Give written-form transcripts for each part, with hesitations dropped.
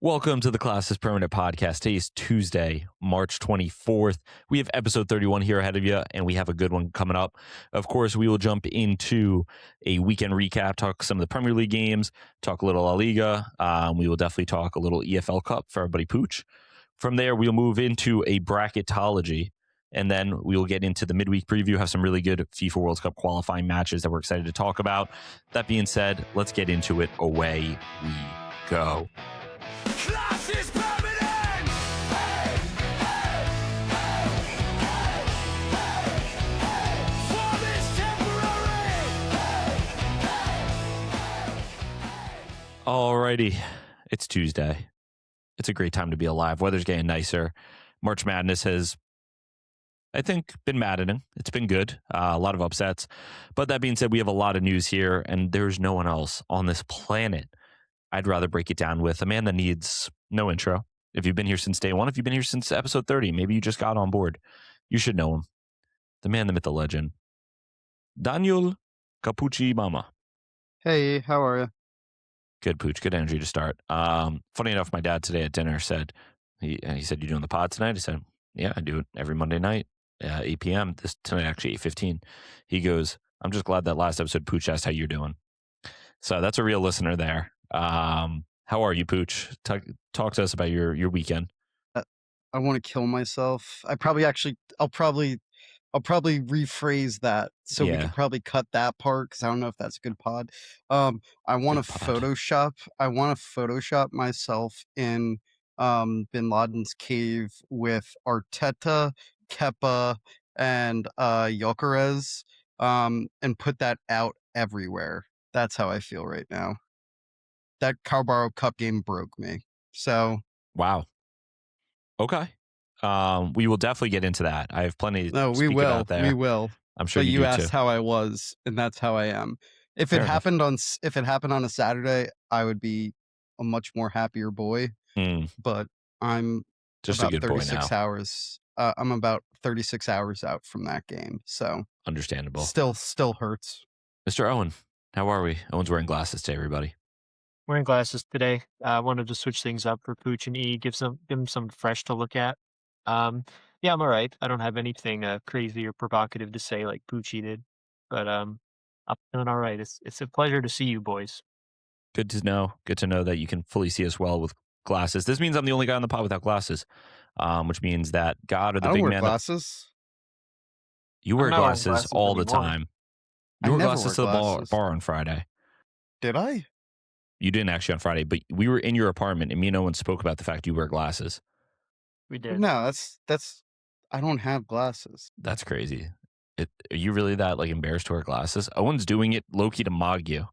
Welcome to the Classes Permanent Podcast. Today is Tuesday, March 24th. We have episode 31 here ahead of you, and we have a good one coming up. Of course, we will jump into a weekend recap, talk some of the Premier League games, talk a little La Liga. We will definitely talk a little EFL Cup for everybody pooch. From there, we'll move into a Bracketology, and then we will get into the midweek preview, have some really good FIFA World Cup qualifying matches that we're excited to talk about. That being said, let's get into it. Away we go. Class is permanent! Hey, hey, hey, form is temporary! Alrighty, it's Tuesday. It's a great time to be alive. Weather's getting nicer. March Madness has, I think, been maddening. It's been good. A lot of upsets. But that being said, we have a lot of news here, and there's no one else on this planet I'd rather break it down with. A man that needs no intro. If you've been here since day one, if you've been here since episode 30, maybe you just got on board, you should know him. The man, the myth, the legend. Daniel Capucci Mama. Hey, how are you? Good, Pooch. Good energy to start. Funny enough, my dad today at dinner said, he said, "You doing the pod tonight?" I said, "Yeah, I do it every Monday night, 8 p.m. Tonight, actually, 8:15. He goes, "I'm just glad that last episode, Pooch asked how you're doing." So that's a real listener there. How are you, Pooch? Talk to us about your weekend. I want to kill myself. I'll probably rephrase that so we Yeah. could probably cut that part because I don't know if that's a good pod. I want to Good pod. Photoshop myself in Bin Laden's cave with Arteta, Kepa, and Gyökeres, and put that out everywhere. That's how I feel right now. That Carabao Cup game broke me. So Wow. Okay. We will definitely get into that. I have plenty to speak about there. we will. I'm sure But you you do asked too. how I was, and that's how I am. If Fair it enough. happened on a Saturday, I would be a much more happier boy. But I'm Just a about good boy 36 now. hours. I'm about 36 hours out from that game, so Understandable. still hurts. Mr. Owen, how are we? Owen's wearing glasses today, everybody. Wearing glasses today. I wanted to switch things up for Pooch and E, give him some fresh to look at. Yeah, I'm all right. I don't have anything crazy or provocative to say like Poochie did, but I'm feeling all right. It's a pleasure to see you boys. Good to know. Good to know that you can fully see us well with glasses. This means I'm the only guy on the pod without glasses, which means that God or the I don't big wear man. glasses. You wear I'm not wearing glasses glasses all the anymore. time. I You wore never glasses to wear the glasses. bar on Friday. Did I? You didn't actually on Friday, but we were in your apartment, and me and Owen spoke about the fact you wear glasses. We did. No, that's. I don't have glasses. That's crazy. Are you really that like embarrassed to wear glasses? Owen's doing it low-key to mog you.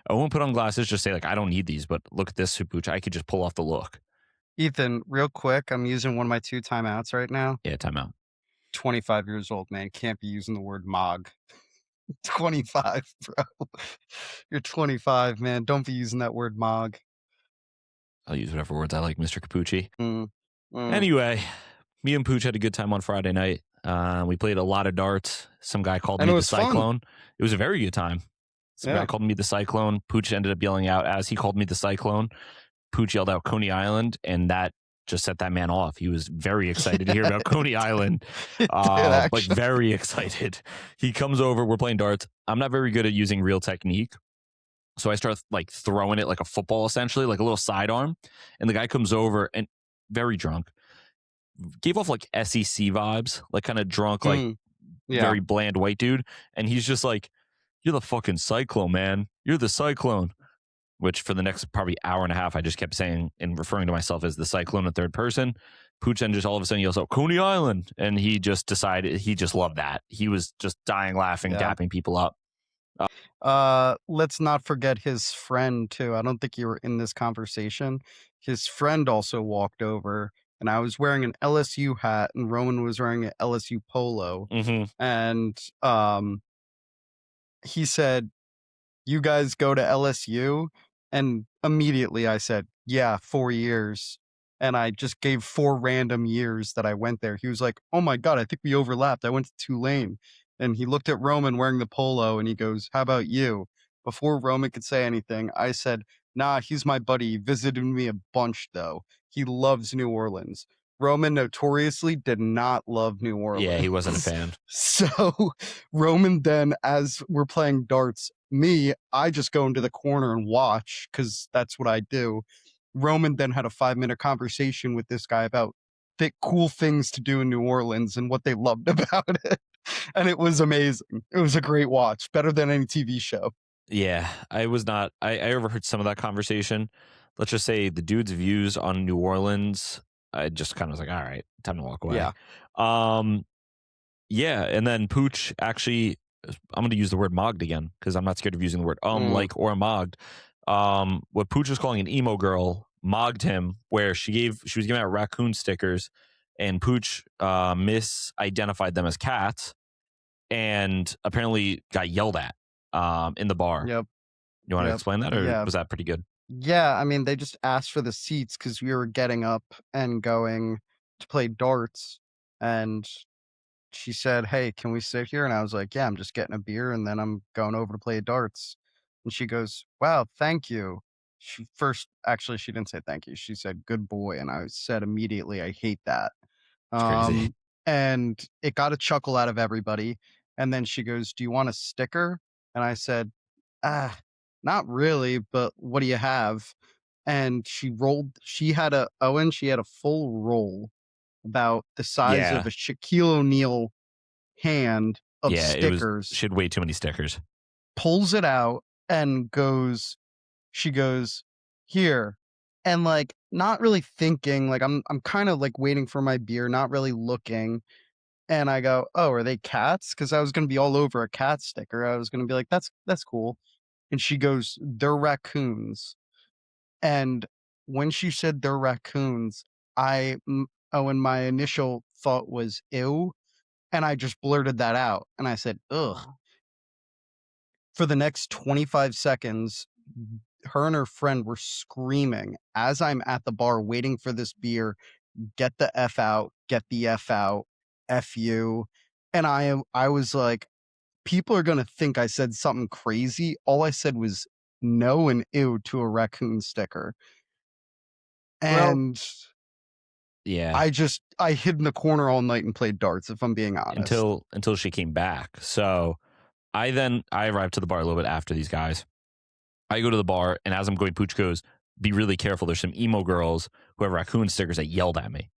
Owen put on glasses, just say like, I don't need these, but look at this, Pooch. I could just pull off the look. Ethan, real quick, I'm using one of my 2 timeouts right now. Yeah, timeout. 25 years old, man. Can't be using the word mog. 25, bro. You're 25, man. Don't be using that word mog. I'll use whatever words I like, Mr. Capucci. Mm. Anyway, me and Pooch had a good time on Friday night. We played a lot of darts. Some guy called And me it the was fun. Cyclone. It was a very good time. Some Yeah. guy called me the Cyclone. Pooch ended up yelling out as he called me the Cyclone. Pooch yelled out Coney Island, and that just set that man off. He was very excited to hear about Coney Island. It did, Like actually. very excited. He comes over, we're playing darts. I'm not very good at using real technique. So I start like throwing it like a football, essentially, like a little sidearm. And the guy comes over and very drunk, gave off like SEC vibes, like kind of drunk, like Yeah. very bland white dude. And he's just like, "You're the fucking Cyclone, man. You're the Cyclone." Which for the next probably hour and a half, I just kept saying and referring to myself as the Cyclone in third person. Pooch then just all of a sudden yells out, "Coney Island." And he just decided, he just loved that. He was just dying laughing, Yeah. dapping people up. Let's not forget his friend too. I don't think you were in this conversation. His friend also walked over, and I was wearing an LSU hat, and Roman was wearing an LSU polo. And he said, "You guys go to LSU?" And immediately I said, "Yeah, 4 years." And I just gave 4 random years that I went there. He was like, "Oh my God, I think we overlapped. I went to Tulane." And he looked at Roman wearing the polo and he goes, "How about you?" Before Roman could say anything, I said, Nah, he's my buddy. He visited me a bunch, though. He loves New Orleans. Roman notoriously did not love New Orleans. Yeah, he wasn't a fan. So Roman then, as we're playing darts, I just go into the corner and watch because that's what I do. Roman then had a 5-minute conversation with this guy about cool things to do in New Orleans and what they loved about it. And it was amazing. It was a great watch, better than any TV show. Yeah, I was not. I overheard some of that conversation. Let's just say the dude's views on New Orleans. I just kind of was like, all right, time to walk away. Yeah. Yeah, and then Pooch actually, I'm going to use the word mogged again because I'm not scared of using the word like or mogged. What Pooch was calling an emo girl mogged him, where she was giving out raccoon stickers, and Pooch misidentified them as cats, and apparently got yelled at in the bar. Yep. You want to explain that, or Yeah. was that pretty good? Yeah, I mean, they just asked for the seats because we were getting up and going to play darts. And she said, "Hey, can we sit here?" And I was like, "Yeah, I'm just getting a beer and then I'm going over to play darts." And she goes, "Wow, thank you." Actually, she didn't say thank you. She said, "Good boy." And I said immediately, "I hate that." It's crazy. And it got a chuckle out of everybody. And then she goes, "Do you want a sticker?" And I said, not really, but what do you have? And she had a full roll about the size Yeah. of a Shaquille O'Neal hand of Yeah, stickers, she had way too many stickers. pulls it out and she goes, "Here." And like not really thinking, like I'm kind of like waiting for my beer, not really looking. And I go, "Oh, are they cats?" Because I was gonna be all over a cat sticker. I was gonna be like, that's cool." And she goes, "They're raccoons." And when she said they're raccoons, and my initial thought was ew, and I just blurted that out, and I said, "Ugh." For the next 25 seconds, her and her friend were screaming as I'm at the bar waiting for this beer, "Get the F out, get the F out, F you." And I was like, people are gonna think I said something crazy. All I said was no and ew to a raccoon sticker. Well, And Yeah. I hid in the corner all night and played darts, if I'm being honest. Until she came back. So I arrived to the bar a little bit after these guys. I go to the bar, and as I'm going, Pooch goes, "Be really careful. There's some emo girls who have raccoon stickers that yelled at me."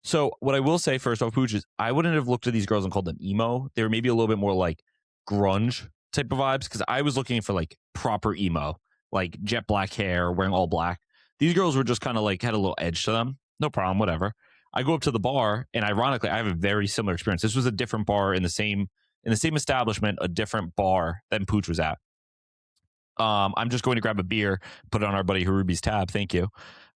So what I will say first off, Pooch, is I wouldn't have looked at these girls and called them emo. They were maybe a little bit more like grunge type of vibes, because I was looking for like proper emo, like jet black hair, wearing all black. These girls were just kind of like had a little edge to them. No problem, whatever. I go up to the bar, and ironically, I have a very similar experience. This was a different bar in the same establishment, a different bar than Pooch was at. I'm just going to grab a beer, put it on our buddy Harubi's tab. Thank you.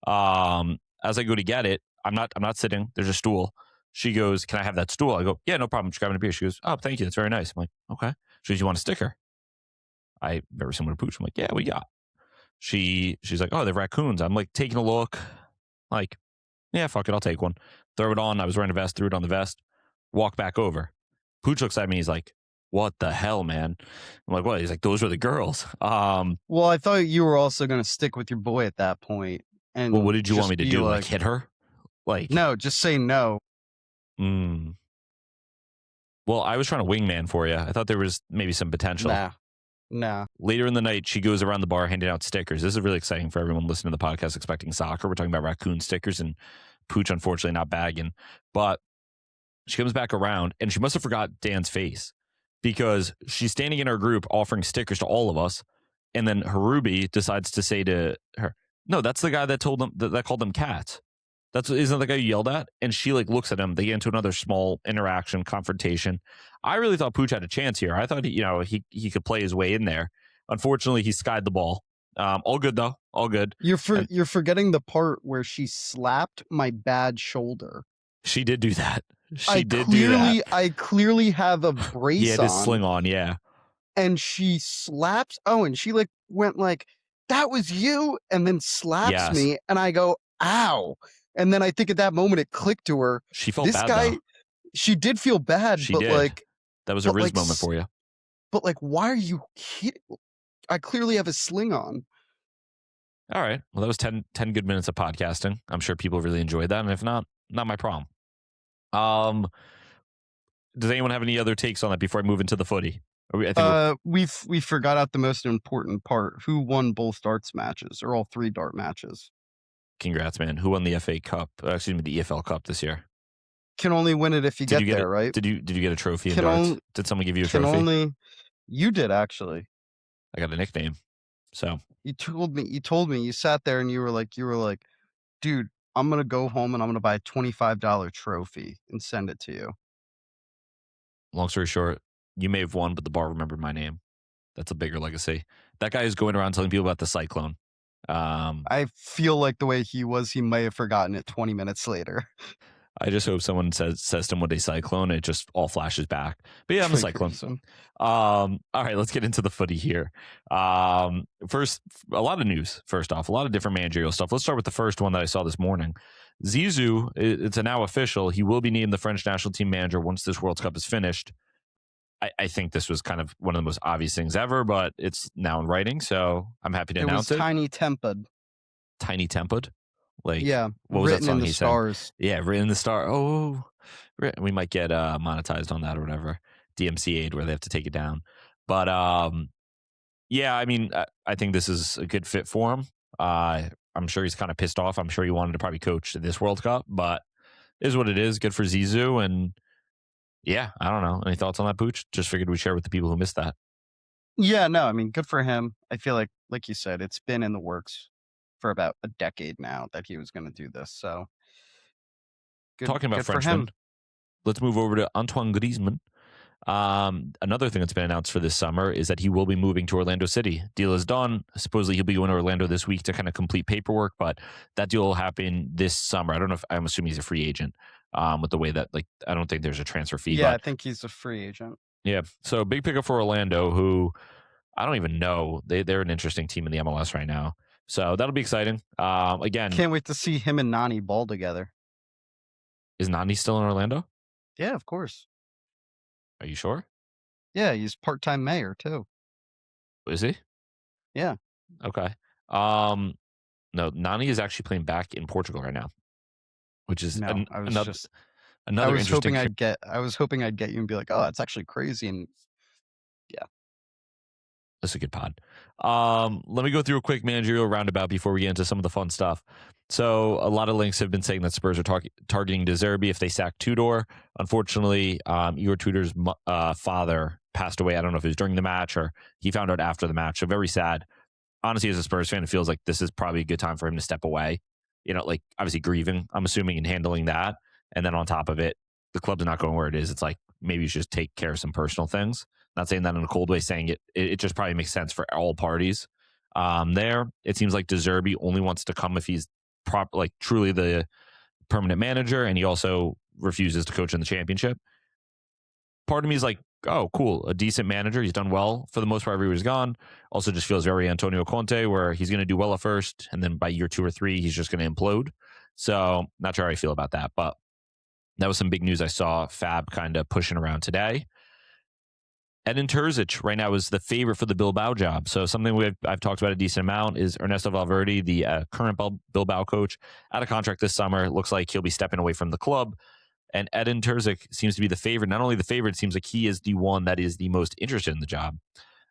As I go to get it, I'm not sitting. There's a stool. She goes, "Can I have that stool?" I go, "Yeah, no problem." She's grabbing a beer. She goes, "Oh, thank you. That's very nice." I'm like, "Okay." She goes, "You want a sticker?" I very similar to Pooch. I'm like, "Yeah, we got." She's like, "Oh, they're raccoons." I'm like taking a look, like, "Yeah, fuck it, I'll take one." Throw it on. I was wearing a vest, threw it on the vest, walk back over. Pooch looks at me, he's like, "What the hell, man?" I'm like, "What?" He's like, "Those were the girls." Well, I thought you were also gonna stick with your boy at that point, and Well, what did you want just me to be do? Like hit her? Like, no, just say no. Well, I was trying to wingman for you. I thought there was maybe some potential. Nah. Later in the night, she goes around the bar handing out stickers. This is really exciting for everyone listening to the podcast expecting soccer. We're talking about raccoon stickers, and Pooch, unfortunately, not bagging. But she comes back around, and she must have forgot Dan's face, because she's standing in our group offering stickers to all of us. And then Harubi decides to say to her, "No, that's the guy that told them that called them cats. Isn't that the guy you yelled at?" And she like looks at him. They get into another small interaction, confrontation. I really thought Pooch had a chance here. I thought he could play his way in there. Unfortunately, he skied the ball. All good though. All good. You're forgetting the part where she slapped my bad shoulder. She did do that. I clearly have a brace yeah, this on. sling on, yeah. And she slaps. Oh, and she like went like, "That was you," and then slaps me, and I go, "Ow!" And then I think at that moment it clicked to her. She felt this bad guy. though. She did feel bad, She but did. like that was a Riz moment for you. But like, why are you hitting? I clearly have a sling on. All right. Well, that was 10 good minutes of podcasting. I'm sure people really enjoyed that. And if not, not my problem. Does anyone have any other takes on that before I move into the footy? I think We forgot out the most important part. Who won both darts matches, or all 3 dart matches? congrats, man. Who won the FA Cup? Excuse me, the EFL Cup this year? Can only win it if you Did get you get there, it? right? Did you get a trophy in Can darts? only Did someone give you a can trophy? only you did actually. I got a nickname. So You told me you sat there and you were like, dude, I'm gonna go home and I'm gonna buy a $25 trophy and send it to you. long story short, you may have won, but the bar remembered my name. That's a bigger legacy. That guy is going around telling people about the cyclone. I feel like the way he was, he may have forgotten it 20 minutes later. I just hope someone says to him one day cyclone. It just all flashes back. But yeah, I'm a cyclone. Triggers him. All right, let's get into the footy here. First, a lot of news. First off, a lot of different managerial stuff. Let's start with the first one that I saw this morning. Zizou, it's now official. He will be named the French national team manager once this World Cup is finished. I think this was kind of one of the most obvious things ever, but it's now in writing, so I'm happy to announce it. Tiny Tempad. Tiny tempered. Like, Yeah, what was that written song in the he said? stars. Yeah, written in the star. Oh, we might get monetized on that or whatever. DMC aid where they have to take it down. But yeah, I mean, I think this is a good fit for him. I'm sure he's kind of pissed off. I'm sure he wanted to probably coach this World Cup, but it is what it is. Good for Zizou. And yeah, I don't know. Any thoughts on that, Pooch? Just figured we'd share with the people who missed that. Yeah, no, I mean, good for him. I feel like you said, it's been in the works for about a decade now that he was going to do this. So, Talking about good for Frenchmen, him. let's move over to Antoine Griezmann. Another thing that's been announced for this summer is that he will be moving to Orlando City. Deal is done. Supposedly he'll be going to Orlando this week to kind of complete paperwork, but that deal will happen this summer. I don't know if I'm assuming he's a free agent. With the way that, like, I don't think there's a transfer fee. Yeah, but I think he's a free agent. yeah, so big pickup for Orlando, who I don't even know. They're an interesting team in the MLS right now. So that'll be exciting. Again, Can't wait to see him and Nani ball together. is Nani still in Orlando? Yeah, of course. Are you sure? Yeah, he's part-time mayor too. Is he? Yeah. Okay. No, Nani is actually playing back in Portugal right now, which is No, I was another just another I was interesting. hoping I'd get you and be like, oh, it's actually crazy. And That's a good pod. Let me go through a quick managerial roundabout before we get into some of the fun stuff. So a lot of links have been saying that Spurs are targeting De Zerbi if they sack Tudor. Unfortunately, Igor Tudor's father passed away. I don't know if it was during the match or he found out after the match. So very sad. Honestly, as a Spurs fan, it feels like this is probably a good time for him to step away. You know, like obviously grieving, I'm assuming, and handling that. And then on top of it, the club's not going where it is. It's like maybe you should just take care of some personal things. Not saying that in a cold way, saying it just probably makes sense for all parties. There, it seems like De Zerbi only wants to come if he's truly the permanent manager, and he also refuses to coach in the championship. Part of me is like, oh, cool, a decent manager. He's done well for the most part everywhere he's gone. Also just feels very Antonio Conte, where he's going to do well at first, and then by year 2 or 3, he's just going to implode. So not sure how I feel about that, but that was some big news I saw Fab kind of pushing around today. Edin Terzic right now is the favorite for the Bilbao job. So something I've talked about a decent amount is Ernesto Valverde, the current Bilbao coach, out of contract this summer. It looks like he'll be stepping away from the club. And Edin Terzic seems to be the favorite. Not only the favorite, it seems like he is the one that is the most interested in the job.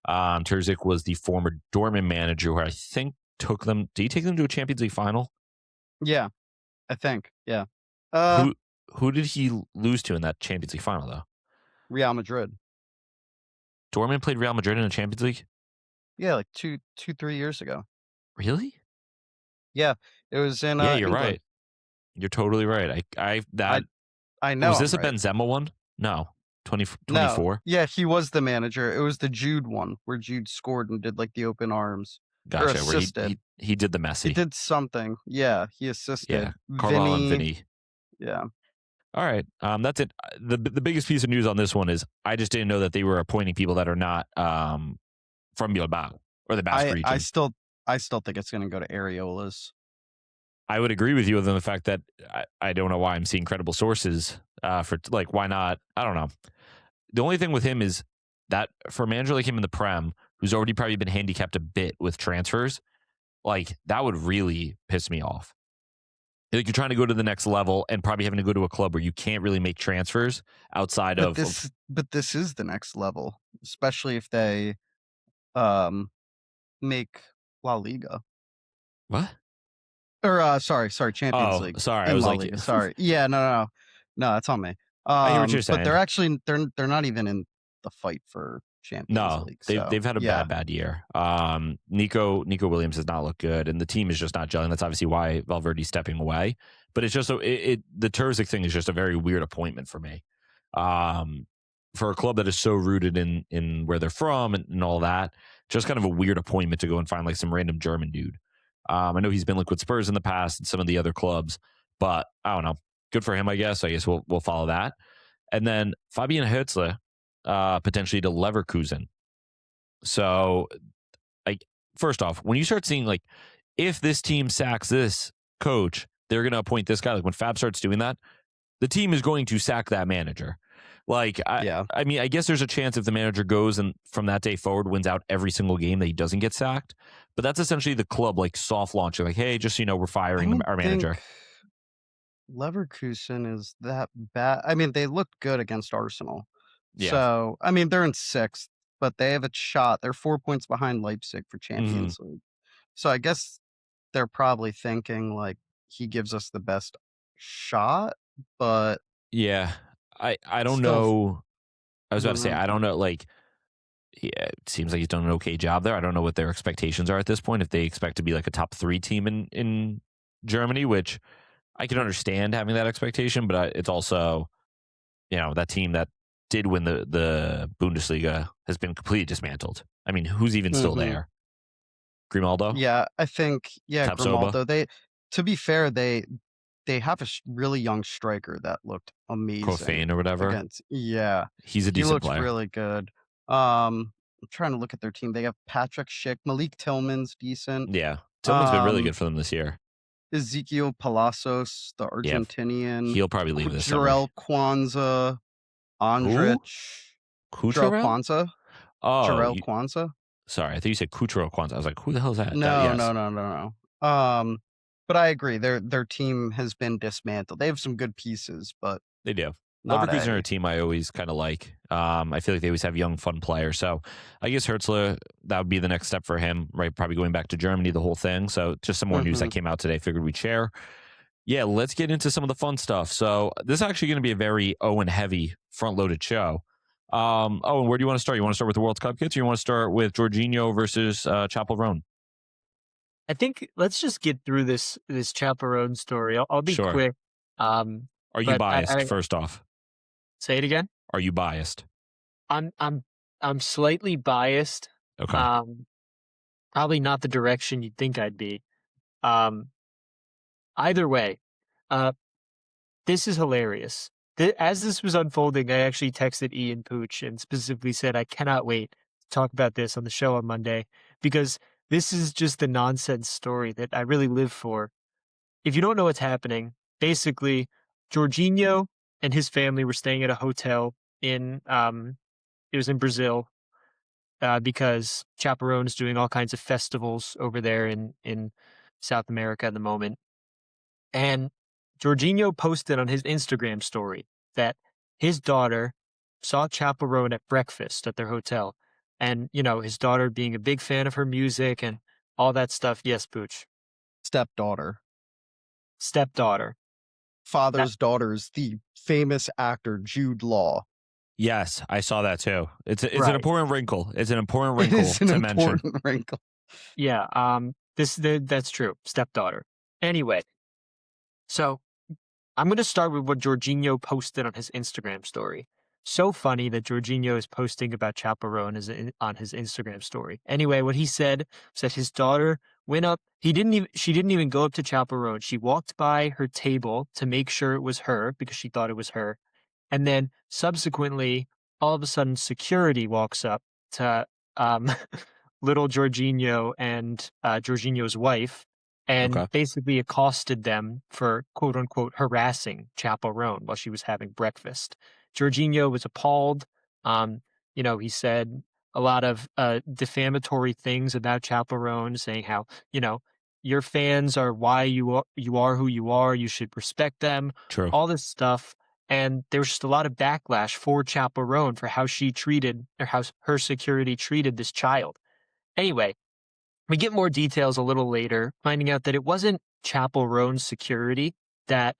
Terzic was the former Dortmund manager who I think took them. Did he take them to a Champions League final? yeah, I think. Yeah. Who did he lose to in that Champions League final, though? Real Madrid. Dortmund played Real Madrid in a Champions League? Yeah, like 3 years ago. Really? Yeah, it was in. Yeah, you're England. right. You're totally right. I know. Was this I'm a right. Benzema one? No. 24? No. Yeah, he was the manager. It was the Jude one where Jude scored and did like the open arms. Gotcha. Where assisted. he did the Messi. He did something. Yeah, he assisted. Yeah, Carlo and Vinny. Yeah. All right. That's it. The biggest piece of news on this one is I just didn't know that they were appointing people that are not from Bilbao or the Basque region. I still think it's going to go to Areolas. I would agree with you other than the fact that I don't know why I'm seeing credible sources for like, why not? I don't know. The only thing with him is that for a manager like him in the Prem, who's already probably been handicapped a bit with transfers, like that would really piss me off. Like you're trying to go to the next level and probably having to go to a club where you can't really make transfers outside But of this is the next level, especially if they um make La Liga. what? Or sorry, Champions Oh, League sorry. I in was La like, Liga. Sorry. Yeah, no. No, that's on me. I hear what you're But they're saying. actually they're not even in the fight for Champions No, League. they've So had a yeah. bad year. Nico Williams does not look good, and the team is just not gelling. That's obviously why Valverde's stepping away. But it's just the Terzic thing is just a very weird appointment for me. For a club that is so rooted in where they're from and all that, just kind of a weird appointment to go and find like some random German dude. I know he's been linked with Spurs in the past and some of the other clubs, but I don't know. Good for him, I guess. I guess we'll follow that. And then Fabian Hertzler, potentially to Leverkusen. So, like, first off, when you start seeing like, if this team sacks this coach, they're going to appoint this guy. Like when Fab starts doing that, the team is going to sack that manager. Like, Yeah. I mean, I guess there's a chance if the manager goes and from that day forward wins out every single game that he doesn't get sacked. But that's essentially the club like soft launching, like, hey, just so you know, we're I firing don't our think manager. Leverkusen is that bad. I mean, they looked good against Arsenal. Yeah. So, I mean, they're in sixth, but they have a shot. They're 4 points behind Leipzig for Champions League. So I guess they're probably thinking like he gives us the best shot, but Yeah. I don't still, know. I I was about to don't say, know. I don't know. Like, yeah, it seems like he's done an okay job there. I don't know what their expectations are at this point. If they expect to be like a top 3 team in Germany, which I can understand having that expectation, but it's also, you know, that team that did win the Bundesliga has been completely dismantled. I mean, who's even still Mhm. there? Grimaldo, Yeah, I think Tapsoba, Grimaldo. To be fair, they have a really young striker that looked amazing Kofane or whatever. against. Yeah, He's a he decent looks player. really good. I'm trying to look at their team. They have Patrick Schick, Malik Tillman's decent. Yeah, Tillman's been really Um, good for them this year. Ezekiel Palacios, the Yeah, Argentinian. he'll probably leave this summer. Jarell Kwanzaa, Who? Andrich, Jarell Kucherel? Kwanzaa, Oh, Jarell Kwanzaa. sorry. I think you said Kucherel Kwanzaa. I was like, who the hell is that? No, Yes, no, no, no, no. But I agree. Their team has been dismantled. They have some good pieces, but they do. not Leverkusen are a a. team I always kind of like. I feel like they always have young, fun players. So I guess Hertzler, that would be the next step for him, right? Probably going back to Germany, the whole thing. So just some more news that Mhm. came out today. Figured we'd share. Yeah, let's get into some of the fun stuff. So this is actually going to be a very Owen heavy front loaded show. Owen, where do you want to start? You want to start with the World Cup kits, or you want to start with Jorginho versus Chapel Roan? I think let's just get through this chaperone story. I'll be Sure. quick. Are you But biased? I First off, say it again. are you biased? I'm I'm I'm slightly biased. Okay. Probably not the direction you'd think I'd be. Um, Either way, uh, this is hilarious. As this was unfolding, I actually texted Ian Pooch and specifically said I cannot wait to talk about this on the show on Monday because this is just the nonsense story that I really live for. If you don't know what's happening, basically, Jorginho and his family were staying at a hotel in it was in Brazil because Chaperone is doing all kinds of festivals over there in South America at the moment. And Jorginho posted on his Instagram story that his daughter saw Chaperone at breakfast at their hotel. And, you know, his daughter being a big fan of her music and all that stuff. Yes, Pooch. Stepdaughter. Stepdaughter. Father's daughter is the famous actor Jude Law. Yes, I saw that too. It's an Right. important wrinkle. It's an important It wrinkle is an to mention. important wrinkle. Yeah, that's true. Stepdaughter. Anyway, so I'm going to start with what Jorginho posted on his Instagram story. So funny that Jorginho is posting about Chaperone on his Instagram story. Anyway, what he said was that his daughter went up. She didn't even go up to Chaperone. She walked by her table to make sure it was her because she thought it was her. And then subsequently, all of a sudden, security walks up to little Jorginho and Jorginho's wife and Okay. basically accosted them for quote unquote harassing Chaperone while she was having breakfast. Jorginho was appalled. He said a lot of defamatory things about Chaperone, saying how, your fans are why you are who you are. You should respect them. True. All this stuff. And there was just a lot of backlash for Chappell Roan for how she treated, or how her security treated this child. Anyway, we get more details a little later, finding out that it wasn't Chappell Roan's security that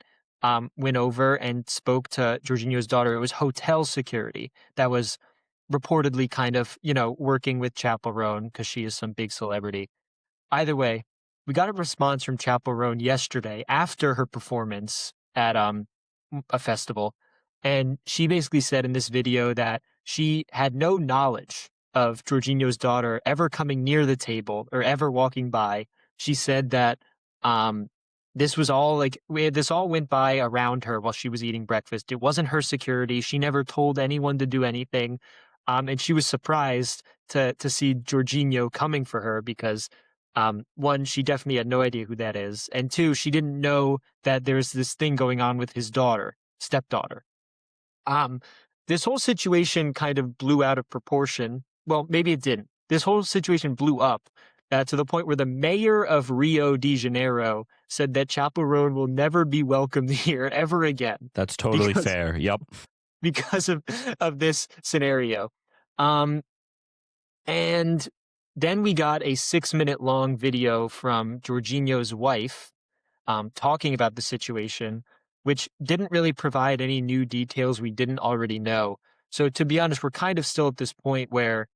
went over and spoke to Jorginho's daughter. It was hotel security that was reportedly kind of, working with Chappell Roan because she is some big celebrity. Either way, we got a response from Chappell Roan yesterday after her performance at a festival. And she basically said in this video that she had no knowledge of Jorginho's daughter ever coming near the table or ever walking by. She said that this was all this all went by around her while she was eating breakfast. It wasn't her security. She never told anyone to do anything. And she was surprised to see Jorginho coming for her because one, she definitely had no idea who that is. And two, she didn't know that there's this thing going on with his stepdaughter. This whole situation kind of blew out of proportion. Well, maybe it didn't. This whole situation blew up to the point where the mayor of Rio de Janeiro said that Chappell Roan will never be welcomed here ever again. That's totally fair. Yep. Because of this scenario. And then we got a 6-minute long video from Jorginho's wife talking about the situation, which didn't really provide any new details we didn't already know. So to be honest, we're kind of still at this point where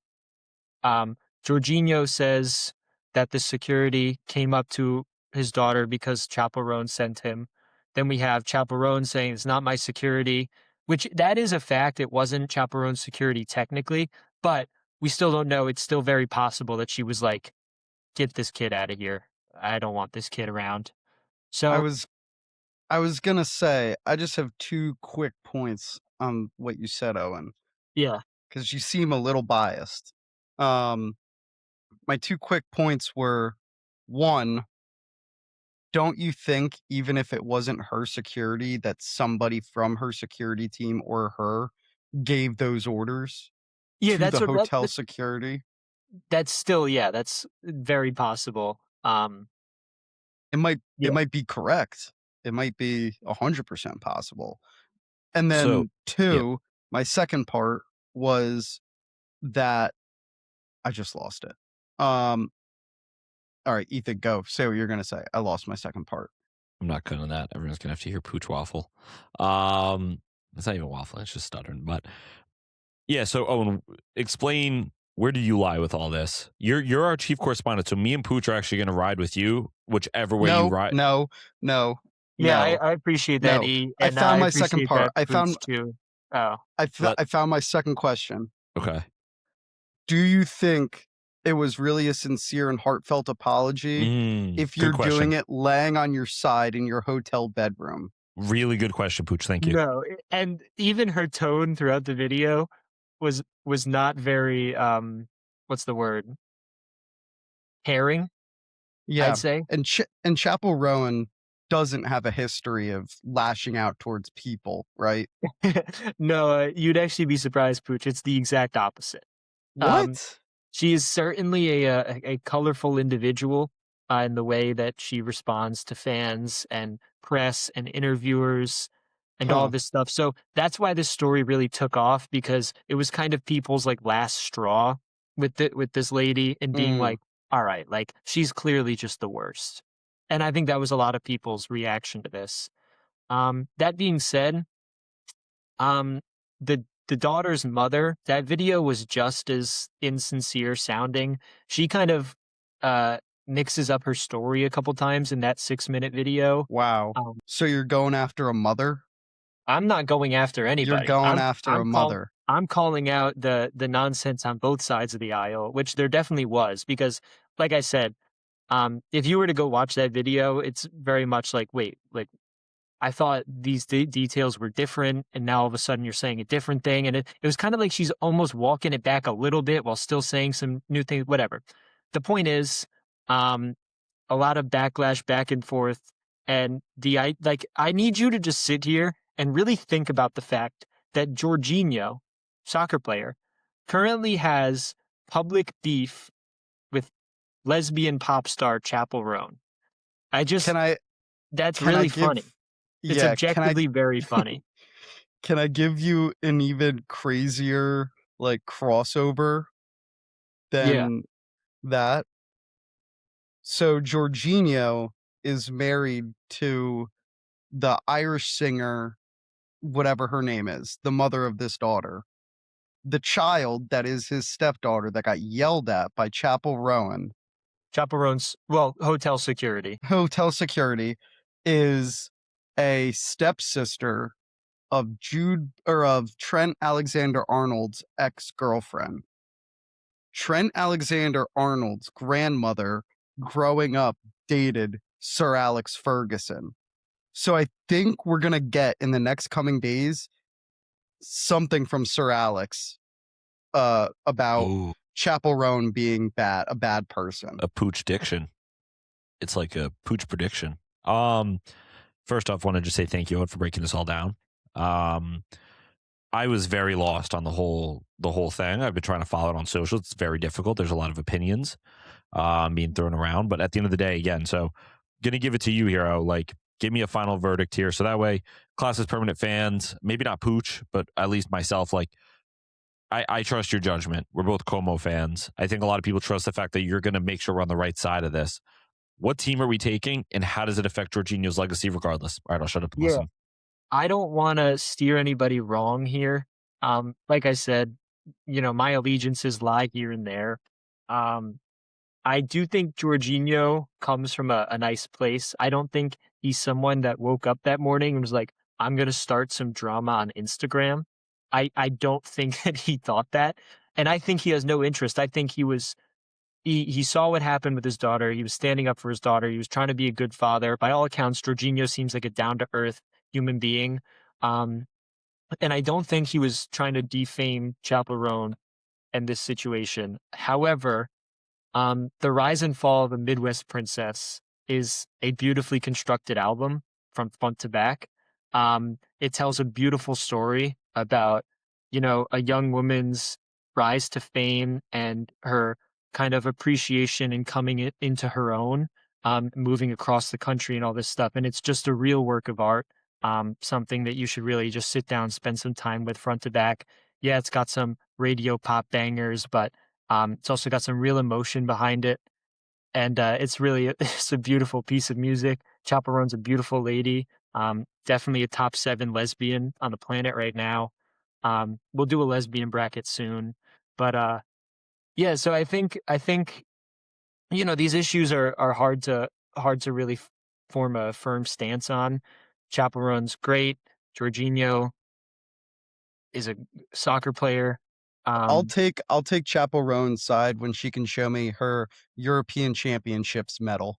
Jorginho says that the security came up to his daughter because Chappell Roan sent him. Then we have Chappell Roan saying it's not my security, which that is a fact. It wasn't Chappell Roan's security technically, but we still don't know. It's still very possible that she was like, get this kid out of here. I don't want this kid around. So I was gonna say, I just have 2 quick points on what you said, Owen, yeah, because you seem a little biased. My 2 quick points were, 1, don't you think even if it wasn't her security, that somebody from her security team or her gave those orders yeah, to that's the what hotel security? that's still, yeah, that's very possible. It might Yeah. it might be correct. It might be 100% possible. And So, then 2, my second part was that I just lost it. All right, Ethan, go. Say what you're gonna say. I lost my second part. I'm not good on that. Everyone's gonna have to hear pooch waffle. It's not even waffle. It's just stuttering. But yeah. So Owen, explain, where do you lie with all this? You're our chief correspondent. So me and Pooch are actually gonna ride with you, whichever way you ride. No. Yeah, I appreciate that, No. E. I And found my second appreciate part. that, I found Pooch, too. Oh, I found my second question. Okay. Do you think it was really a sincere and heartfelt apology if good you're question. doing it laying on your side in your hotel bedroom? Really good question, Pooch. Thank you. no. And even her tone throughout the video was not very, what's the word? Caring, Yeah. I'd say. And Chappell Rowan doesn't have a history of lashing out towards people, right? No, you'd actually be surprised, Pooch. It's the exact opposite. What? She is certainly a colorful individual in the way that she responds to fans and press and interviewers and all Huh. this stuff. So that's why this story really took off, because it was kind of people's like last straw with this lady and being Mm. like, all right, like she's clearly just the worst. And I think that was a lot of people's reaction to this. That being said, the daughter's mother, that video was just as insincere sounding. She kind of mixes up her story a couple times in that 6-minute video. Wow. So you're going after a mother? I'm not going after anybody. You're going after a mother. I'm calling out the nonsense on both sides of the aisle, which there definitely was, because like I said, if you were to go watch that video, it's very much like, wait, like I thought these details were different, and now all of a sudden you're saying a different thing. And it was kind of like she's almost walking it back a little bit while still saying some new things, whatever. The point is, a lot of backlash back and forth. And I need you to just sit here and really think about the fact that Jorginho, soccer player, currently has public beef with lesbian pop star Chappell Roan. Can I? That's Can I really give? funny. It's Yeah. objectively very funny. Can I give you an even crazier like crossover Yeah. than that? So Jorginho is married to the Irish singer, whatever her name is, the mother of this daughter. The child that is his stepdaughter that got yelled at by Chapel Rowan, Chaperones, well, hotel security. hotel security, is a stepsister of Trent Alexander Arnold's ex-girlfriend. Trent Alexander Arnold's grandmother growing up dated Sir Alex Ferguson. So I think we're going to get in the next coming days something from Sir Alex about Ooh, Chapel Roan being a bad person. a pooch diction. It's like a pooch prediction. First off, wanted to say thank you Owen, for breaking this all down. I was very lost on the whole thing. I've been trying to follow it on social. It's very difficult. There's a lot of opinions being thrown around, but at the end of the day, again, so gonna give it to you, Hero. Like, give me a final verdict here, so that way, Class is Permanent fans, maybe not Pooch, but at least myself, like, I trust your judgment. We're both Como fans. I think a lot of people trust the fact that you're gonna make sure we're on the right side of this. What team are we taking, and how does it affect Jorginho's legacy regardless? All right, I'll shut up and Yeah. listen. I don't want to steer anybody wrong here. Like I said, my allegiances lie here and there. Um, I do think Jorginho comes from a nice place. I don't think he's someone that woke up that morning and was like, I'm going to start some drama on Instagram. I don't think that he thought that. And I think he has no interest. I think he saw what happened with his daughter. He was standing up for his daughter. He was trying to be a good father. By all accounts, Jorginho seems like a down to earth human being. Um, and I don't think he was trying to defame Chaperone and this situation. However, The Rise and Fall of a Midwest Princess is a beautifully constructed album from front to back. It tells a beautiful story about, a young woman's rise to fame and her kind of appreciation and coming into her own, moving across the country and all this stuff. And it's just a real work of art, something that you should really just sit down, spend some time with front to back. Yeah, it's got some radio pop bangers, but it's also got some real emotion behind it. And it's really it's a beautiful piece of music. Chaperone's a beautiful lady. Definitely a top 7 lesbian on the planet right now. We'll do a lesbian bracket soon. But yeah, so I think these issues are hard to really form a firm stance on. Chaperone's great. Jorginho is a soccer player. I'll Um, take Chapel Roan's side when she can show me her European Championships medal.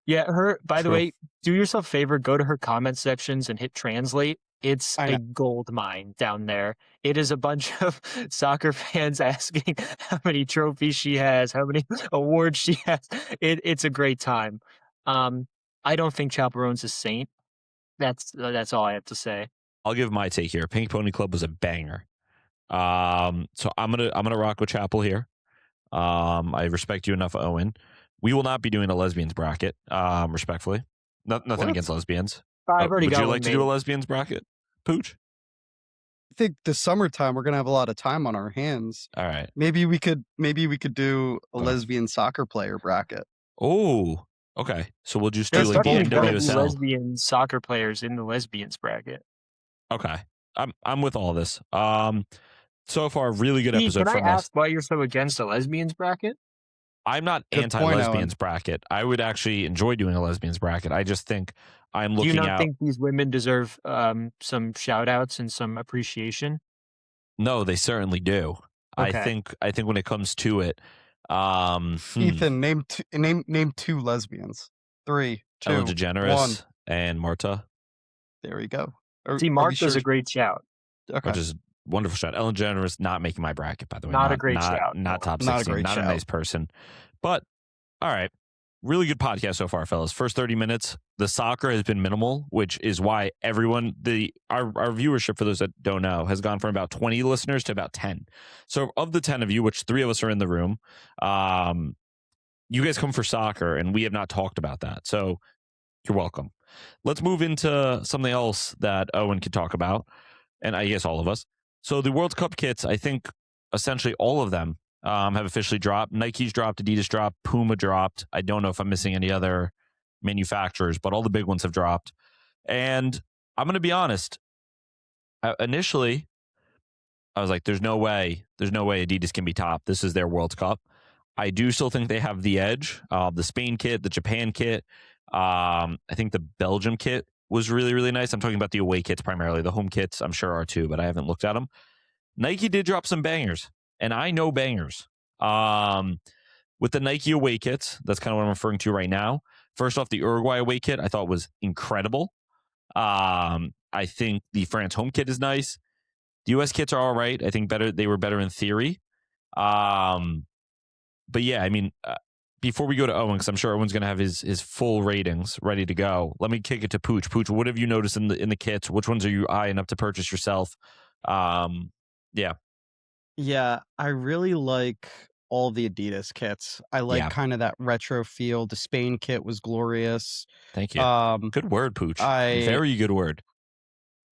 Yeah, by the True. way, do yourself a favor, go to her comment sections and hit translate. It's I know. a gold mine down there. It is a bunch of soccer fans asking how many trophies she has, how many awards she has. It's a great time. I don't think Chaperone's a saint. That's all I have to say. I'll give my take here. Pink Pony Club was a banger. So I'm gonna rock with Chapel here. I respect you enough, Owen. We will not be doing a lesbians bracket. Respectfully, nothing What? against lesbians. I've already Would got you one like to do a made. lesbians bracket, Pooch? I think the summertime we're gonna have a lot of time on our hands. All right. Maybe we could do a Okay. lesbian soccer player bracket. Oh, okay. So we'll just do There's like the definitely gonna be NWSL. lesbian soccer players in the lesbians bracket. Okay, I'm with all this. So far, really good Steve, episode can I from us. ask why you're so against a lesbians bracket? I'm not Good point, anti-lesbians bracket. I would actually enjoy doing a lesbians bracket. I just think I'm Do you looking not out. think these women deserve some shout outs and some appreciation? No, they certainly do. Okay. I think when it comes to it, Ethan, name two lesbians. 3, 2, Ellen 1. DeGeneres and Marta, There we go. See, Martha's a great shout. Okay. which is a wonderful shot. Ellen DeGeneres not making my bracket, by the way. Not a great shout. Not top Not a 16. great Not a shout. nice person. But all right. Really good podcast so far, fellas. First 30 minutes, the soccer has been minimal, which is why everyone, our viewership, for those that don't know, has gone from about 20 listeners to about 10. So of the 10 of you, which 3 of us are in the room, you guys come for soccer, and we have not talked about that. So You're welcome. Let's move into something else that Owen could talk about, and I guess all of us. So the World Cup kits, I think essentially all of them have officially dropped. Nike's dropped, Adidas dropped, Puma dropped. I don't know if I'm missing any other manufacturers, but all the big ones have dropped. And I'm going to be honest. Initially, I was like, there's no way Adidas can be top. This is their World Cup. I do still think they have the edge. The Spain kit, the Japan kit. I think the Belgium kit was really, really nice. I'm talking about the away kits primarily. The home kits, I'm sure, are too, but I haven't looked at them. Nike did drop some bangers, and I know bangers. With the Nike away kits, that's kind of what I'm referring to right now. First off, the Uruguay away kit I thought was incredible. I think the France home kit is nice. The US kits are all right. I think better. They were better in theory. But yeah, I mean, before we go to Owen, because I'm sure Owen's going to have his full ratings ready to go. Let me kick it to Pooch. Pooch, what have you noticed in the kits? Which ones are you eyeing up to purchase yourself? Yeah, Yeah, I really like all the Adidas kits. I like Yeah. kind of that retro feel. The Spain kit was glorious. Thank you. Good word, Pooch. I Very good word.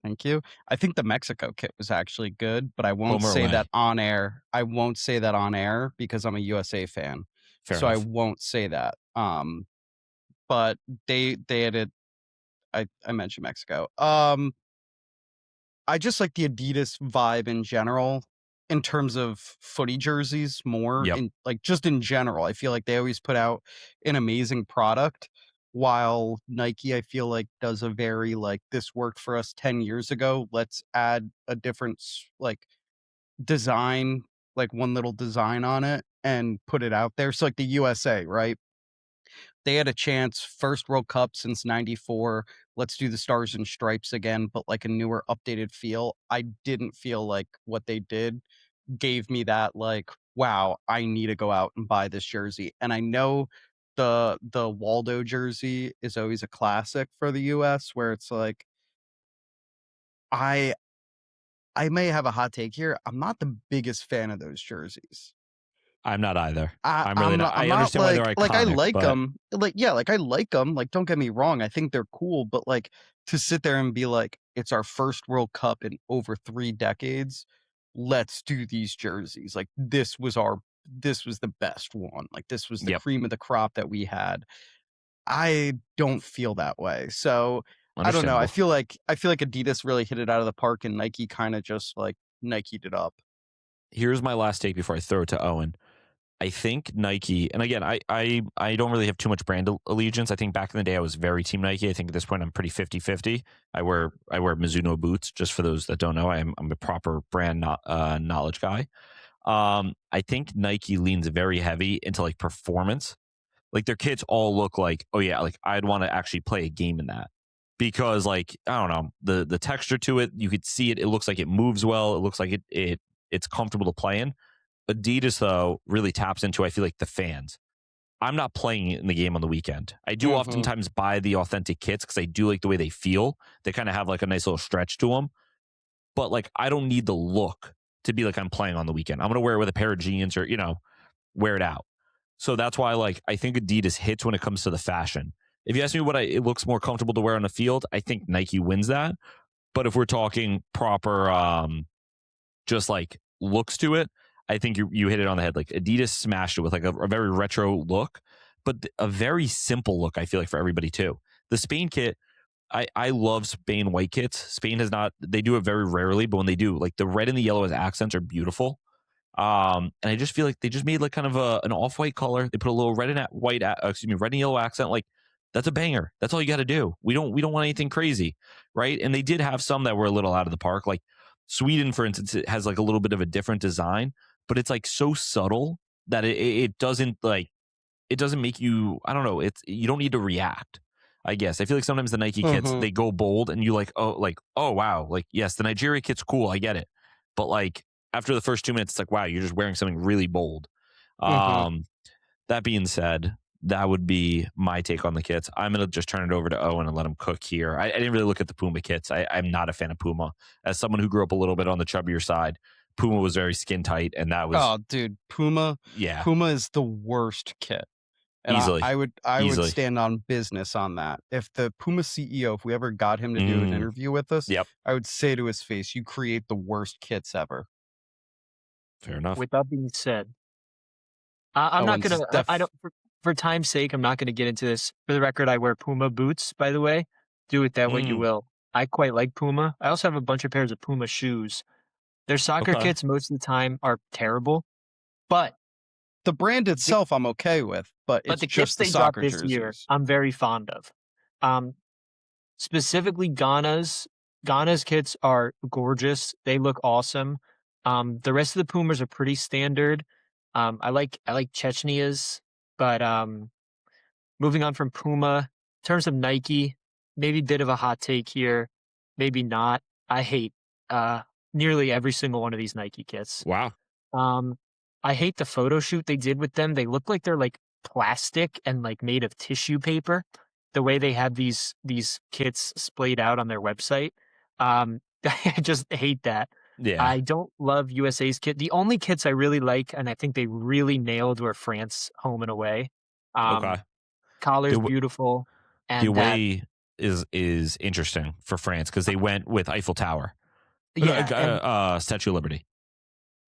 Thank you. I think the Mexico kit was actually good, but I won't Home or say away? that on air. I won't say that on air because I'm a USA fan. Fair So I enough. won't say that. But they had it. I mentioned Mexico. I just like the Adidas vibe in general in terms of footy jerseys more Yep. in like just in general. I feel like they always put out an amazing product while Nike I feel like does a very like this worked for us 10 years ago. Let's add a different like design, like one little design on it and put it out there. So like the USA, right? They had a chance, first World Cup since '94. Let's do the Stars and Stripes again, but like a newer, updated feel. I didn't feel like what they did gave me that like, wow, I need to go out and buy this jersey. And I know the Waldo jersey is always a classic for the US where it's like I I may have a hot take here. I'm not the biggest fan of those jerseys. I'm not either. I I'm really I'm not. not I'm I not understand why they're like, I iconic, like but them. Like, yeah, like, I like them. Like, don't get me wrong, I think they're cool, but, like, to sit there and be like, "It's our first World Cup in over 3 decades. Let's do these jerseys." Like, this was the best one. Like, this was the yep, cream of the crop that we had. I don't feel that way. So, I don't know. understandable. I feel like Adidas really hit it out of the park and Nike kinda just, like, Nike'd it up. Here's my last take before I throw it to Owen. I think Nike, and again, I don't really have too much brand allegiance. I think back in the day I was very team Nike. I think at this point I'm pretty 50-50. I wear Mizuno boots, just for those that don't know. I'm a proper brand knowledge guy. I think Nike leans very heavy into like performance. Like their kits all look like, oh yeah, like I'd want to actually play a game in that. Because like, I don't know, the texture to it, you could see it, it looks like it moves well, it looks like it's comfortable to play in. Adidas, though, really taps into, I feel like, the fans. I'm not playing it in the game on the weekend. I do Mhm. oftentimes buy the authentic kits because I do like the way they feel. They kind of have like a nice little stretch to them. But like, I don't need the look to be like I'm playing on the weekend. I'm going to wear it with a pair of jeans or, wear it out. So that's why, like, I think Adidas hits when it comes to the fashion. If you ask me it looks more comfortable to wear on the field, I think Nike wins that. But if we're talking proper, just like looks to it, I think you hit it on the head. Like Adidas smashed it with like a very retro look, but a very simple look. I feel like for everybody too. The Spain kit, I love Spain white kits. Spain has not. They do it very rarely, but when they do, like the red and the yellow as accents are beautiful. And I just feel like they just made like kind of an off white color. They put a little red and red and yellow accent. Like that's a banger. That's all you got to do. We don't want anything crazy, right? And they did have some that were a little out of the park. Like Sweden, for instance, it has like a little bit of a different design, but it's like so subtle that it doesn't like it doesn't make you. I don't know. It's you don't need to react. I guess I feel like sometimes the Nike kits Mhm. they go bold and you like oh wow, like yes the Nigeria kit's cool, I get it, but like after the first 2 minutes it's like wow, you're just wearing something really bold. Mhm. um that being said, that would be my take on the kits. I'm gonna just turn it over to Owen and let him cook here. I didn't really look at the Puma kits. I'm not a fan of Puma. As someone who grew up a little bit on the chubbier side, Puma was very skin tight, and that was Oh, dude, Puma yeah, Puma is the worst kit. And Easily. I would Easily. stand on business on that. If the Puma CEO, if we ever got him to do an interview with us, Yep. I would say to his face, "You create the worst kits ever." Fair enough. With that being said, I'm not Owens is gonna. I don't. For time's sake, I'm not gonna get into this. For the record, I wear Puma boots. By the way, do with that what you will. I quite like Puma. I also have a bunch of pairs of Puma shoes. Their soccer Okay. kits most of the time are terrible, but the brand itself I'm okay with, but it's the kits just the they dropped soccer this year, jerseys. I'm very fond of. Specifically Ghana's kits are gorgeous. They look awesome. The rest of the Pumas are pretty standard. I like Chechnyas, but moving on from Puma, in terms of Nike, maybe a bit of a hot take here, maybe not. I hate nearly every single one of these Nike kits. Wow. I hate the photo shoot they did with them. They look like they're like plastic and like made of tissue paper. The way they have these kits splayed out on their website. I just hate that. Yeah. I don't love USA's kit. The only kits I really like, and I think they really nailed, were France home and away. Okay. Collar's The beautiful. And The away is interesting for France because they went with Eiffel Tower. Statue of Liberty.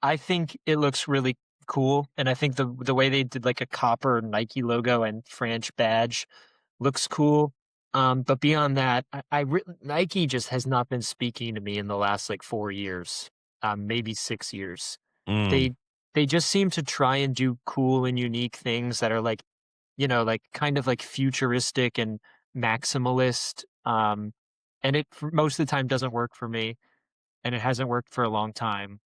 I think it looks really cool, and I think the way they did like a copper Nike logo and French badge looks cool. But beyond that, Nike just has not been speaking to me in the last like 4 years, maybe 6 years. They just seem to try and do cool and unique things that are like, like kind of like futuristic and maximalist. And it most of the time doesn't work for me, and it hasn't worked for a long time.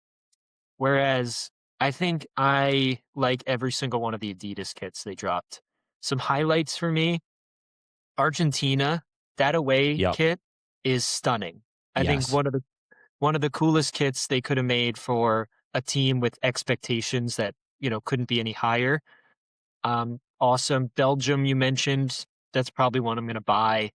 Whereas I think I like every single one of the Adidas kits they dropped. Some highlights for me: Argentina, that away kit is stunning. I think one of the coolest kits they could have made for a team with expectations that, couldn't be any higher. Awesome. Belgium, you mentioned, that's probably one I'm going to buy.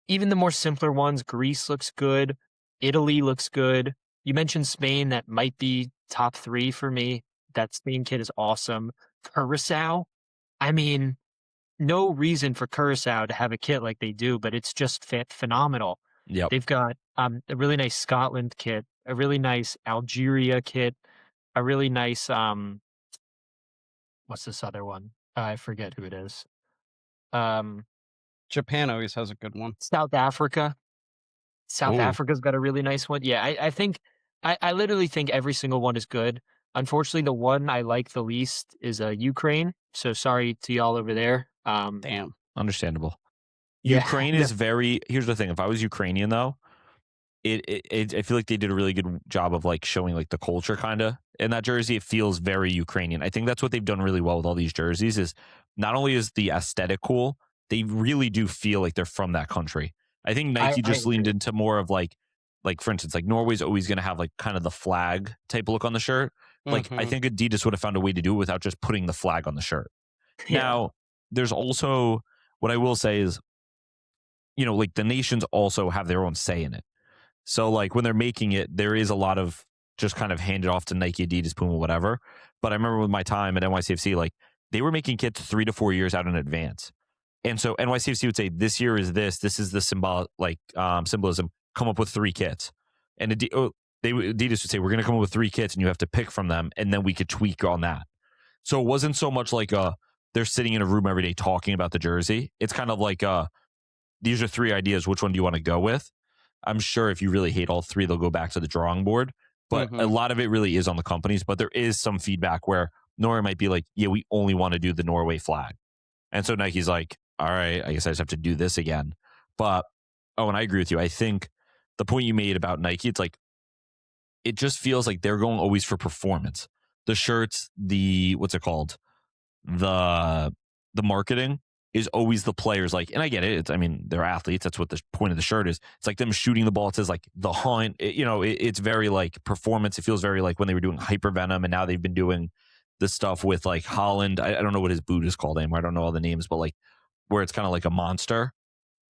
Even the more simpler ones, Greece looks good. Italy looks good. You mentioned Spain, that might be top 3 for me. That Spain kit is awesome. Curacao, I mean, no reason for Curacao to have a kit like they do, but it's just phenomenal. Yep. They've got a really nice Scotland kit, a really nice Algeria kit, a really nice what's this other one? I forget who it is. Japan always has a good one. South Africa. Africa's got a really nice one. Yeah, I think I literally think every single one is good. Unfortunately, the one I like the least is Ukraine. So sorry to y'all over there. Damn. Understandable. Yeah. Ukraine is very. Here's the thing: if I was Ukrainian, though, I feel like they did a really good job of like showing like the culture kind of in that jersey. It feels very Ukrainian. I think that's what they've done really well with all these jerseys. Is not only is the aesthetic cool, they really do feel like they're from that country. I think Nike just leaned into more of like for instance, like Norway's always going to have like kind of the flag type look on the shirt. Like I think Adidas would have found a way to do it without just putting the flag on the shirt. Yeah. Now, there's also what I will say is, like the nations also have their own say in it. So like when they're making it, there is a lot of just kind of handed off to Nike, Adidas, Puma, whatever. But I remember with my time at NYCFC, like they were making kits 3 to 4 years out in advance. And so NYCFC would say, this year is this is the symbolism, come up with 3 kits. And Adidas would say, we're going to come up with 3 kits and you have to pick from them. And then we could tweak on that. So it wasn't so much like they're sitting in a room every day talking about the jersey. It's kind of like, these are 3 ideas. Which one do you want to go with? I'm sure if you really hate all 3, they'll go back to the drawing board. But a lot of it really is on the companies. But there is some feedback where Norway might be like, yeah, we only want to do the Norway flag. And so Nike's like, all right, I guess I just have to do this again. But, and I agree with you. I think the point you made about Nike, it's like, it just feels like they're going always for performance. The shirts, what's it called? The marketing is always the players, like, and I get it. They're athletes. That's what the point of the shirt is. It's like them shooting the ball. It says like the hunt. It's very like performance. It feels very like when they were doing Hypervenom, and now they've been doing the stuff with like Holland. I don't know what his boot is called anymore. I don't know all the names, but like where it's kind of like a monster,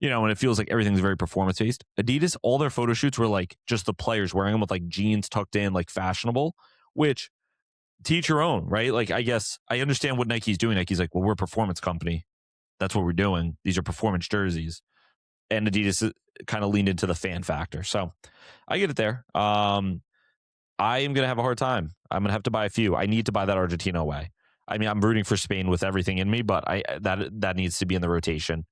and it feels like everything's very performance based. Adidas, all their photo shoots were like just the players wearing them with like jeans tucked in, like fashionable, which teach your own, right? Like, I guess I understand what Nike's doing. Nike's like, well, we're a performance company. That's what we're doing. These are performance jerseys. And Adidas kind of leaned into the fan factor. So I get it there. I am going to have a hard time. I'm going to have to buy a few. I need to buy that Argentina away. I mean, I'm rooting for Spain with everything in me, but that needs to be in the rotation.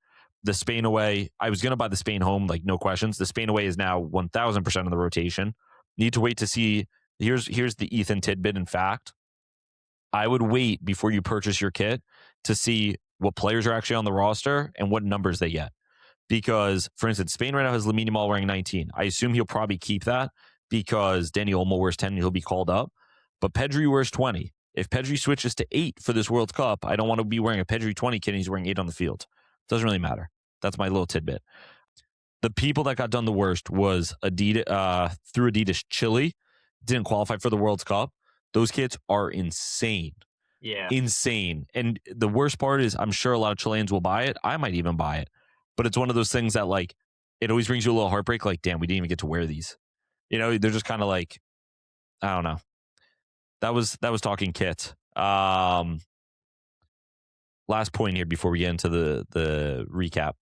The Spain away, I was going to buy the Spain home, like no questions. The Spain away is now 1,000% in the rotation. Need to wait to see. Here's the Ethan tidbit. In fact, I would wait before you purchase your kit to see what players are actually on the roster and what numbers they get. Because, for instance, Spain right now has Lamine Yamal wearing 19. I assume he'll probably keep that because Danny Olmo wears 10 and he'll be called up. But Pedri wears 20. If Pedri switches to 8 for this World Cup, I don't want to be wearing a Pedri 20 kit and he's wearing 8 on the field. Doesn't really matter. That's my little tidbit. The people that got done the worst was Adidas through Adidas Chile. Didn't qualify for the World Cup. Those kits are insane. Yeah. Insane. And the worst part is I'm sure a lot of Chileans will buy it. I might even buy it. But it's one of those things that, like, it always brings you a little heartbreak. Like, damn, we didn't even get to wear these. You know, they're just kind of like, I don't know. That was talking kit. Last point here before we get into the recap.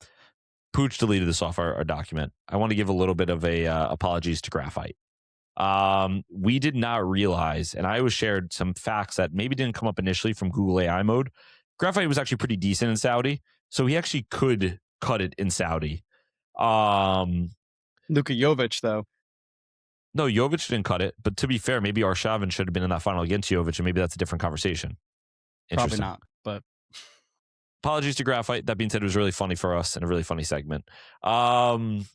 Pooch deleted this off our document. I want to give a little bit of a apologies to Graphite. We did not realize, and I was shared some facts that maybe didn't come up initially from Google AI mode. Graphite was actually pretty decent in Saudi, so he actually could cut it in Saudi. Luka Jovic, though. No, Jovic didn't cut it, but to be fair, maybe Arshavin should have been in that final against Jovic, and maybe that's a different conversation. Probably not, but apologies to Graphite. That being said, it was really funny for us and a really funny segment. And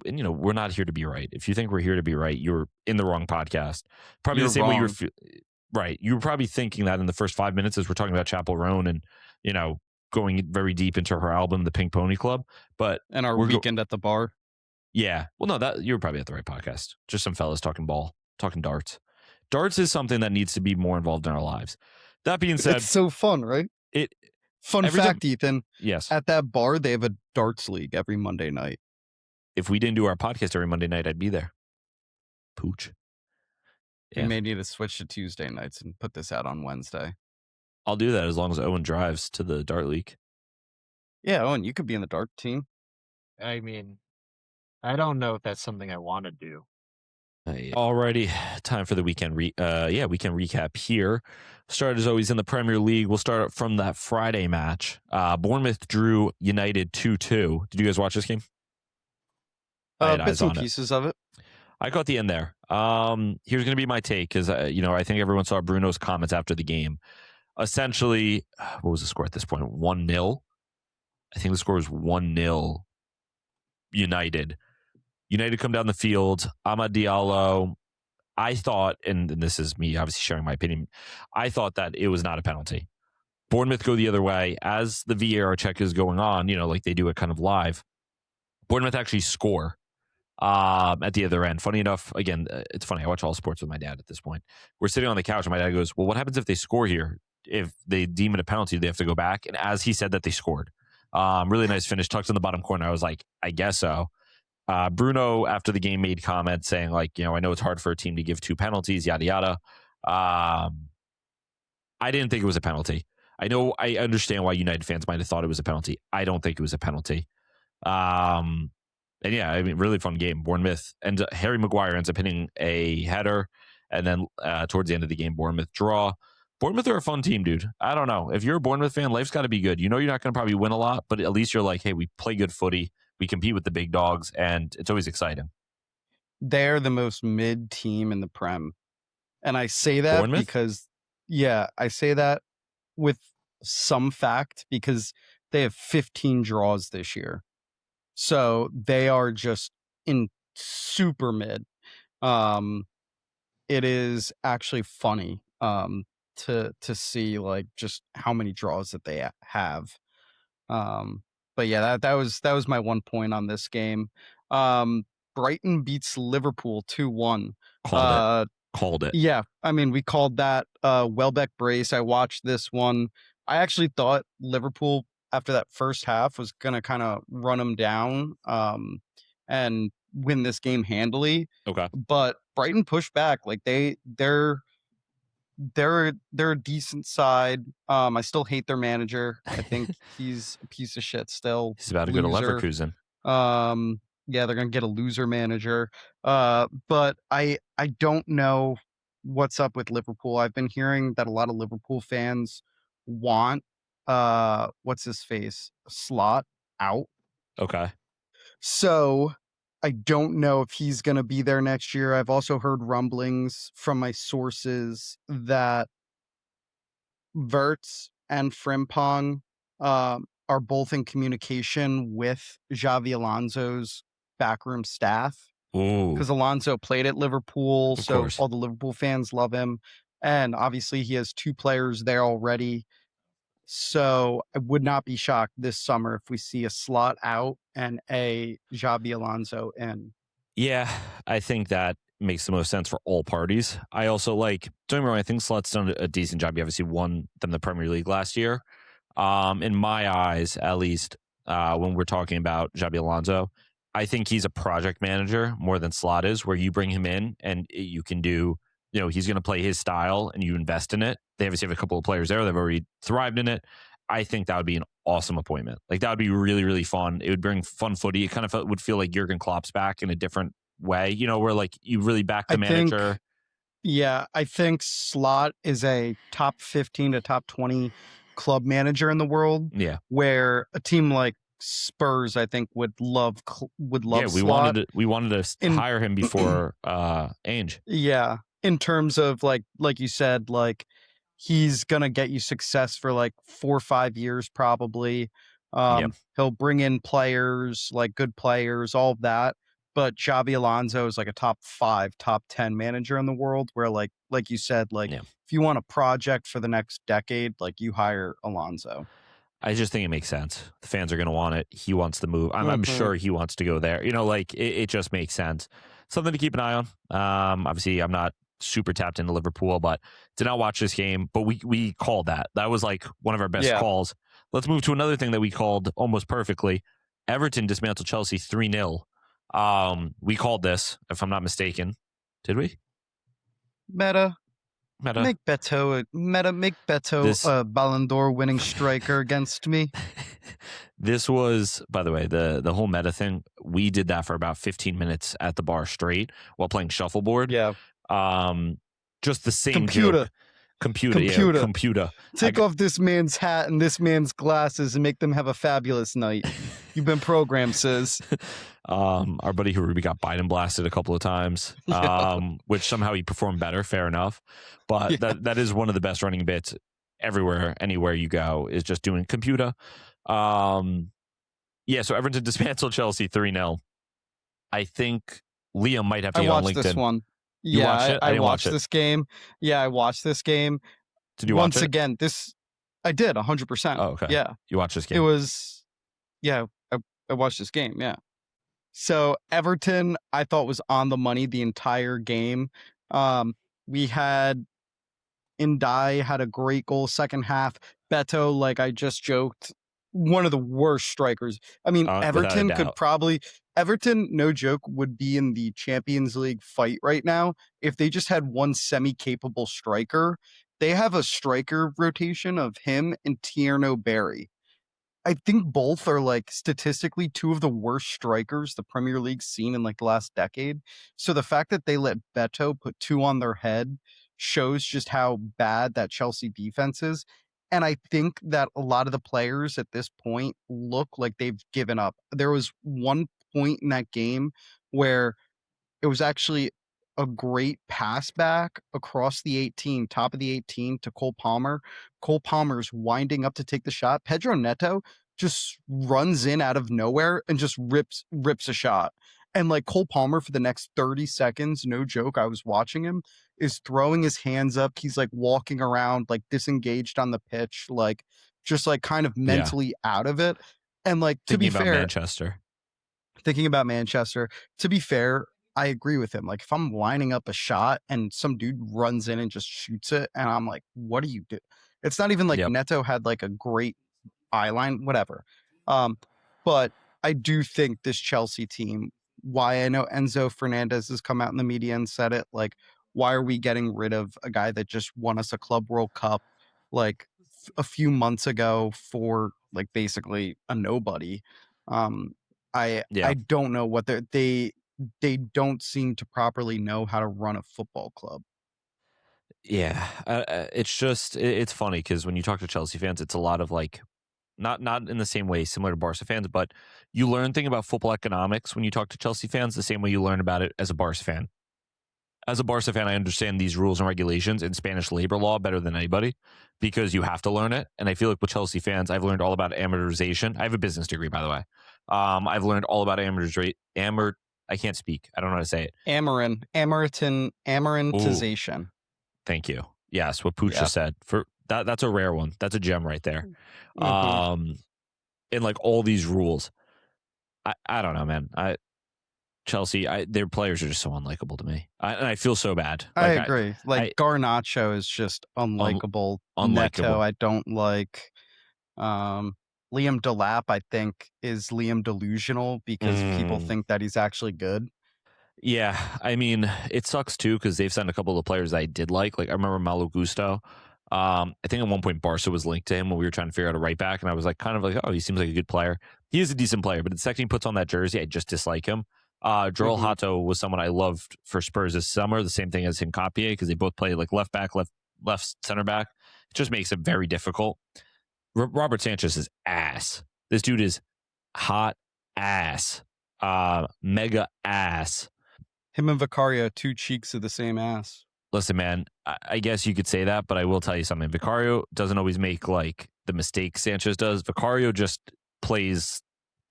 you know, we're not here to be right. If you think we're here to be right, you're in the wrong podcast. Probably You're the same way you wrong. were right. You were probably thinking that in the first 5 minutes as we're talking about Chapel Roan and, you know, going very deep into her album, The Pink Pony Club. But and our we're weekend at the bar. yeah. Well, no, that you were probably at the right podcast. Just some fellas talking ball, talking darts. Darts is something that needs to be more involved in our lives. That being said, It's so fun, right? Fun every fact, Ethan. yes. At that bar, they have a darts league every Monday night. If we didn't do our podcast every Monday night, I'd be there. Pooch. We Yeah. may need to switch to Tuesday nights and put this out on Wednesday. I'll do that as long as Owen drives to the dart league. Yeah, Owen, you could be in the dart team. I mean, I don't know if that's something I want to do. Alrighty, time for the weekend weekend recap here. Start as always in the Premier League. We'll start from that Friday match. Bournemouth drew United 2-2. Did you guys watch this game? I had eyes Bits and on it. pieces of it. I caught the end there. Here's going to be my take because you know, I think everyone saw Bruno's comments after the game. Essentially, what was the score at this point? 1-0. I think the score was 1-0 United. United come down the field. Amad Diallo. I thought, and this is me obviously sharing my opinion, I thought that it was not a penalty. Bournemouth go the other way. As the VAR check is going on, you know, like they do it kind of live, Bournemouth actually score at the other end. Funny enough, again, it's funny. I watch all sports with my dad at this point. We're sitting on the couch and my dad goes, well, what happens if they score here? If they deem it a penalty, do they have to go back? And as he said that, they scored. Really nice finish, tucked in the bottom corner. I was like, I guess so. Bruno, after the game, made comments saying, like, you know, I know it's hard for a team to give 2 penalties, yada, yada. I didn't think it was a penalty. I understand why United fans might have thought it was a penalty. I don't think it was a penalty. And yeah, I mean, really fun game. Bournemouth and Harry Maguire ends up hitting a header. And then towards the end of the game, Bournemouth draw. Bournemouth are a fun team, dude. I don't know. If you're a Bournemouth fan, life's got to be good. You know you're not going to probably win a lot, but at least you're like, hey, we play good footy. We compete with the big dogs, and it's always exciting. They're the most mid team in the Prem. And I say that Bournemouth? because, yeah, I say that with some fact because they have 15 draws this year. So they are just in super mid. It is actually funny to see like just how many draws that they have. But yeah, that was my 1 point on this game. Brighton beats Liverpool 2-1. Called it. Yeah, I mean, we called that Welbeck brace. I watched this one. I actually thought Liverpool after that first half was gonna kind of run them down and win this game handily. Okay. But Brighton pushed back. Like they're they're a decent side. I still hate their manager. I think he's a piece of shit still. He's about to go to Loser. Leverkusen. Yeah, they're gonna get a loser manager. But I don't know what's up with Liverpool. I've been hearing that a lot of Liverpool fans want what's his face? Slot out. Okay. So I don't know if he's gonna be there next year. I've also heard rumblings from my sources that Verts and Frimpong are both in communication with Xavi Alonso's backroom staff Ooh, because Alonso played at Liverpool, of so course. all the Liverpool fans love him. And obviously, he has 2 players there already. So I would not be shocked this summer if we see a Slot out and a Xabi Alonso in. Yeah, I think that makes the most sense for all parties. I also like, don't get me wrong, I think Slot's done a decent job. He obviously won them the Premier League last year. In my eyes, at least, when we're talking about Xabi Alonso, I think he's a project manager more than Slot is, where you bring him in and you can do, he's going to play his style and you invest in it. They obviously have a couple of players there that have already thrived in it. I think that would be an awesome appointment. Like, that would be really, really fun. It would bring fun footy. It kind of would feel like Jurgen Klopp's back in a different way, where like you really back the I think manager. Yeah, I think Slot is a top 15 to top 20 club manager in the world, Yeah. where a team like Spurs, I think, would love Yeah, we Slot. wanted to In hire him before Ainge. Yeah, in terms of like you said, like he's gonna get you success for like 4 or 5 years probably. Yeah. He'll bring in players, like good players, all of that. But Xabi Alonso is like a top 5, top 10 manager in the world where like you said, like Yeah. if you want a project for the next decade, like you hire Alonso. I just think it makes sense. The fans are going to want it. He wants to move. I'm sure he wants to go there. Like it just makes sense. Something to keep an eye on. Obviously, I'm not super tapped into Liverpool, but did not watch this game. But we called that. That was like one of our best Yeah. calls. Let's move to another thing that we called almost perfectly. Everton dismantled Chelsea 3-0. We called this, if I'm not mistaken. Did we? Meta. Meta. Make Beto This- a Ballon d'Or winning striker against me. This was, by the way, the whole meta thing. We did that for about 15 minutes at the bar straight while playing shuffleboard. Yeah. Just the same Computer. joke. Computer. Take off this man's hat and this man's glasses and make them have a fabulous night. You've been programmed, sis. Our buddy Harubi got Biden blasted a couple of times, which somehow he performed better. Fair enough, but that is one of the best running bits everywhere, anywhere you go, is just doing computer. Yeah. So Everton dismantled Chelsea 3-0. I think Liam might have to I get on watched LinkedIn. this one. You watched it? I didn't watch watched it. this game. Yeah, I watched this game. Did you watch Once it? again, I did 100%. Oh, okay. Yeah. You watched this game. It was, I watched this game. Yeah. So Everton, I thought was on the money the entire game. We had Indai had a great goal second half. Beto, like I just joked, one of the worst strikers. I mean, without a Everton could doubt. probably no joke, would be in the Champions League fight right now if they just had one semi-capable striker. They have a striker rotation of him and Tierno Barry. I think both are like statistically 2 of the worst strikers the Premier League's seen in like the last decade. So the fact that they let Beto put 2 on their head shows just how bad that Chelsea defense is. And I think that a lot of the players at this point look like they've given up. There was one point in that game where it was actually a great pass back across the 18, top of the 18 to Cole Palmer. Cole Palmer's winding up to take the shot. Pedro Neto just runs in out of nowhere and just rips a shot. And like Cole Palmer for the next 30 seconds, no joke, I was watching him, is throwing his hands up. He's like walking around like disengaged on the pitch, like just like kind of mentally out of it. And like to Thinking be about fair, Manchester. thinking about Manchester, to be fair, I agree with him. Like if I'm lining up a shot and some dude runs in and just shoots it, and I'm like, what do you do? It's not even like Yep. Neto had like a great eye line, whatever. But I do think this Chelsea team, why I know Enzo Fernandez has come out in the media and said it, like why are we getting rid of a guy that just won us a Club World Cup like a few months ago for like basically a nobody? Um, I Yeah. I don't know what they don't seem to properly know how to run a football club. Yeah, it's just it's funny because when you talk to Chelsea fans, it's a lot of like not in the same way similar to Barca fans, but you learn thing about football economics when you talk to Chelsea fans the same way you learn about it as a Barca fan. As a Barca fan, I understand these rules and regulations in Spanish labor law better than anybody because you have to learn it. And I feel like with Chelsea fans, I've learned all about amortization. I have a business degree, by the way. I've learned all about I can't speak. I don't know how to say it. Ooh, Amarantization. thank you. Yes, what Pooch Yeah. just said. For that's a rare one. That's a gem right there. Mhm. And like all these rules. I don't know, man. Chelsea, their players are just so unlikable to me. And I feel so bad. I Like agree. Like I Garnacho is just unlikable. Neto, unlikable. I don't like. Um, Liam Delap, I think, is Liam delusional because people Mm. think that he's actually good. Yeah, I mean, it sucks too because they've sent a couple of players that I did like. Like I remember Malo Gusto. I think at one point Barca was linked to him when we were trying to figure out a right back, and I was like, kind of like, oh, he seems like a good player. He is a decent player, but the second he puts on that jersey, I just dislike him. Joel Mhm. Hato was someone I loved for Spurs this summer. The same thing as Hincapié because they both play like left back, left center back. It just makes it very difficult. Robert Sanchez is ass. This dude is hot ass, mega ass. Him and Vicario, two cheeks of the same ass. Listen, man, I guess you could say that, but I will tell you something. Vicario doesn't always make like the mistakes Sanchez does. Vicario just plays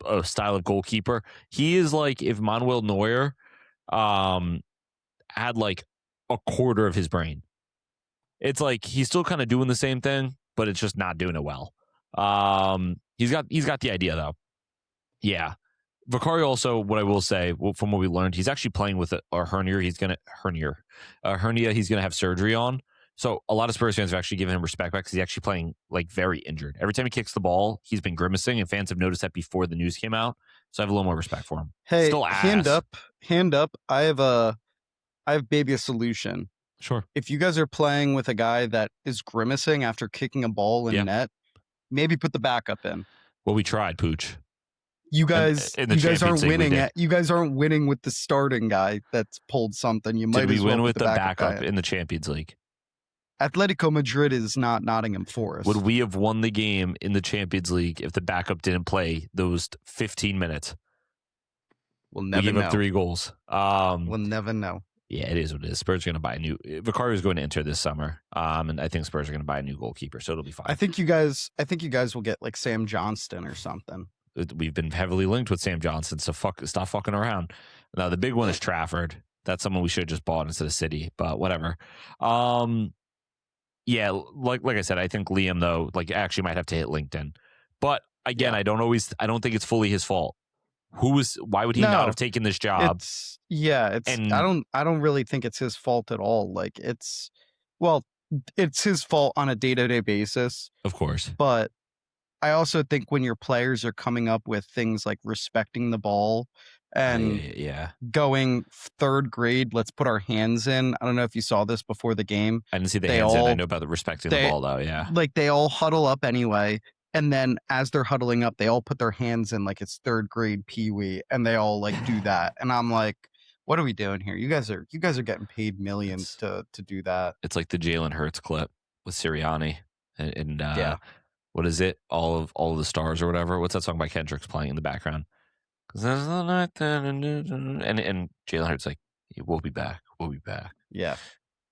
a style of goalkeeper. He is like if Manuel Neuer had like a quarter of his brain. It's like he's still kind of doing the same thing, but it's just not doing it well. He's got the idea though. Yeah. Vicario also, what I will say, from what we learned, he's actually playing with a hernia. He's gonna hernia. He's gonna have surgery on. So a lot of Spurs fans have actually given him respect back because he's actually playing like very injured. Every time he kicks the ball, he's been grimacing, and fans have noticed that before the news came out. So I have a little more respect for him. Hey, Still hand ass. up. I have maybe a solution. Sure. If you guys are playing with a guy that is grimacing after kicking a ball in Yeah. net, maybe put the backup in. Well, we tried, Pooch. You guys, in the you guys Champions aren't League, we winning. did. You guys aren't winning with the starting guy that's pulled something. You might Did we as well win put with the guy backup in. in the Champions League? Atletico Madrid is not Nottingham Forest. Would we have won the game in the Champions League if the backup didn't play those 15 minutes? We'll We never gave know. up 3 goals. We'll never know. Yeah, it is what it is. Spurs are going to buy a new. Vicario is going to enter this summer, and I think Spurs are going to buy a new goalkeeper, so it'll be fine. I think you guys will get like Sam Johnston or something. We've been heavily linked with Sam Johnson, so stop fucking around. Now the big one is Trafford. That's someone we should have just bought instead of City, but whatever. Yeah, like I said, I think Liam though, like actually might have to hit LinkedIn, but again, Yeah. I don't think it's fully his fault. Why would he No, not have taken this job? I don't really think it's his fault at all. Like it's his fault on a day-to-day basis, Of course. but I also think when your players are coming up with things like respecting the ball and Yeah. going third grade, let's put our hands in. I don't know if you saw this before the game. I didn't see the They hands in. I all- know about the respecting the they- ball though, yeah. Like they all huddle up anyway. And then as they're huddling up, they all put their hands in like it's third grade peewee and they all like do that. And I'm like, what are we doing here? You guys are getting paid millions to do that. It's like the Jalen Hurts clip with Sirianni and Yeah. what is it? All of the stars or whatever. What's that song by Kendrick's playing in the background? Because there's the night and Jalen Hurts like, we'll be back. We'll be back. Yeah.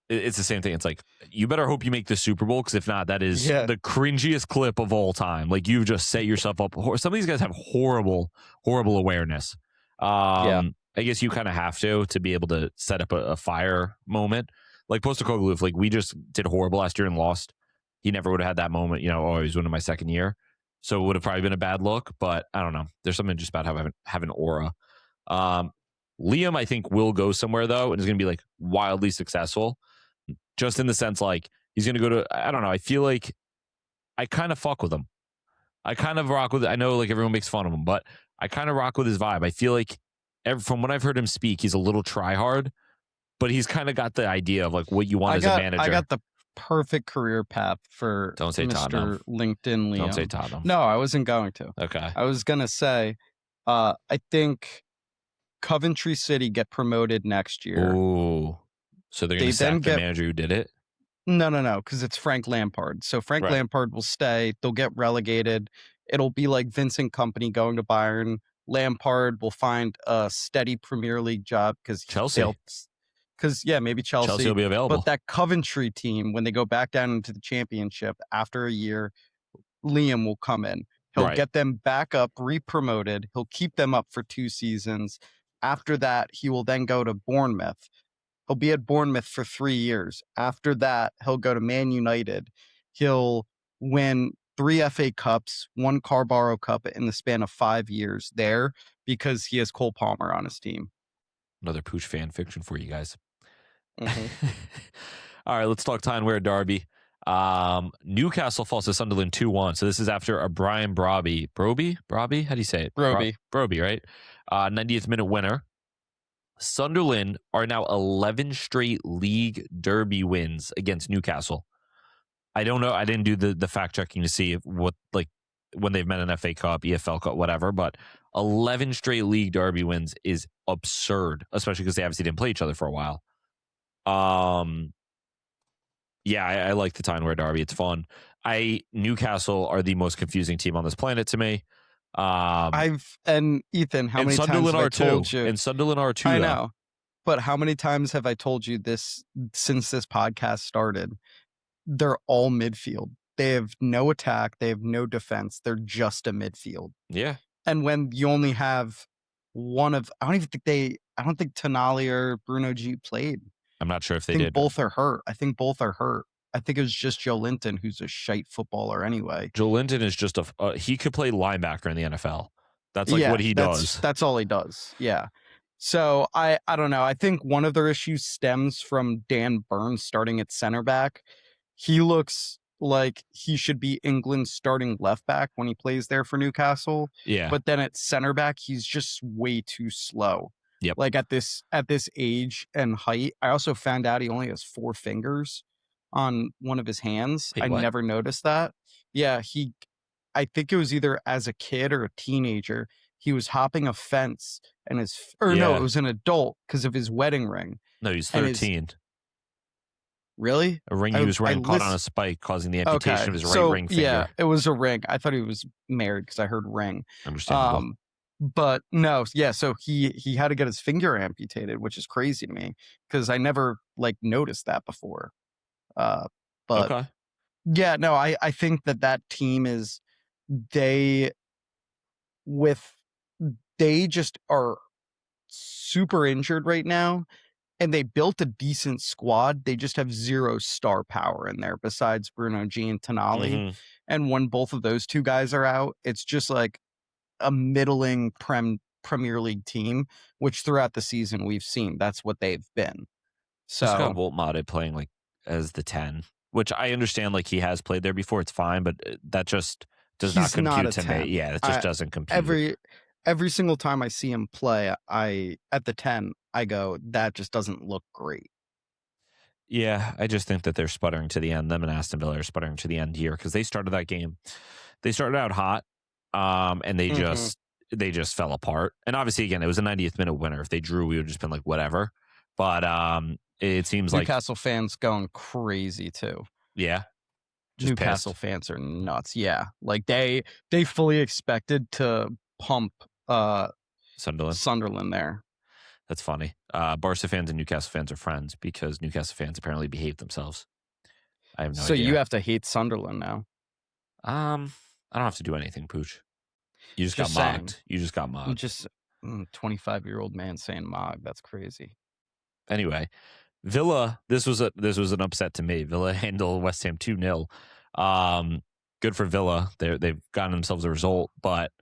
It's the same thing. It's like, you better hope you make the Super Bowl because if not, that is the cringiest clip of all time. Like you've just set yourself up. Some of these guys have horrible awareness. I guess you kind of have to be able to set up a fire moment. Like Postecoglou, if like we just did horrible last year and lost, he never would have had that moment. You know, oh, he's winning my second year. So it would have probably been a bad look, but I don't know. There's something just about having aura. Liam, I think, will go somewhere though, and is going to be like wildly successful. Just in the sense, like he's going to go to, I don't know. I feel like I kind of fuck with him. I kind of rock with. I know like everyone makes fun of him, but I kind of rock with his vibe. I feel like from what I've heard him speak, he's a little try hard, but he's kind of got the idea of like what you want as a manager. I got the perfect career path for Don't say Mr. Tottenham. LinkedIn Liam. Don't say Tottenham. No, I wasn't going to. Okay. I was gonna say, I think Coventry City get promoted next year. Ooh. So they're going They to sack then the get- manager who did it? No, because it's Frank Lampard. So Frank Right. Lampard will stay. They'll get relegated. It'll be like Vincent Kompany going to Bayern. Lampard will find a steady Premier League job because Chelsea. Maybe Chelsea. Chelsea will be available. But that Coventry team, when they go back down into the championship after a year, Liam will come in. He'll Right. get them back up, re-promoted. He'll keep them up for 2 seasons. After that, he will then go to Bournemouth. He'll be at Bournemouth for 3 years. After that, he'll go to Man United. He'll win 3 FA Cups, 1 Carabao Cup in the span of 5 years there because he has Cole Palmer on his team. Another Pooch fan fiction for you guys. Mhm. All right, let's talk Tyne-Wear Derby. Newcastle falls to Sunderland 2-1. So this is after a Brian Broby. Broby? How do you say it? Broby, right? 90th minute winner. Sunderland are now 11 straight league derby wins against Newcastle. I don't know. I didn't do the fact checking to see what, like, when they've met an FA Cup, EFL Cup, whatever, but 11 straight league derby wins is absurd, especially because they obviously didn't play each other for a while. Yeah, I like the Tyne-Wear Derby. It's fun. Newcastle are the most confusing team on this planet to me. And Ethan, how many times have I told you? And Sunderland are too. I know, but how many times have I told you this since this podcast started? They're all midfield. They have no attack. They have no defense. They're just a midfield. Yeah. And when you only have one of, I don't think Tonali or Bruno G played. I'm not sure if they I think did. both are hurt. I think it was just Joe Linton, who's a shite footballer anyway. Joe Linton is just he could play linebacker in the NFL. That's like what he does. That's all he does. Yeah. So I don't know. I think one of their issues stems from Dan Burns starting at center back. He looks like he should be England's starting left back when he plays there for Newcastle. Yeah. But then at center back, he's just way too slow. Yep. Like at this age and height. I also found out he only has 4 fingers on one of his hands. Wait, I what? never noticed that. Yeah, I think it was either as a kid or a teenager. He was hopping a fence and it was an adult because of his wedding ring. No, he's 13. Really? A ring he was wearing caught on a spike, causing the amputation of his right ring finger. Yeah, it was a ring. I thought he was married because I heard ring. Understandable. But no, yeah. So he had to get his finger amputated, which is crazy to me because I never noticed that before. But Okay. yeah, no, I think that team is they just are super injured right now. And they built a decent squad. They just have 0 star power in there besides Bruno G and Tonali. Mhm. And when both of those 2 guys are out, it's just like a middling Premier League team, which throughout the season we've seen that's what they've been. Just got So Woltmade playing as the 10, which I understand he has played there before. It's fine, but that just does not He's not compute a to 10. me. Yeah, it just doesn't compute. every single time I see him play, at the 10, I go, that just doesn't look great. Yeah, I just think that they're sputtering to the end. Them and Aston Villa are sputtering to the end here because they started that game. They started out hot, and they just fell apart. And obviously, again, it was a 90th minute winner. If they drew, we would have just been like, whatever. But it seems like Newcastle fans going crazy too. Yeah. Just Newcastle pissed. fans are nuts. Yeah. Like they fully expected to pump Sunderland there. That's funny. Barca fans and Newcastle fans are friends because Newcastle fans apparently behave themselves. I have no idea. So you have to hate Sunderland now. I don't have to do anything, Pooch. You just got saying. mocked. You just got mocked. I'm just 25-year-old man saying Mog. That's crazy. Anyway, Villa, this was an upset to me. Villa handled West Ham 2-0. Good for Villa. They've gotten themselves a result, but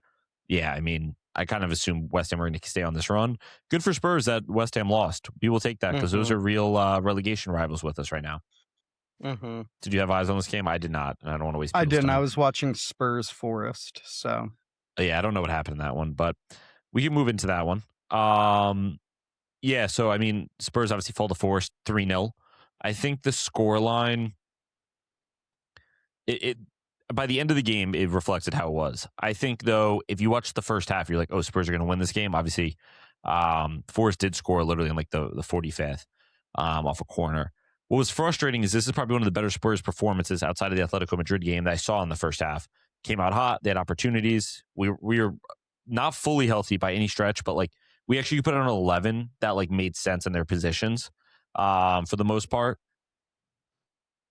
yeah, I mean, I kind of assumed West Ham were going to stay on this run. Good for Spurs that West Ham lost. We will take that because those are real relegation rivals with us right now. Mm-hmm. Did you have eyes on this game? I did not, and I don't want to waste. I didn't. Time. I was watching Spurs Forest, so yeah, I don't know what happened in that one, but we can move into that one. Yeah, so I mean, Spurs obviously fall to Forest 3-0. I think the score line, it by the end of the game, it reflected how it was. I think though, if you watch the first half, you're like, oh, Spurs are going to win this game. Obviously, Forest did score literally in like the 45th off a corner. What was frustrating is this is probably one of the better Spurs performances outside of the Atletico Madrid game that I saw in the first half. Came out hot. They had opportunities. We were not fully healthy by any stretch, but like we actually put on an 11 that like made sense in their positions for the most part.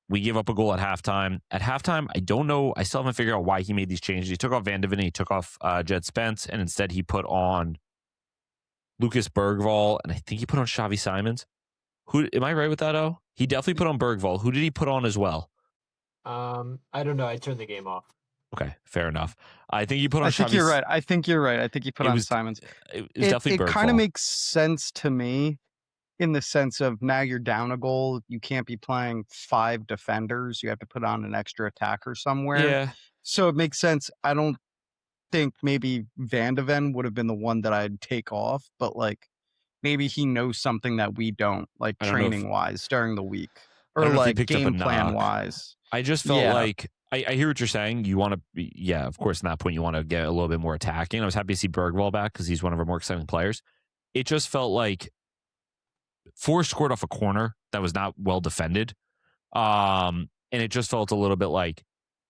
We gave up a goal at halftime. At halftime, I don't know. I still haven't figured out why he made these changes. He took off Van de Ven, he took off Jed Spence, and instead he put on Lucas Bergvall, and I think he put on Xavi Simons. Who am I right with that? Oh, he definitely put on Bergvall. Who did he put on as well? I don't know. I turned the game off. Okay, fair enough. I think he put on. I think you're right. I think you're right. I think he put on Simons. It was definitely Bergvall. It kind of makes sense to me in the sense of now you're down a goal. You can't be playing 5 defenders. You have to put on an extra attacker somewhere. Yeah. So it makes sense. I don't think maybe Van de Ven would have been the one that I'd take off, but like maybe he knows something that we don't, like training wise during the week or like game plan wise. I just felt like I hear what you're saying. You want to be, yeah, of course, in that point, you want to get a little bit more attacking. I was happy to see Bergvall back because he's one of our more exciting players. It just felt like Forrest scored off a corner that was not well defended. And it just felt a little bit like,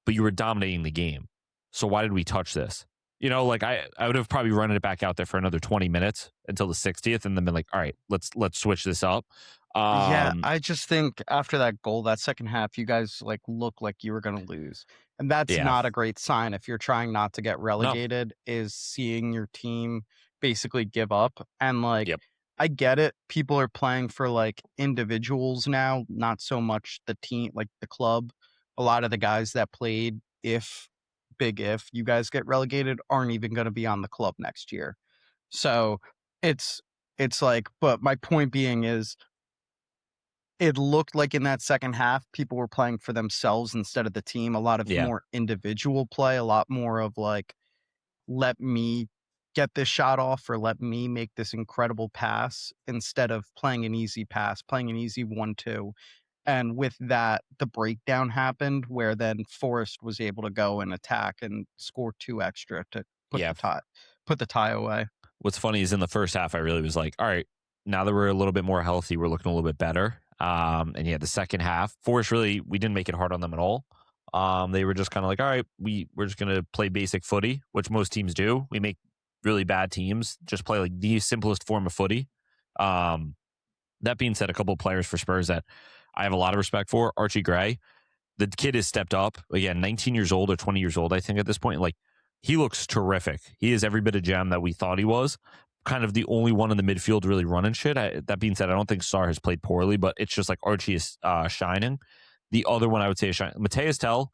but you were dominating the game. So why did we touch this? You know, like I would have probably run it back out there for another 20 minutes until the 60th and then been like, all right, let's switch this up. Yeah, I just think after that goal, that second half, you guys like look like you were going to lose. And that's not a great sign if you're trying not to get relegated, is seeing your team basically give up. And like, I get it. People are playing for like individuals now, not so much the team, like the club. A lot of the guys that played, if you guys get relegated, aren't even going to be on the club next year. So it's like, but my point being is, it looked like in that second half, people were playing for themselves instead of the team. A lot of more individual play, a lot more of like, let me get this shot off or let me make this incredible pass instead of playing an easy pass, playing an easy 1-2. And with that, the breakdown happened where then Forrest was able to go and attack and score 2 extra to put the tie away. What's funny is in the first half, I really was like, all right, now that we're a little bit more healthy, we're looking a little bit better. And yeah, the second half, Forrest we didn't make it hard on them at all. They were just kind of like, all right, we're just going to play basic footy, which most teams do. We make really bad teams just play like the simplest form of footy. That being said, a couple of players for Spurs that I have a lot of respect for. Archie Gray, the kid has stepped up again, 19 years old or 20 years old, I think at this point. Like he looks terrific. He is every bit of gem that we thought he was. Kind of the only one in the midfield really running shit. That being said, I don't think Sarr has played poorly, but it's just like Archie is shining. The other one I would say is shining. Mateus Tell,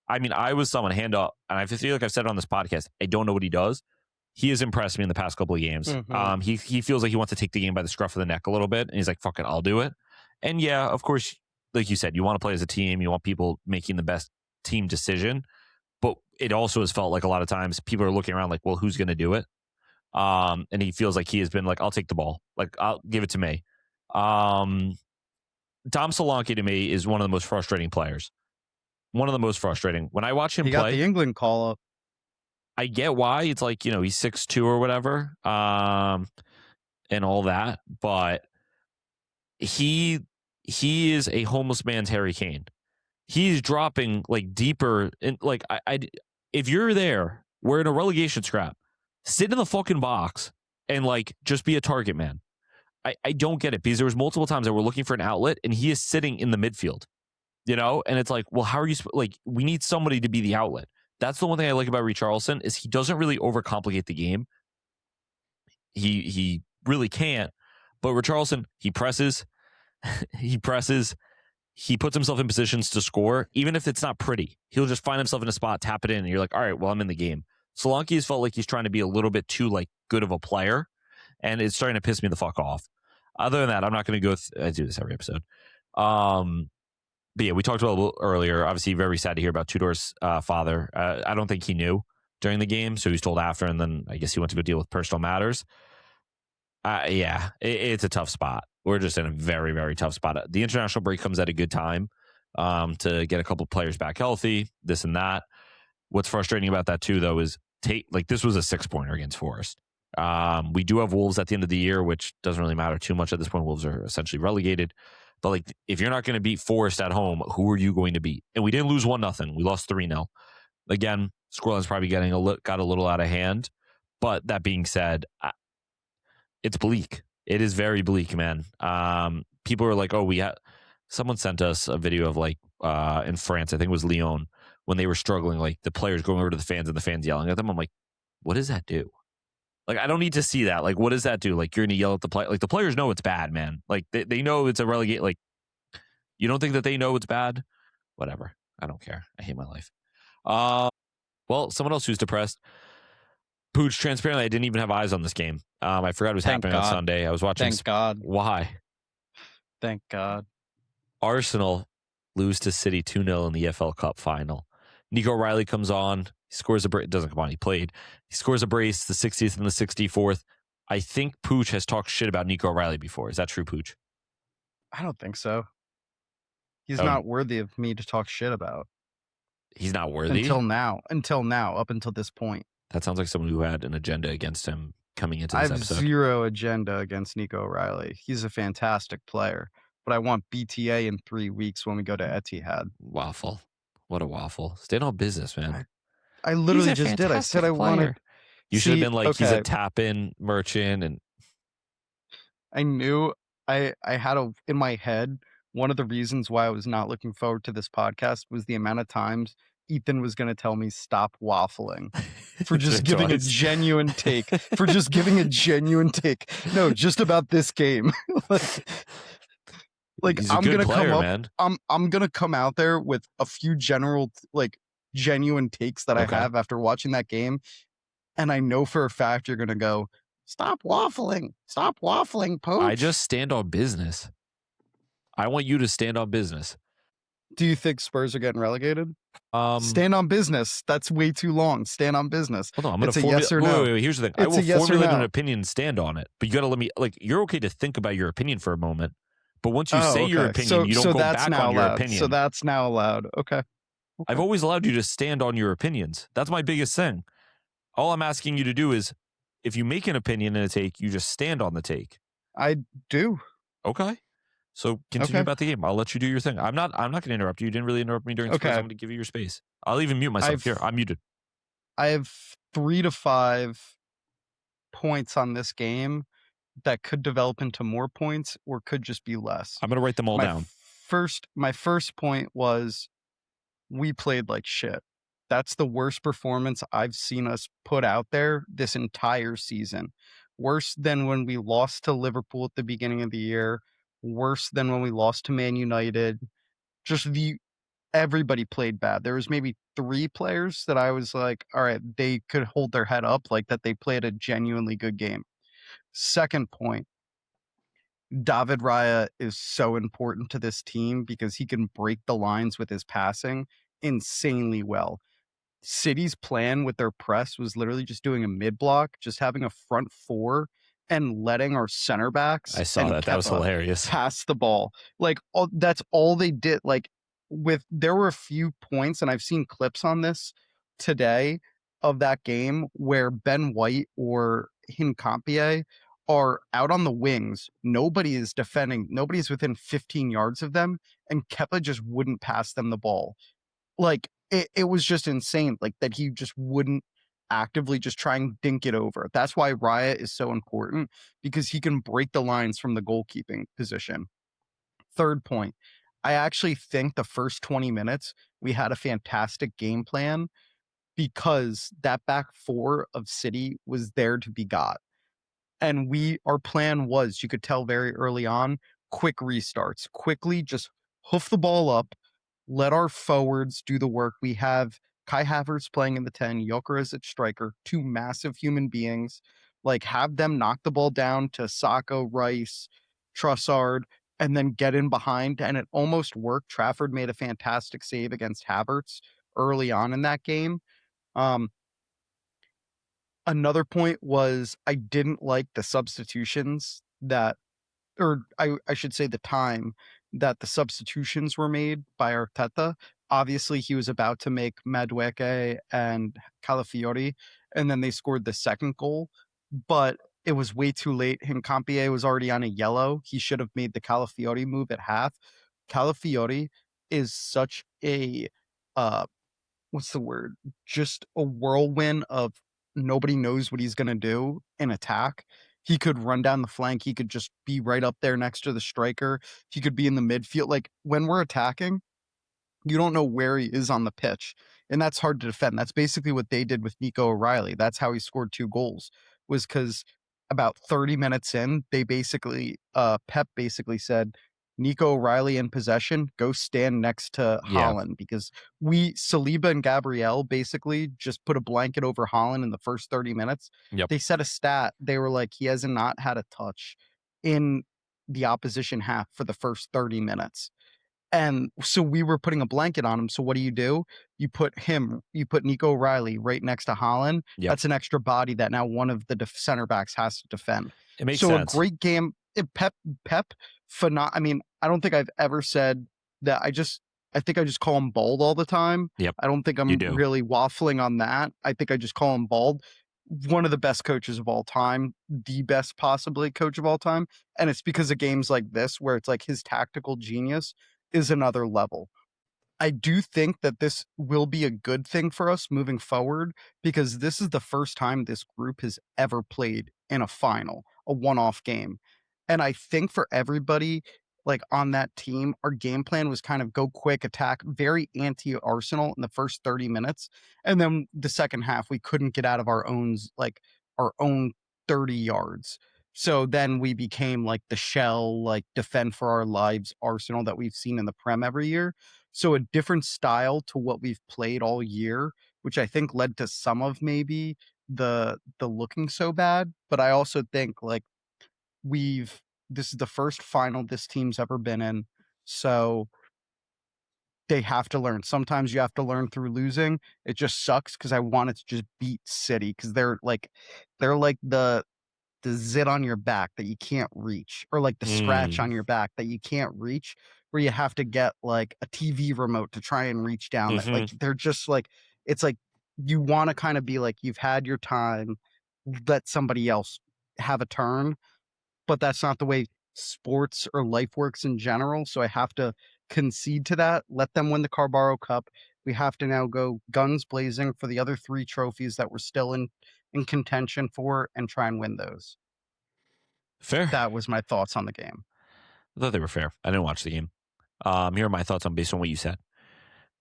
I mean, I was someone hand up, and I feel like I've said it on this podcast. I don't know what he does. He has impressed me in the past couple of games. Mm-hmm. He feels like he wants to take the game by the scruff of the neck a little bit, and he's like, fuck it, I'll do it. And yeah, of course, like you said, you want to play as a team. You want people making the best team decision. But it also has felt like a lot of times people are looking around like, well, who's going to do it? And he feels like he has been like, I'll take the ball. Like, I'll give it to me. Dom Solanke to me is one of the most frustrating players. One of the most frustrating. When I watch him play. He got the England call up. I get why. It's like, you know, he's 6'2" or whatever. And all that. But he is a homeless man's Harry Kane. He's dropping like deeper. And like, if you're there, we're in a relegation scrap. Sit in the fucking box and like just be a target man. I don't get it because there was multiple times that we're looking for an outlet and he is sitting in the midfield, you know? And it's like, well, how are you like, we need somebody to be the outlet. That's the one thing I like about Richarlison is he doesn't really overcomplicate the game. He really can't. But Richarlison, he presses, he puts himself in positions to score, even if it's not pretty. He'll just find himself in a spot, tap it in, and you're like, all right, well, I'm in the game. Solanke has felt like he's trying to be a little bit too like good of a player, and it's starting to piss me the fuck off. Other than that, I'm not going to go. I do this every episode. But yeah, we talked about it a little earlier. Obviously, very sad to hear about Tudor's father. I don't think he knew during the game, so he was told after, and then I guess he went to go deal with personal matters. Yeah, it's a tough spot. We're just in a very, very tough spot. The international break comes at a good time to get a couple players back healthy, this and that. What's frustrating about that too, though, is this was a 6-pointer against Forest. We do have Wolves at the end of the year, which doesn't really matter too much at this point. Wolves are essentially relegated. But like, if you're not going to beat Forest at home, who are you going to beat? And we didn't lose 1-0. We lost 3-0. Again, scoreline's probably got a little out of hand. But that being said, it's bleak. It is very bleak, man. People are like, oh, someone sent us a video of like in France, I think it was Lyon, when they were struggling, like the players going over to the fans and the fans yelling at them. I'm like, what does that do? Like, I don't need to see that. Like, what does that do? Like, you're going to yell at the play. Like, the players know it's bad, man. Like, they know it's a relegate. Like, you don't think that they know it's bad? Whatever. I don't care. I hate my life. Well, someone else who's depressed. Pooch, transparently, I didn't even have eyes on this game. I forgot it was Thank happening on God. Sunday. I was watching. Thank God. Why? Thank God. Arsenal lose to City 2-0 in the EFL Cup final. Nico Riley comes on. He scores a brace. Doesn't come on. He played. He scores a brace, the 60th and the 64th. I think Pooch has talked shit about Nico Riley before. Is that true, Pooch? I don't think so. He's Oh. not worthy of me to talk shit about. He's not worthy? Until now, up until this point. That sounds like someone who had an agenda against him coming into I this have episode. zero agenda against Nico O'Reilly. He's a fantastic player, but I want BTA in 3 weeks when we go to Etihad. Waffle. What a waffle. Stand on business, man. I literally He's a just did. I said I fantastic player. wanted. You should have been like, he's a okay. tap-in merchant. And I knew I had in my head, one of the reasons why I was not looking forward to this podcast was the amount of times Ethan was going to tell me stop waffling for just giving a genuine take. For just giving a genuine take. No, just about this game. like he's a I'm good gonna player, come up. Man. I'm gonna come out there with a few general genuine takes that Okay. I have after watching that game, and I know for a fact you're gonna go, stop waffling, Poach. I just stand on business. I want you to stand on business. Do you think Spurs are getting relegated? Stand on business. That's way too long. Stand on business. Hold on, I'm going to formulate. Yes or no. Wait, here's the thing. It's I will yes formulate no. an opinion and stand on it, but you got to let me. Like, you're okay to think about your opinion for a moment, but once you say your opinion, you don't go back on your opinion. So that's now allowed. Okay. I've always allowed you to stand on your opinions. That's my biggest thing. All I'm asking you to do is, if you make an opinion and a take, you just stand on the take. I do. Okay. So continue about the game. I'll let you do your thing. I'm not going to interrupt you. You didn't really interrupt me during Spurs. I'm going to give you your space. I'll even mute myself. Here, I'm muted. I have 3 to 5 points on this game that could develop into more points or could just be less. I'm going to write them all down. My first point was we played like shit. That's the worst performance I've seen us put out there this entire season. Worse than when we lost to Liverpool at the beginning of the year. Worse than when we lost to Man United. Everybody played bad. There was maybe 3 players that I was like, all right, they could hold their head up, like that they played a genuinely good game. Second point, David Raya is so important to this team because he can break the lines with his passing insanely well. City's plan with their press was literally just doing a mid block, just having a front 4 and letting our center backs. I saw that. That was hilarious. Pass the ball. That's all they did. There were a few points, and I've seen clips on this today of that game where Ben White or Hincapié are out on the wings. Nobody is defending. Nobody's within 15 yards of them, and Kepa just wouldn't pass them the ball. It was just insane, that he just wouldn't actively just try and dink it over. That's why Raya is so important, because he can break the lines from the goalkeeping position. Third point, I actually think the first 20 minutes, we had a fantastic game plan because that back 4 of City was there to be got. And our plan was, you could tell very early on, quick restarts, quickly just hoof the ball up, let our forwards do the work. We have Kai Havertz playing in the 10, Gyökeres at striker, 2 massive human beings. Have them knock the ball down to Sacco, Rice, Trossard, and then get in behind. And it almost worked. Trafford made a fantastic save against Havertz early on in that game. Another point was I didn't like the substitutions that, or I should say the time that the substitutions were made by Arteta. Obviously, he was about to make Madueke and Calafiori, and then they scored the second goal, but it was way too late. Hincapié was already on a yellow. He should have made the Calafiori move at half. Calafiori is such a what's the word? Just a whirlwind of nobody knows what he's gonna do in attack. He could run down the flank, he could just be right up there next to the striker, he could be in the midfield. Like, when we're attacking, you don't know where he is on the pitch, and that's hard to defend. That's basically what they did with Nico O'Reilly. That's how he scored 2 goals, was because about 30 minutes in, they basically Pep basically said, "Nico O'Reilly in possession, go stand next to Yeah. Haaland," because Saliba and Gabriel basically just put a blanket over Haaland in the first 30 minutes. Yep. They set a stat, they were like, "He has not had a touch in the opposition half for the first 30 minutes." And so we were putting a blanket on him. So what do? You put Nico O'Reilly right next to Holland. Yep. That's an extra body that now one of the center backs has to defend. It makes So sense. a great game. Pep, I mean, I don't think I've ever said that. I think I just call him bald all the time. Yep. I don't think You I'm do. really waffling on that. I think I just call him bald. One of the best coaches of all time, the best possibly coach of all time. And it's because of games like this where it's like his tactical genius is another level. I do think that this will be a good thing for us moving forward because this is the first time this group has ever played in a final, a one-off game. And I think for everybody like on that team, our game plan was kind of go quick, attack, very anti-Arsenal in the first 30 minutes. And then the second half, we couldn't get out of our own 30 yards. So then we became like the shell, like defend for our lives Arsenal that we've seen in the Prem every year. So a different style to what we've played all year, which I think led to some of maybe the looking so bad. But I also think like we've this is the first final this team's ever been in. So they have to learn. Sometimes you have to learn through losing. It just sucks because I wanted to just beat City because they're like the zit on your back that you can't reach, or like the scratch on your back that you can't reach, where you have to get like a TV remote to try and reach down. Like they're just like it's like you want to kind of be like you've had your time, let somebody else have a turn, but that's not the way sports or life works in general. So I have to concede to that, let them win the Carabao Cup. We have to now go guns blazing for the other 3 trophies that we're still in contention for and try and win those. Fair. That was my thoughts on the game. I thought they were fair. I didn't watch the game. Here are my thoughts on based on what you said.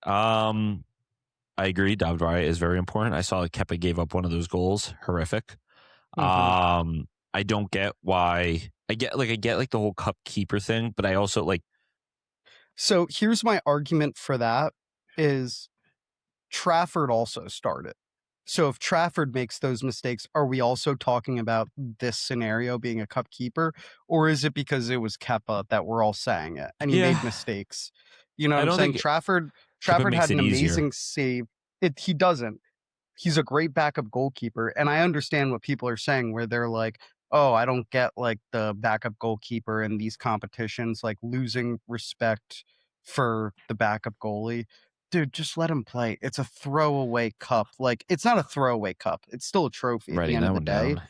I agree. David Raya is very important. I saw Kepa gave up one of those goals. Horrific. I don't get why. I get like the whole cup keeper thing, but I also like. So here's my argument for that is Trafford also started. So if Trafford makes those mistakes, are we also talking about this scenario being a cup keeper? Or is it because it was Kepa that we're all saying it and he Yeah. made mistakes? You know I what I'm don't saying? think Trafford makes had an it easier. amazing save. He doesn't. He's a great backup goalkeeper. And I understand what people are saying where they're like, oh, I don't get like the backup goalkeeper in these competitions, like losing respect for the backup goalie. Dude, just let him play. It's a throwaway cup. Like, it's not a throwaway cup. It's still a trophy at the Writing end that of the one day. down.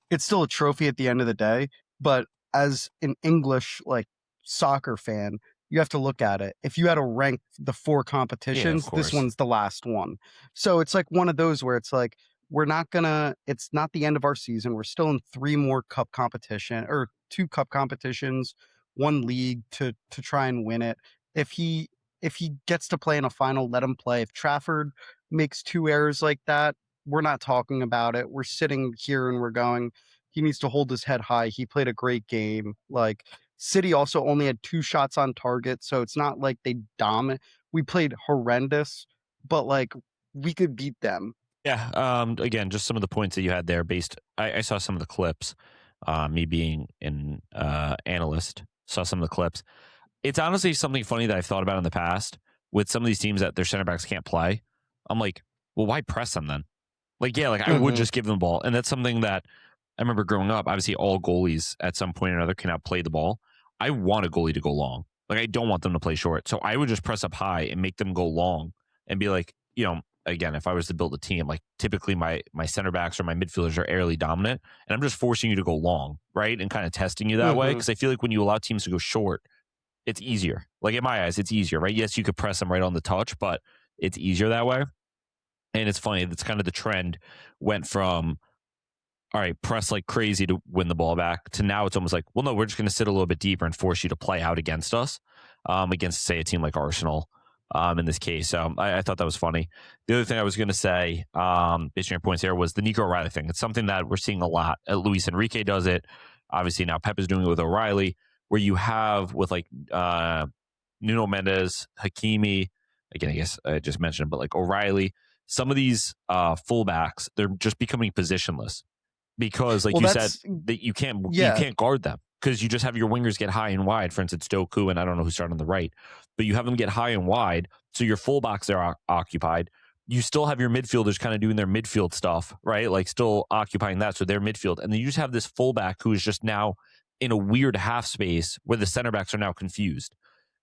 It's still a trophy at the end of the day. But as an English like soccer fan, you have to look at it. If you had to rank the 4 competitions, this course. one's the last one. So it's like one of those where it's like it's not the end of our season. We're still in 3 more cup competition or 2 cup competitions, 1 league to try and win it. If he gets to play in a final, let him play. If Trafford makes 2 errors like that, we're not talking about it. We're sitting here and we're going, he needs to hold his head high. He played a great game. Like City also only had 2 shots on target, so it's not like they dominate. We played horrendous, but like we could beat them. Yeah. Again, just some of the points that you had there. I saw some of the clips. Me being an analyst, saw some of the clips. It's honestly something funny that I've thought about in the past with some of these teams that their center backs can't play. I'm like, well, why press them then? Like, yeah, like I would Mhm. just give them the ball. And that's something that I remember growing up. Obviously, all goalies at some point or another can outplay the ball. I want a goalie to go long. Like, I don't want them to play short. So I would just press up high and make them go long and be like, again, if I was to build a team, like typically my center backs or my midfielders are airily dominant, and I'm just forcing you to go long, right? And kind of testing you that way. Mhm. Because I feel like when you allow teams to go short, it's easier. Like in my eyes, it's easier, right? Yes, you could press them right on the touch, but it's easier that way. And it's funny, that's kind of the trend went from, all right, press like crazy to win the ball back, to now it's almost like, well, no, we're just going to sit a little bit deeper and force you to play out against us, against, say, a team like Arsenal in this case. So I thought that was funny. The other thing I was going to say, based on your points here, was the Nico O'Reilly thing. It's something that we're seeing a lot. Luis Enrique does it. Obviously, now Pep is doing it with O'Reilly, where you have with like Nuno Mendes, Hakimi, again, I guess I just mentioned, but like O'Reilly, some of these fullbacks, they're just becoming positionless because, like Well, you said, that's that you yeah. can't guard them because you just have your wingers get high and wide. For instance, Doku, and I don't know who's starting on the right, but you have them get high and wide, so your fullbacks are occupied. You still have your midfielders kind of doing their midfield stuff, right? Like still occupying that, so they're midfield, and then you just have this fullback who is just now in a weird half space where the center backs are now confused.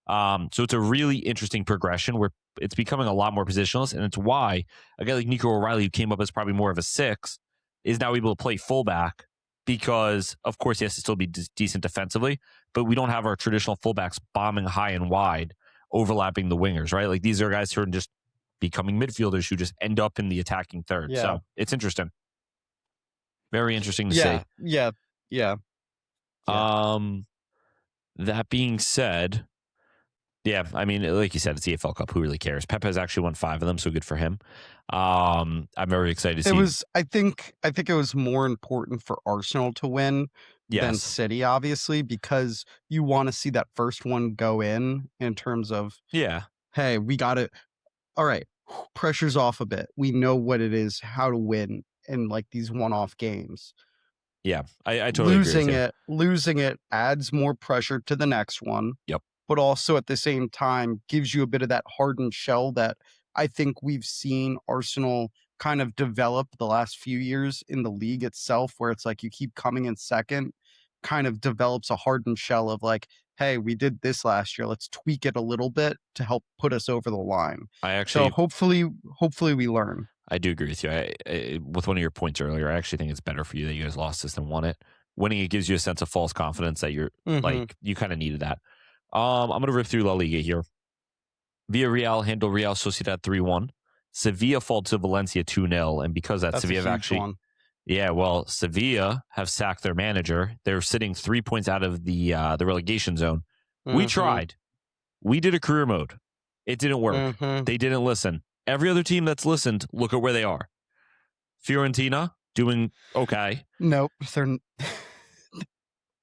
So it's a really interesting progression where it's becoming a lot more positionless, and it's why a guy like Nico O'Reilly, who came up as probably more of a 6, is now able to play fullback because, of course, he has to still be decent defensively, but we don't have our traditional fullbacks bombing high and wide, overlapping the wingers, right? Like these are guys who are just becoming midfielders who just end up in the attacking third. Yeah. So it's interesting. Very interesting to Yeah. see. Yeah. Yeah. Yeah. That being said, yeah, I mean, like you said, it's the AFL Cup. Who really cares? Pep has actually won 5 of them, so good for him. I'm very excited to see. It was I think it was more important for Arsenal to win than Yes. City, obviously, because you want to see that first one go in terms of, Yeah. hey, we got it. All right, pressure's off a bit. We know what it is, how to win in like these one-off games. Yeah. I totally agree with you. Losing it adds more pressure to the next one. Yep. But also at the same time gives you a bit of that hardened shell that I think we've seen Arsenal kind of develop the last few years in the league itself, where it's like you keep coming in second, kind of develops a hardened shell of like, hey, we did this last year. Let's tweak it a little bit to help put us over the line. So hopefully we learn. I do agree with you. With one of your points earlier, I actually think it's better for you that you guys lost this than won it. Winning it gives you a sense of false confidence that you're like, you kind of needed that. I'm going to rip through La Liga here. Villarreal handle Real Sociedad 3-1. Sevilla fall to Valencia 2-0. And because that, That's Sevilla a have huge actually, one. yeah, well, Sevilla have sacked their manager. They're sitting 3 points out of the relegation zone. We tried. We did a career mode. It didn't work. They didn't listen. Every other team that's listened, look at where they are. Fiorentina doing okay. Nope, they're.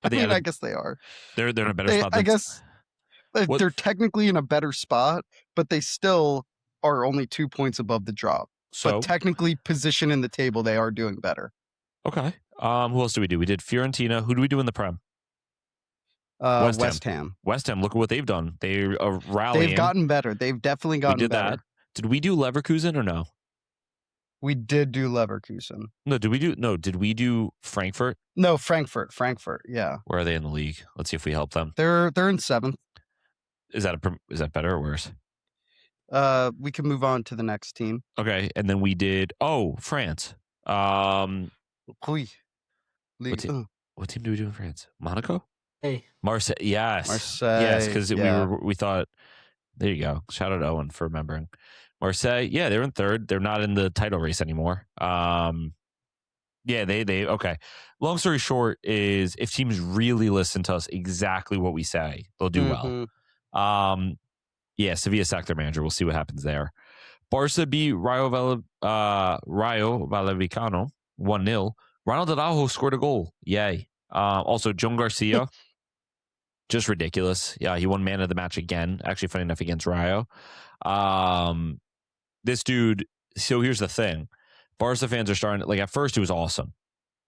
Are they I guess they are. They're in a better spot. I guess they're technically in a better spot, but they still are only 2 points above the drop. So But technically, position in the table, they are doing better. Okay. Who else do we do? We did Fiorentina. Who do we do in the Prem? West Ham. West Ham. Look at what they've done. They are rallying. They've gotten better. They've definitely gotten better. That. Did we do Leverkusen or no? We did do Leverkusen. No. Did we do Frankfurt? No, Frankfurt. Yeah. Where are they in the league? Let's see if we help them. They're in 7th. Is that better or worse? We can move on to the next team. Okay, and then we did France. What team do we do in France? Monaco? Hey. Marseille. Yes. Yes, because we thought. There you go. Shout out to Owen for remembering. Marseille. Yeah, they're in 3rd. They're not in the title race anymore. Yeah, they okay. Long story short is if teams really listen to us exactly what we say, they'll do well. Yeah, Sevilla sacked their manager. We'll see what happens there. Barca beat Rayo Vallecano 1-0. Ronald Araujo scored a goal. Yay. Also, John Garcia, just ridiculous. Yeah, he won man of the match again. Actually, funny enough, against Rayo. This dude, so here's the thing. Barca fans are starting, like at first it was awesome.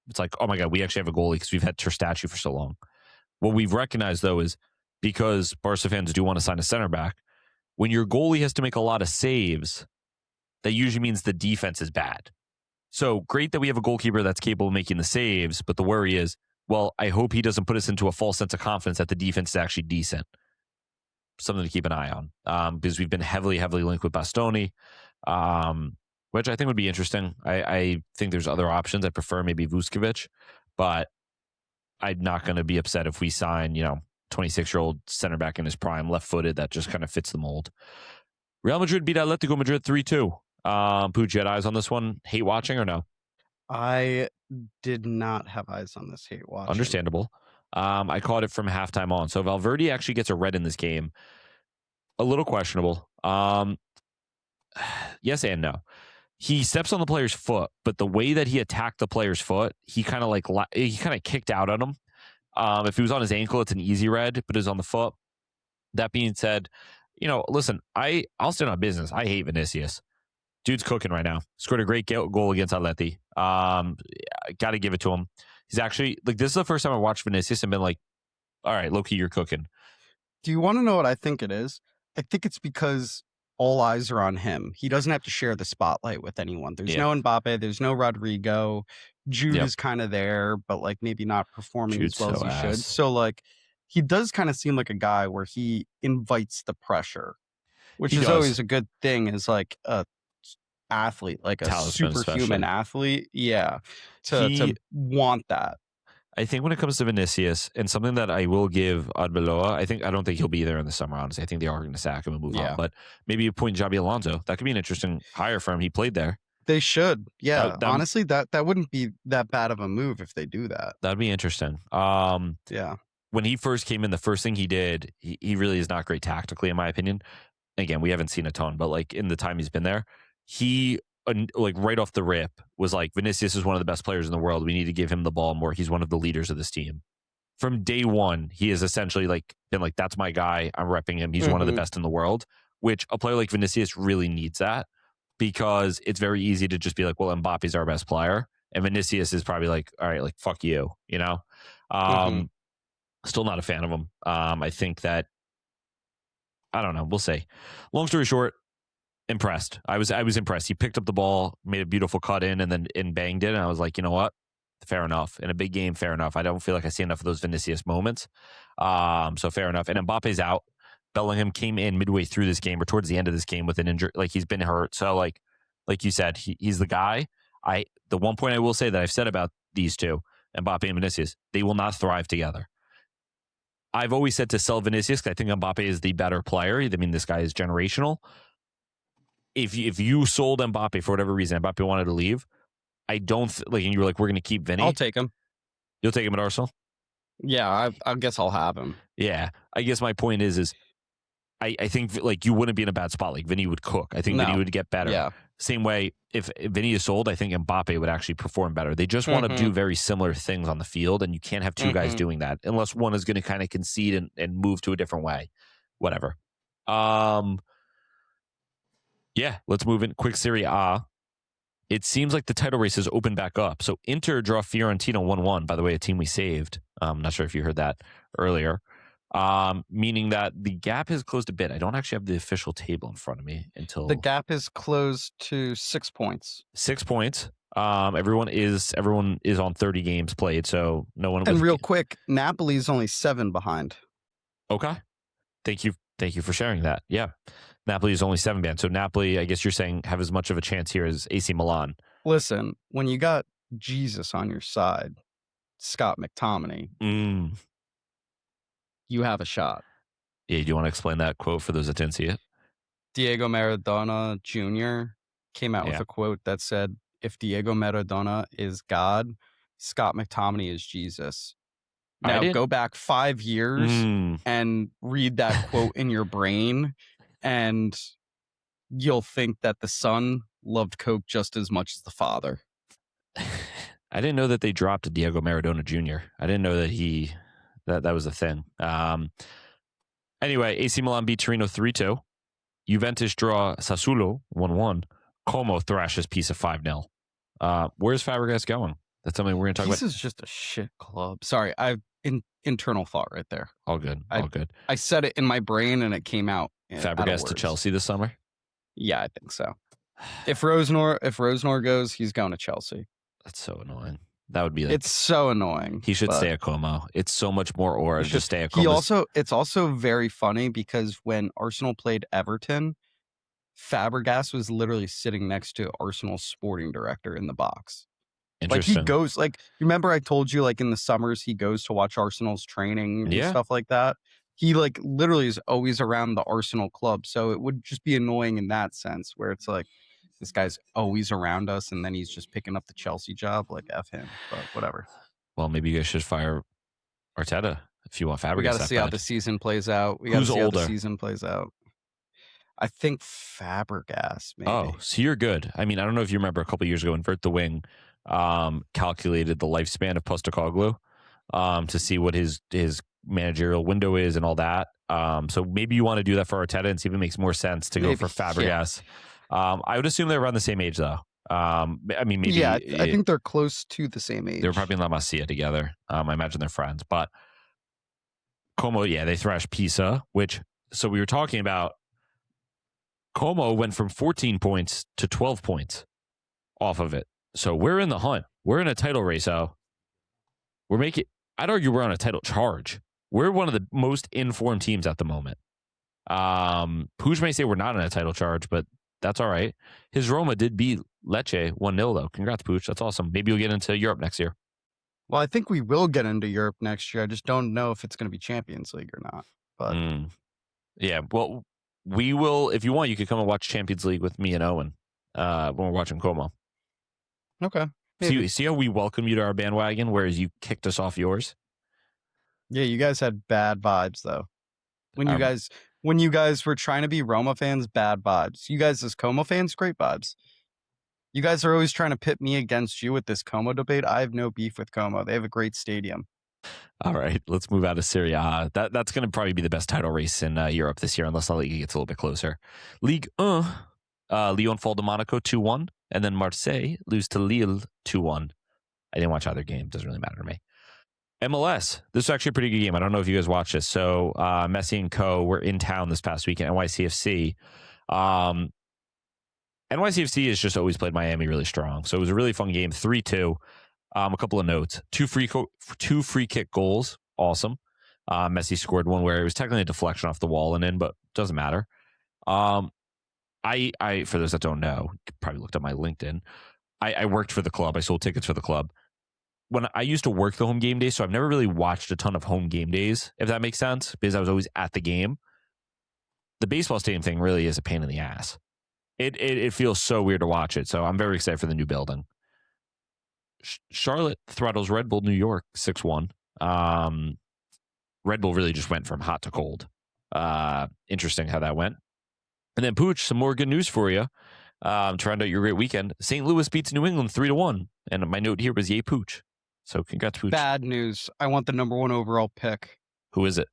It's like, oh my God, we actually have a goalie because we've had Ter Statu for so long. What we've recognized though is because Barca fans do want to sign a center back, when your goalie has to make a lot of saves, that usually means the defense is bad. So great that we have a goalkeeper that's capable of making the saves, but the worry is, well, I hope he doesn't put us into a false sense of confidence that the defense is actually decent. Something to keep an eye on, because we've been heavily linked with Bastoni, which I think would be interesting. I think there's other options. I prefer maybe Vuskovic, but I'm not going to be upset if we sign, 26-year-old center back in his prime, left-footed, that just kind of fits the mold. Real Madrid beat Atletico Madrid 3-2. Pooch, you had eyes on this one? Hate watching or no? I did not have eyes on this hate watching. Understandable. I caught it from halftime on. So Valverde actually gets a red in this game. A little questionable. Yes and no. He steps on the player's foot, but the way that he attacked the player's foot, he kind of kicked out on him. If he was on his ankle, it's an easy red, but it was on the foot. That being said, listen, I'll stand on business. I hate Vinicius. Dude's cooking right now. Scored a great goal against Atleti. Got to give it to him. He's actually, this is the first time I watched Vinicius and been like, all right, low-key, you're cooking. Do you want to know what I think it is? I think it's because all eyes are on him. He doesn't have to share the spotlight with anyone. There's no Mbappe. There's no Rodrigo. Jude is kind of there, but maybe not performing Jude's as well so as he should. ass. So he does kind of seem like a guy where he invites the pressure, which He is does. always a good thing as a athlete, like a Talisman superhuman especially. athlete. Yeah. To want that. I think when it comes to Vinicius, and something that I will give Arbeloa, I don't think he'll be there in the summer, honestly. I think they are going to sack him and move on. But maybe a point Javi Alonso. That could be an interesting hire for him. He played there. They should. Yeah. That- honestly, that wouldn't be that bad of a move if they do that. That'd be interesting. Yeah. When he first came in, the first thing he did, he really is not great tactically, in my opinion. Again, we haven't seen a ton, but in the time he's been there, he right off the rip was like, Vinicius is one of the best players in the world. We need to give him the ball more. He's one of the leaders of this team. From day one, he has essentially been like, that's my guy. I'm repping him. He's one of the best in the world, which a player like Vinicius really needs that, because it's very easy to just be like, well, Mbappe's our best player. And Vinicius is probably like, all right, fuck you, Still not a fan of him. I think that, I don't know. We'll see. Long story short, impressed. I was impressed. He picked up the ball, made a beautiful cut in, and then banged it. And I was like, you know what? Fair enough. In a big game, fair enough. I don't feel like I see enough of those Vinicius moments. So fair enough. And Mbappe's out. Bellingham came in midway through this game or towards the end of this game with an injury. He's been hurt. So like you said, he's the guy. The one point I will say that I've said about these two, Mbappe and Vinicius, they will not thrive together. I've always said to sell Vinicius because I think Mbappe is the better player. I mean, this guy is generational. If you sold Mbappe for whatever reason, Mbappe wanted to leave, I don't and you were like, we're going to keep Vinny. I'll take him. You'll take him at Arsenal? Yeah, I guess I'll have him. Yeah. I guess my point is I think you wouldn't be in a bad spot. Vinny would cook. I think Vinny would get better. Yeah. Same way, if Vinny is sold, I think Mbappe would actually perform better. They just want to do very similar things on the field, and you can't have two guys doing that unless one is going to kind of concede and move to a different way. Whatever. Yeah, let's move in. Quick Serie A. It seems like the title race has opened back up. So Inter draw Fiorentina 1-1. By the way, a team we saved. I'm not sure if you heard that earlier. Meaning that the gap has closed a bit. I don't actually have the official table in front of me until the gap is closed to 6 points. 6 points. Everyone is on 30 games played, so no one. And real quick, Napoli's only 7 behind. Okay, thank you for sharing that. Yeah, Napoli is only 7 behind. So Napoli, I guess you're saying, have as much of a chance here as AC Milan. Listen, when you got Jesus on your side, Scott McTominay. You have a shot. Yeah, do you want to explain that quote for those that didn't see it? Diego Maradona Jr. came out with a quote that said, if Diego Maradona is God, Scott McTominay is Jesus. Now go back 5 years and read that quote in your brain, and you'll think that the son loved Coke just as much as the father. I didn't know that they dropped Diego Maradona Jr. I didn't know that that was a thing. Anyway, AC Milan beat Torino 3-2. Juventus draw Sassuolo 1-1. Como thrashes Pisa 5-0. Where's Fabregas going? That's something we're going to talk about. This is just a shit club. Sorry, internal thought right there. All good. All good. I said it in my brain and it came out. Fabregas to Chelsea this summer? Yeah, I think so. If Rosenor goes, he's going to Chelsea. That's so annoying. That would be like, It's so annoying. he should but stay at Como. It's so much more aura to just stay at He Como. it's also very funny because when Arsenal played Everton, Fabregas was literally sitting next to Arsenal's sporting director in the box. Like he Interesting. goes, like, remember I told you, like in the summers he goes to watch Arsenal's training and Yeah. stuff like that. He like literally is always around the Arsenal club, so it would just be annoying in that sense, where it's like this guy's always around us, and then he's just picking up the Chelsea job. Like F him, but whatever. Well, maybe you guys should fire Arteta if you want Fabregas. We got to that see how bad. the season plays out. We got to Who's see how older? the season plays out. I think Fabregas, maybe. Oh, so you're good. I mean, I don't know if you remember a couple years ago, Invert the Wing calculated the lifespan of Postecoglou to see what his managerial window is and all that. So maybe you want to do that for Arteta and see if it makes more sense to go for Fabregas. I would assume they're around the same age, though. I mean, maybe. Yeah, I think they're close to the same age. They're probably in La Masia together. I imagine they're friends. But Como, yeah, they thrashed Pisa, so we were talking about Como went from 14 points to 12 points off of it. So we're in the hunt. We're in a title race, I'd argue we're on a title charge. We're one of the most informed teams at the moment. Puig may say we're not in a title charge, but that's all right. His Roma did beat Lecce 1-0, though. Congrats, Puig. That's awesome. Maybe you'll get into Europe next year. Well, I think we will get into Europe next year. I just don't know if it's going to be Champions League or not. But yeah, well, we will. If you want, you could come and watch Champions League with me and Owen when we're watching Como. Okay. See how we welcome you to our bandwagon, whereas you kicked us off yours? Yeah, you guys had bad vibes, though. When you guys were trying to be Roma fans, bad vibes. You guys as Como fans, great vibes. You guys are always trying to pit me against you with this Como debate. I have no beef with Como. They have a great stadium. All right, let's move out of Serie A. That's going to probably be the best title race in Europe this year, unless La Liga gets a little bit closer. Ligue 1, Lyon fall to Monaco 2-1, and then Marseille lose to Lille 2-1. I didn't watch either game. Doesn't really matter to me. MLS. This is actually a pretty good game. I don't know if you guys watched this. So Messi and Co. were in town this past weekend, NYCFC. NYCFC has just always played Miami really strong. So it was a really fun game, 3-2. A couple of notes. Two free kick goals. Awesome. Messi scored one where it was technically a deflection off the wall and in, but doesn't matter. I for those that don't know, you probably looked at my LinkedIn. I worked for the club. I sold tickets for the club. When I used to work the home game days, so I've never really watched a ton of home game days, if that makes sense, because I was always at the game. The baseball stadium thing really is a pain in the ass. It feels so weird to watch it. So I'm very excited for the new building. Charlotte throttles Red Bull New York 6-1. Red Bull really just went from hot to cold. Interesting how that went. And then Pooch, some more good news for you. To round out your great weekend, St. Louis beats New England 3-1. And my note here was yay Pooch. So congrats, Pooch. Bad news. I want the number 1 overall pick. Who is it?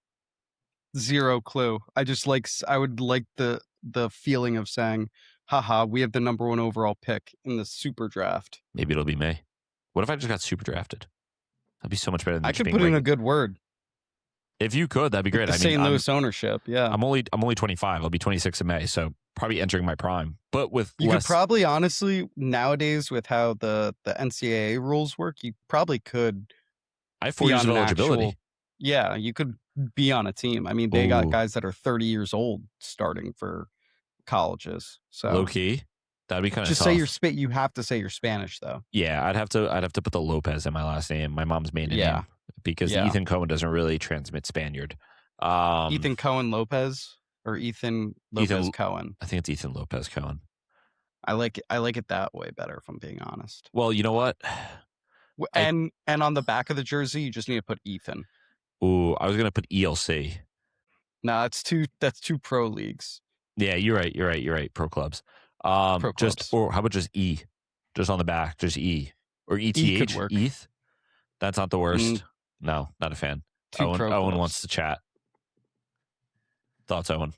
Zero clue. I would like the feeling of saying, haha, we have the number 1 overall pick in the super draft. Maybe it'll be May. What if I just got super drafted? That'd be so much better than I could put in a good word. If you could, that'd be great. St. Louis ownership, yeah. I'm only 25. I'll be 26 in May, so probably entering my prime. But with you could probably, honestly, nowadays with how the NCAA rules work, you probably could. I have 4 years of eligibility. Yeah, you could be on a team. I mean, they got guys that are 30 years old starting for colleges. So low key, that'd be kind of just tough. say you have to say you're Spanish though. Yeah, I'd have to put the Lopez in my last name, my mom's maiden name, because Ethan Cohen doesn't really transmit Spaniard. Ethan Cohen Lopez or Ethan Lopez Cohen. I think it's Ethan Lopez Cohen. I like it that way better, if I'm being honest. Well, you know what? And on the back of the jersey, you just need to put Ethan. Ooh, I was gonna put ELC. No, that's two pro leagues. Yeah, you're right. Pro clubs. Pro clubs. Or how about just E? Just on the back, just E. Or ETH. E could work. ETH? That's not the worst. No, not a fan. Owen wants to chat. Thoughts, Owen?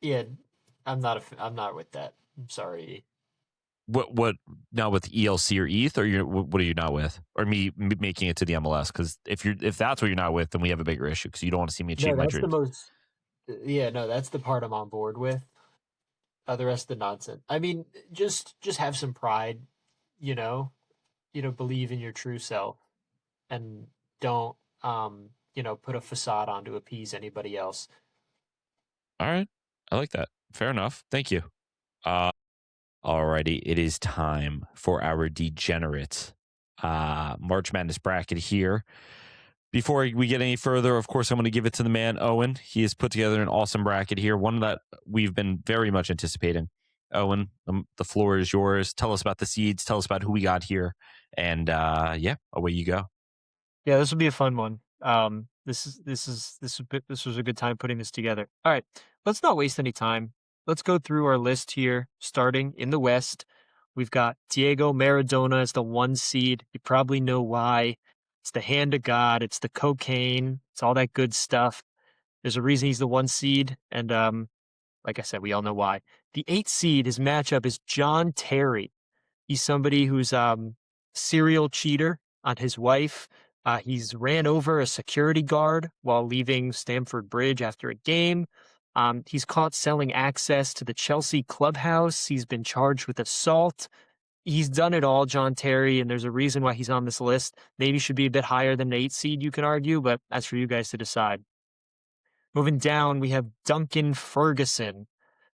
Yeah, I'm not with that. I'm sorry. What now with ELC or ETH, or what are you not with, or me making it to the MLS? Because if that's what you're not with, then we have a bigger issue. Because you don't want to see me achieve my dreams. That's the part I'm on board with. the rest of the nonsense. I mean, just have some pride, you know, believe in your true self and don't, put a facade on to appease anybody else. All right. I like that. Fair enough. Thank you. Alrighty. It is time for our degenerate March Madness bracket here. Before we get any further, of course, I'm going to give it to the man, Owen. He has put together an awesome bracket here, one that we've been very much anticipating. Owen, the floor is yours. Tell us about the seeds. Tell us about who we got here. And yeah, away you go. Yeah, this will be a fun one. This was a good time putting this together. All right, let's not waste any time. Let's go through our list here. Starting in the West, we've got Diego Maradona as the 1 seed. You probably know why. It's the hand of God. It's the cocaine. It's all that good stuff. There's a reason he's the 1 seed, and like I said, we all know why. The 8 seed, his matchup is John Terry. He's somebody who's serial cheater on his wife. He's ran over a security guard while leaving Stamford Bridge after a game. He's caught selling access to the Chelsea clubhouse. He's been charged with assault. He's done it all, John Terry, and there's a reason why he's on this list. Maybe should be a bit higher than an 8 seed, you can argue, but that's for you guys to decide. Moving down, we have Duncan Ferguson.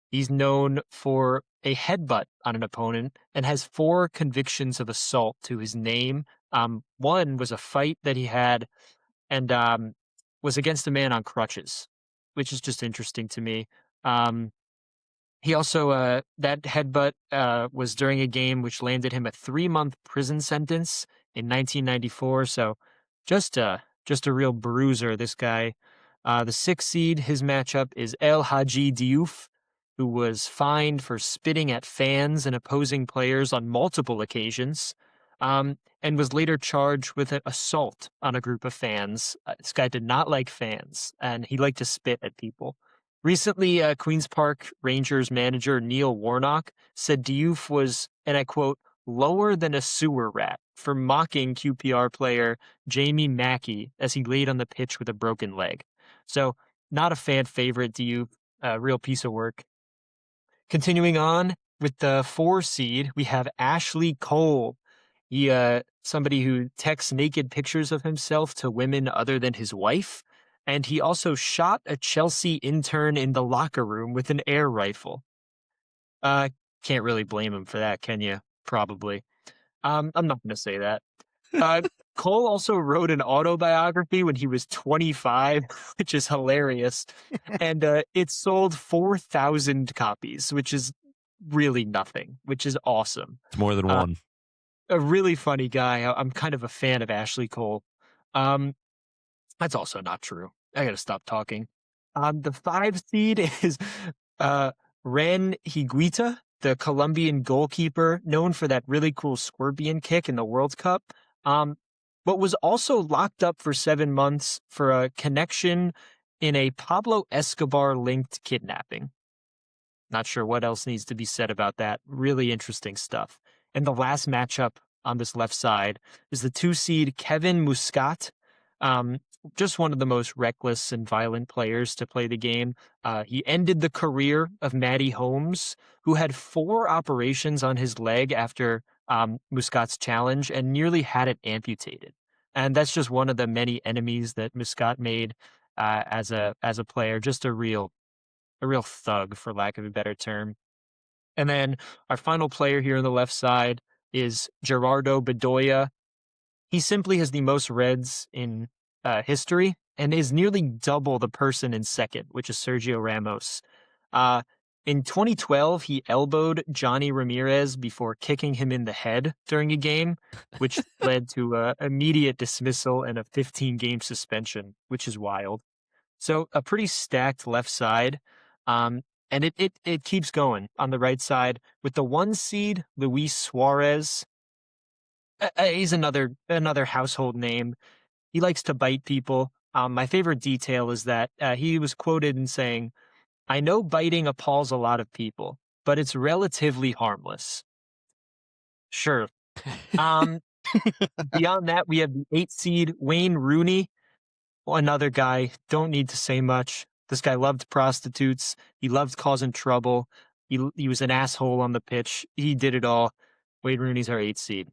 He's known for a headbutt on an opponent and has 4 convictions of assault to his name. One was a fight that he had and was against a man on crutches, which is just interesting to me. He also, that headbutt was during a game which landed him a 3-month prison sentence in 1994. So just a real bruiser, this guy. The 6th seed, his matchup is El Hadji Diouf, who was fined for spitting at fans and opposing players on multiple occasions, and was later charged with an assault on a group of fans. This guy did not like fans, and he liked to spit at people. Recently, Queen's Park Rangers manager Neil Warnock said Diouf was, and I quote, lower than a sewer rat for mocking QPR player Jamie Mackey as he laid on the pitch with a broken leg. So, not a fan favorite, Diouf, real piece of work. Continuing on with the 4 seed, we have Ashley Cole. He, somebody who texts naked pictures of himself to women other than his wife. And he also shot a Chelsea intern in the locker room with an air rifle. Can't really blame him for that, can you? Probably. I'm not going to say that. Cole also wrote an autobiography when he was 25, which is hilarious. And it sold 4,000 copies, which is really nothing, which is awesome. It's more than one. A really funny guy. I'm kind of a fan of Ashley Cole. That's also not true. I got to stop talking. The 5 seed is Ren Higuita, the Colombian goalkeeper, known for that really cool scorpion kick in the World Cup, but was also locked up for 7 months for a connection in a Pablo Escobar-linked kidnapping. Not sure what else needs to be said about that. Really interesting stuff. And the last matchup on this left side is the 2 seed Kevin Muscat. Just one of the most reckless and violent players to play the game. He ended the career of Matty Holmes, who had 4 operations on his leg after Muscat's challenge and nearly had it amputated. And that's just one of the many enemies that Muscat made as a player. Just a real thug, for lack of a better term. And then our final player here on the left side is Gerardo Bedoya. He simply has the most reds in history and is nearly double the person in second, which is Sergio Ramos. In 2012, he elbowed Johnny Ramirez before kicking him in the head during a game, which led to immediate dismissal and a 15-game suspension, which is wild. So a pretty stacked left side. And it keeps going on the right side with the 1 seed, Luis Suarez. He's another household name. He likes to bite people. My favorite detail is that he was quoted in saying, "I know biting appalls a lot of people, but it's relatively harmless." Sure. Beyond that, we have the 8 seed Wayne Rooney. Another guy, don't need to say much. This guy loved prostitutes. He loved causing trouble. He was an asshole on the pitch. He did it all. Wade Rooney's our 8th seed.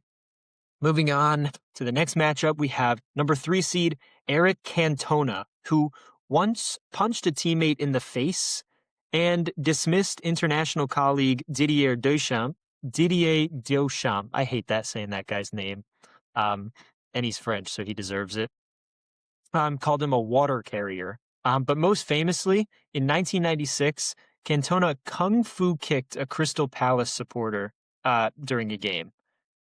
Moving on to the next matchup, we have number 3 seed Eric Cantona, who once punched a teammate in the face and dismissed international colleague Didier Deschamps. I hate that saying that guy's name. And he's French, so he deserves it. Called him a water carrier. But most famously, in 1996, Cantona kung fu kicked a Crystal Palace supporter during a game.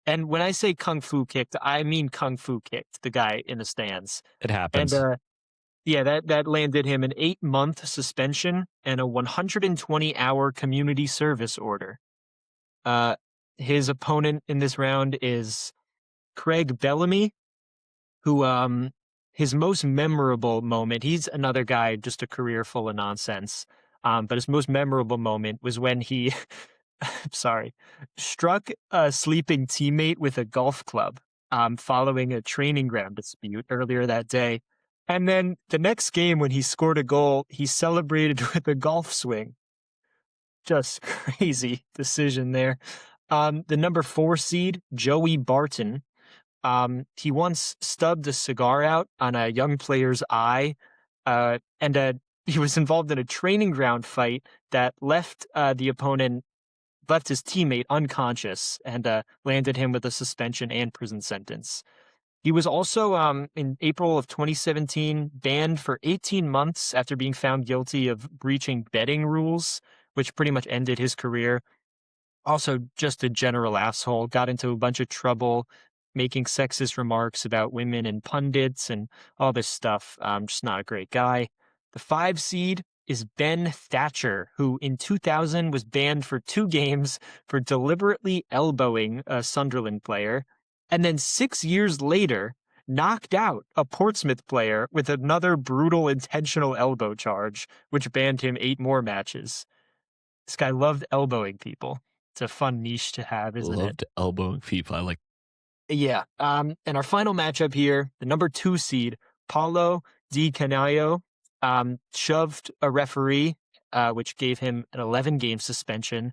And when I say kung fu kicked, I mean kung fu kicked the guy in the stands. It happens. And yeah, that landed him an 8-month suspension and a 120-hour community service order. His opponent in this round is Craig Bellamy, who his most memorable moment, he's another guy, just a career full of nonsense. But his most memorable moment was when he struck a sleeping teammate with a golf club following a training ground dispute earlier that day. And then the next game, when he scored a goal, he celebrated with a golf swing. Just crazy decision there. The number 4 seed, Joey Barton, he once stubbed a cigar out on a young player's eye, and he was involved in a training ground fight that left his teammate unconscious and landed him with a suspension and prison sentence. He was also, in April of 2017, banned for 18 months after being found guilty of breaching betting rules, which pretty much ended his career. Also, just a general asshole, got into a bunch of trouble, making sexist remarks about women and pundits and all this stuff. Just not a great guy. The 5 seed is Ben Thatcher, who in 2000 was banned for 2 games for deliberately elbowing a Sunderland player, and then 6 years later knocked out a Portsmouth player with another brutal intentional elbow charge, which banned him 8 more matches. This guy loved elbowing people. It's a fun niche to have, isn't it? Loved elbowing people. I like. Yeah. And our final matchup here, the number 2 seed, Paulo Di Canio, shoved a referee, which gave him an 11-game suspension.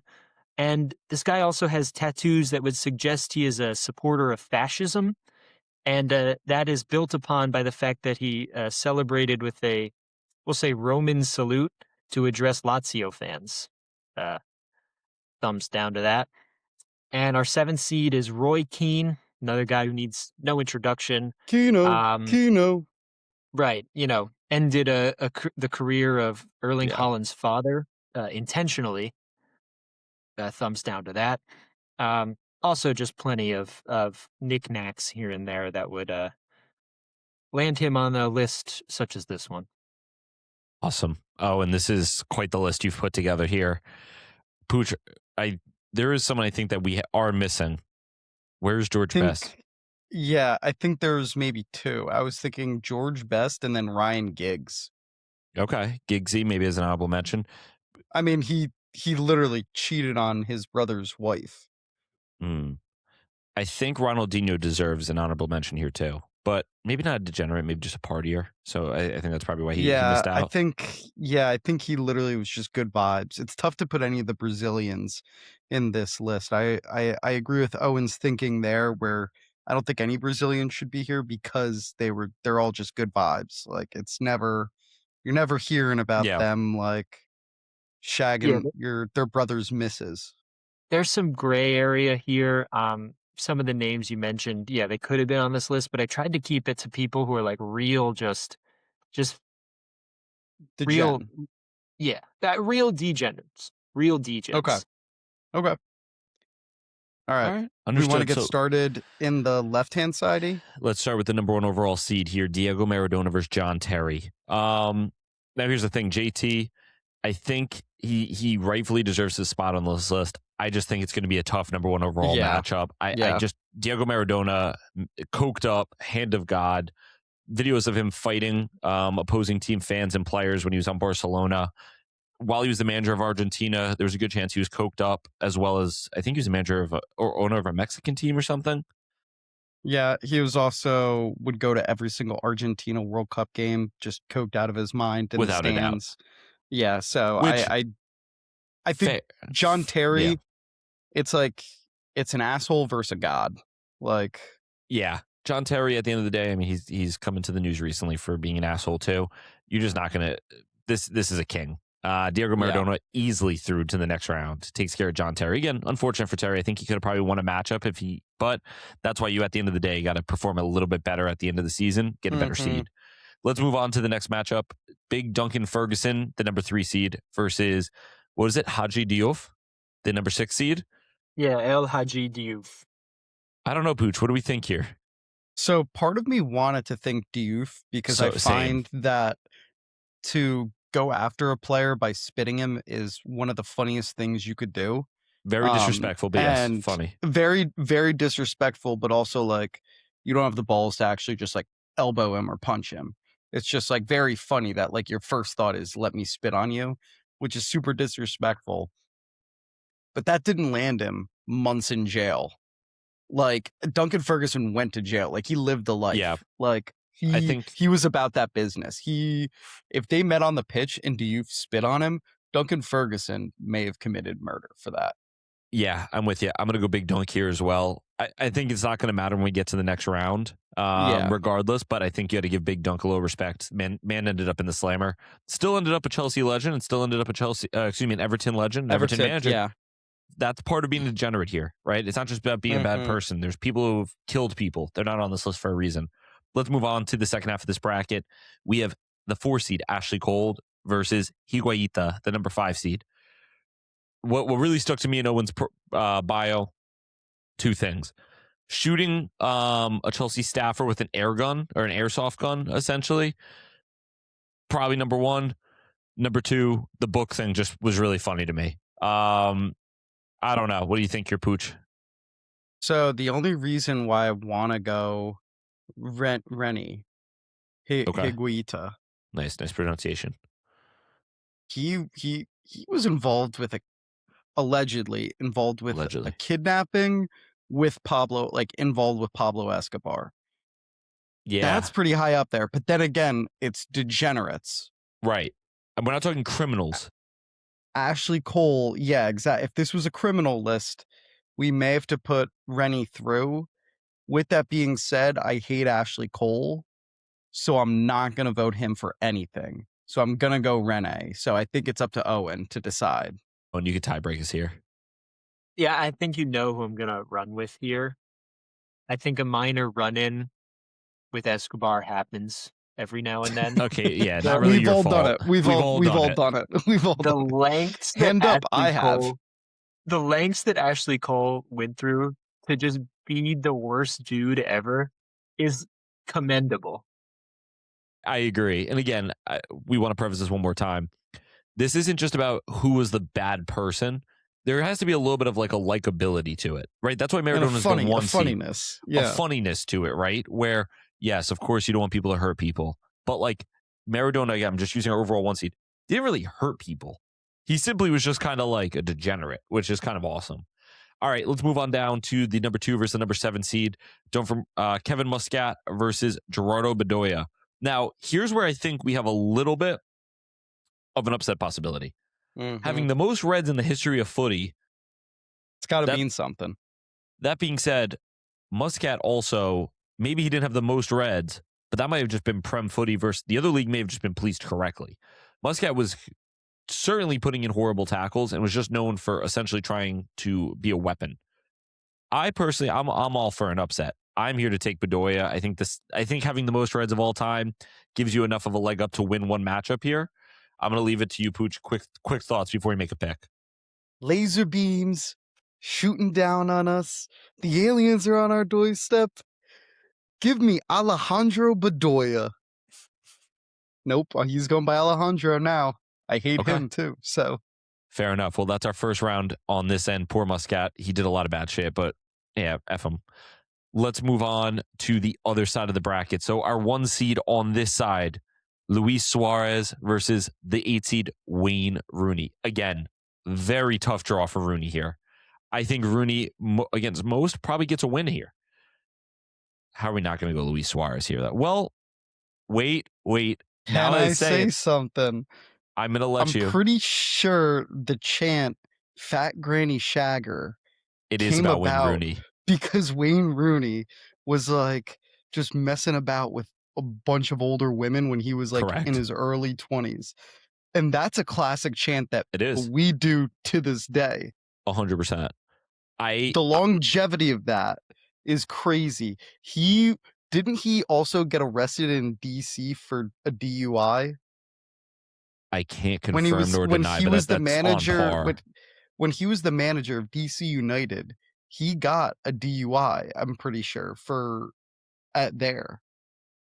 And this guy also has tattoos that would suggest he is a supporter of fascism. And that is built upon by the fact that he celebrated with we'll say, Roman salute to address Lazio fans. Thumbs down to that. And our 7th seed is Roy Keane, another guy who needs no introduction. Kino. Right, ended the career of Erling Yeah. Haaland's father intentionally. Thumbs down to that. Also, just plenty of knickknacks here and there that would land him on a list such as this one. Awesome. Oh, and this is quite the list you've put together here. Pooch, there is someone I think that we are missing. Where's George Best? Yeah, I think there's maybe 2. I was thinking George Best and then Ryan Giggs. Okay, Giggsy maybe as an honorable mention. I mean, he literally cheated on his brother's wife. I think Ronaldinho deserves an honorable mention here too, but maybe not a degenerate, maybe just a partier. So I think that's probably why he missed out. I think he literally was just good vibes. It's tough to put any of the Brazilians in this list. I agree with Owen's thinking there, where I don't think any Brazilians should be here because they're all just good vibes. Like you're never hearing about them like shagging their brother's misses. There's some gray area here. Some of the names you mentioned, they could have been on this list, but I tried to keep it to people who are like real, just real, real degenerates, real degens. Okay. All right. We want to get started in the left-hand side. Let's start with the number 1 overall seed here, Diego Maradona versus John Terry. Now here's the thing, JT, I think he rightfully deserves his spot on this list. I just think it's going to be a tough number 1 overall matchup. Diego Maradona, coked up, hand of God, videos of him fighting opposing team fans and players when he was on Barcelona. While he was the manager of Argentina, there was a good chance he was coked up, as well as I think he was a manager of or owner of a Mexican team or something. Yeah, he was also would go to every single Argentina World Cup game, just coked out of his mind in Without the stands. Yeah, so I think Fair. John Terry, Yeah. it's like it's an asshole versus a god. Like, Yeah. John Terry, at the end of the day, I mean, he's come into the news recently for being an asshole too. You're just not gonna. This is a king. Diego Yeah. Maradona easily through to the next round. Takes care of John Terry. Again, unfortunate for Terry. I think he could have probably won a matchup if he. But that's why you, at the end of the day, got to perform a little bit better at the end of the season, get a better Mhm. seed. Let's move on to the next matchup. Big Duncan Ferguson, the number 3 seed, versus what is it, Haji Diouf, the number 6 seed. Yeah, El Hadji Diouf. I don't know, Pooch. What do we think here? So part of me wanted to think Diouf because I So, same. find that to go after a player by spitting him is one of the funniest things you could do. Very disrespectful, but yes, And funny. very, very disrespectful, but also like you don't have the balls to actually just like elbow him or punch him. It's just like very funny that like your first thought is let me spit on you, which is super disrespectful. But that didn't land him months in jail. Like Duncan Ferguson went to jail. Like he lived a life. Yeah. Like I think he was about that business. If they met on the pitch and Diouf spit on him, Duncan Ferguson may have committed murder for that. Yeah, I'm with you. I'm going to go big dunk here as well. I think it's not going to matter when we get to the next round, Yeah. regardless, but I think you had to give Big Dunk a little respect. Man ended up in the slammer. Still ended up a Chelsea legend and still ended up an Everton legend, Everton manager. Yeah. That's part of being a degenerate here, right? It's not just about being a bad Mhm. person. There's people who've killed people. They're not on this list for a reason. Let's move on to the second half of this bracket. We have the 4 seed, Ashley Cole, versus Higuaita, the number 5 seed. What really stuck to me in Owen's bio, 2 things. Shooting a Chelsea staffer with an air gun or an airsoft gun, essentially. Probably number 1. Number 2, the book thing just was really funny to me. I don't know. What do you think, your Pooch? So the only reason why I want to go Rennie Okay. Higuita, Nice pronunciation. he was involved with allegedly involved with Allegedly. a kidnapping with Pablo, like involved with Pablo Escobar. Yeah. That's pretty high up there. But then again, it's degenerates. right. And we're not talking criminals. Ashley Cole, yeah, exactly. If this was a criminal list, we may have to put Rennie through. With that being said, I hate Ashley Cole, so I'm not going to vote him for anything. So I'm going to go Rene. So I think it's up to Owen to decide. Oh, and you could tie break us here. Yeah, I think you know who I'm gonna run with here. I think a minor run-in with Escobar happens every now and then. Okay, yeah, not really We've your all fault. done it. We've all done it. We've all The done it. lengths that Hand up, I Ashley have. Cole, the lengths that Ashley Cole went through to just be the worst dude ever is commendable. I agree. And again, we want to preface this one more time. This isn't just about who was the bad person. There has to be a little bit of like a likability to it, right? That's why And Maradona's a the 1 seed. funniness. Yeah. A funniness to it, right? Where, yes, of course, you don't want people to hurt people. But like Maradona, again, I'm just using our overall 1 seed, didn't really hurt people. He simply was just kind of like a degenerate, which is kind of awesome. All right, let's move on down to the number 2 versus the number 7 seed. From Kevin Muscat versus Gerardo Bedoya. Now, here's where I think we have a little bit of an upset possibility. Mhm. Having the most reds in the history of footy. It's got to that- mean something. That being said, Muscat also, maybe he didn't have the most reds, but that might have just been Prem footy versus the other league may have just been policed correctly. Muscat was certainly putting in horrible tackles and was just known for essentially trying to be a weapon. I personally, I'm all for an upset. I'm here to take Bedoya. I think having the most reds of all time gives you enough of a leg up to win one matchup here. I'm going to leave it to you, Pooch. Quick thoughts before we make a pick. Laser beams shooting down on us. The aliens are on our doorstep. Give me Alejandro Bedoya. Nope, he's going by Alejandro now. I hate Okay. him too. So Fair enough. Well, that's our first round on this end. Poor Muscat. He did a lot of bad shit, but yeah, F him. Let's move on to the other side of the bracket. So our 1 seed on this side, Luis Suarez versus the 8 seed Wayne Rooney. Again, very tough draw for Rooney here. I think Rooney, against most, probably gets a win here. How are we not going to go Luis Suarez here? Well, wait. can I say something? I'm going to let I'm you. pretty sure the chant "Fat Granny Shagger" It is came about Wayne about Rooney. because Wayne Rooney was like just messing about with a bunch of older women when he was like in Correct. his early 20s. And that's a classic chant that It is. we do to this day. 100%. The longevity of that is crazy. Didn't he also get arrested in DC for a DUI? I can't When he confirm was nor when deny, he but was the that's on manager par. when he was the manager of DC United, he got a DUI, I'm pretty sure, for at there.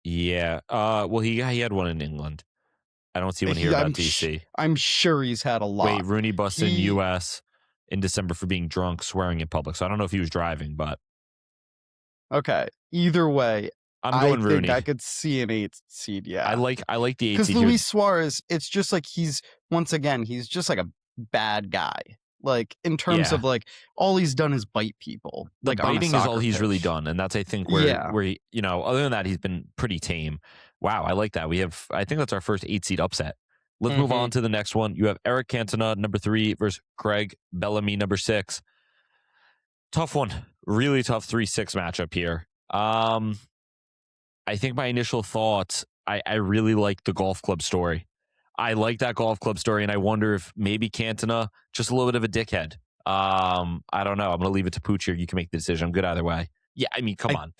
Yeah. Well, he had one in England. I don't see one here about DC. I'm sure he's had a lot. Wait, Rooney busted in He- U.S. in December for being drunk, swearing in public. So I don't know if he was driving, but Okay. Either way, I'm I going think Rooney. I could see an 8 seed, yeah. I like the 8 Because seed Luis here. Suarez, it's just like he's just like a bad guy. Like in terms Yeah. of like all he's done is bite people. The Like on a biting is all soccer he's really pitch. done, and that's I think where Yeah. where he, other than that, he's been pretty tame. Wow, I like that. I think that's our first 8 seed upset. Let's move on to the next one. You have Eric Cantona, number 3, versus Craig Bellamy, number 6. Tough one. Really tough 3-6 matchup here. I think my initial thoughts, I really like the golf club story. I like that golf club story, and I wonder if maybe Cantona, just a little bit of a dickhead. I don't know. I'm going to leave it to Pooch here. You can make the decision. I'm good either way. Yeah, I mean, come on.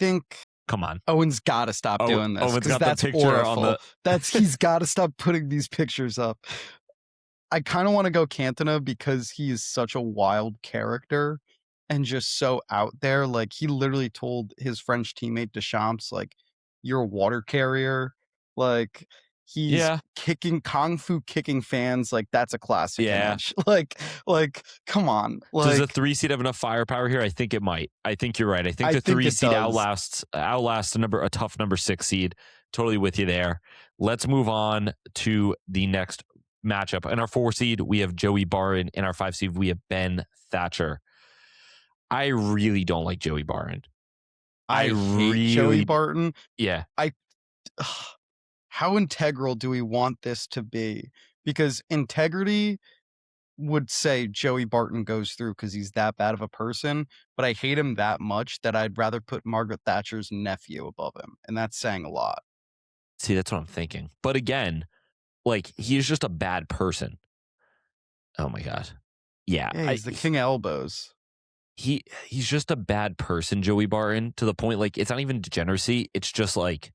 Come on. Owen's got to stop doing this Owen's because got the that's picture awful. on the. He's got to stop putting these pictures up. I kind of want to go Cantona because he is such a wild character and just so out there. Like he literally told his French teammate Deschamps, like, "You're a water carrier." Like he's kung fu kicking fans. Like that's a classic image. Like come on. Does Like a 3 seed have enough firepower here? I think it might. I think you're right. I think the 3 seed outlasts a tough number 6 seed. Totally with you there. Let's move on to the next matchup. In our 4 seed, we have Joey Barton. In our 5 seed, we have Ben Thatcher. I really don't like Joey Barton. I hate Joey Barton. Yeah. How integral do we want this to be? Because integrity would say Joey Barton goes through because he's that bad of a person, but I hate him that much that I'd rather put Margaret Thatcher's nephew above him, and that's saying a lot. See, that's what I'm thinking. But again, like, he's just a bad person. Oh my God. Yeah. He's the king of elbows. He's just a bad person, Joey Barton, to the point, like, it's not even degeneracy. It's just like,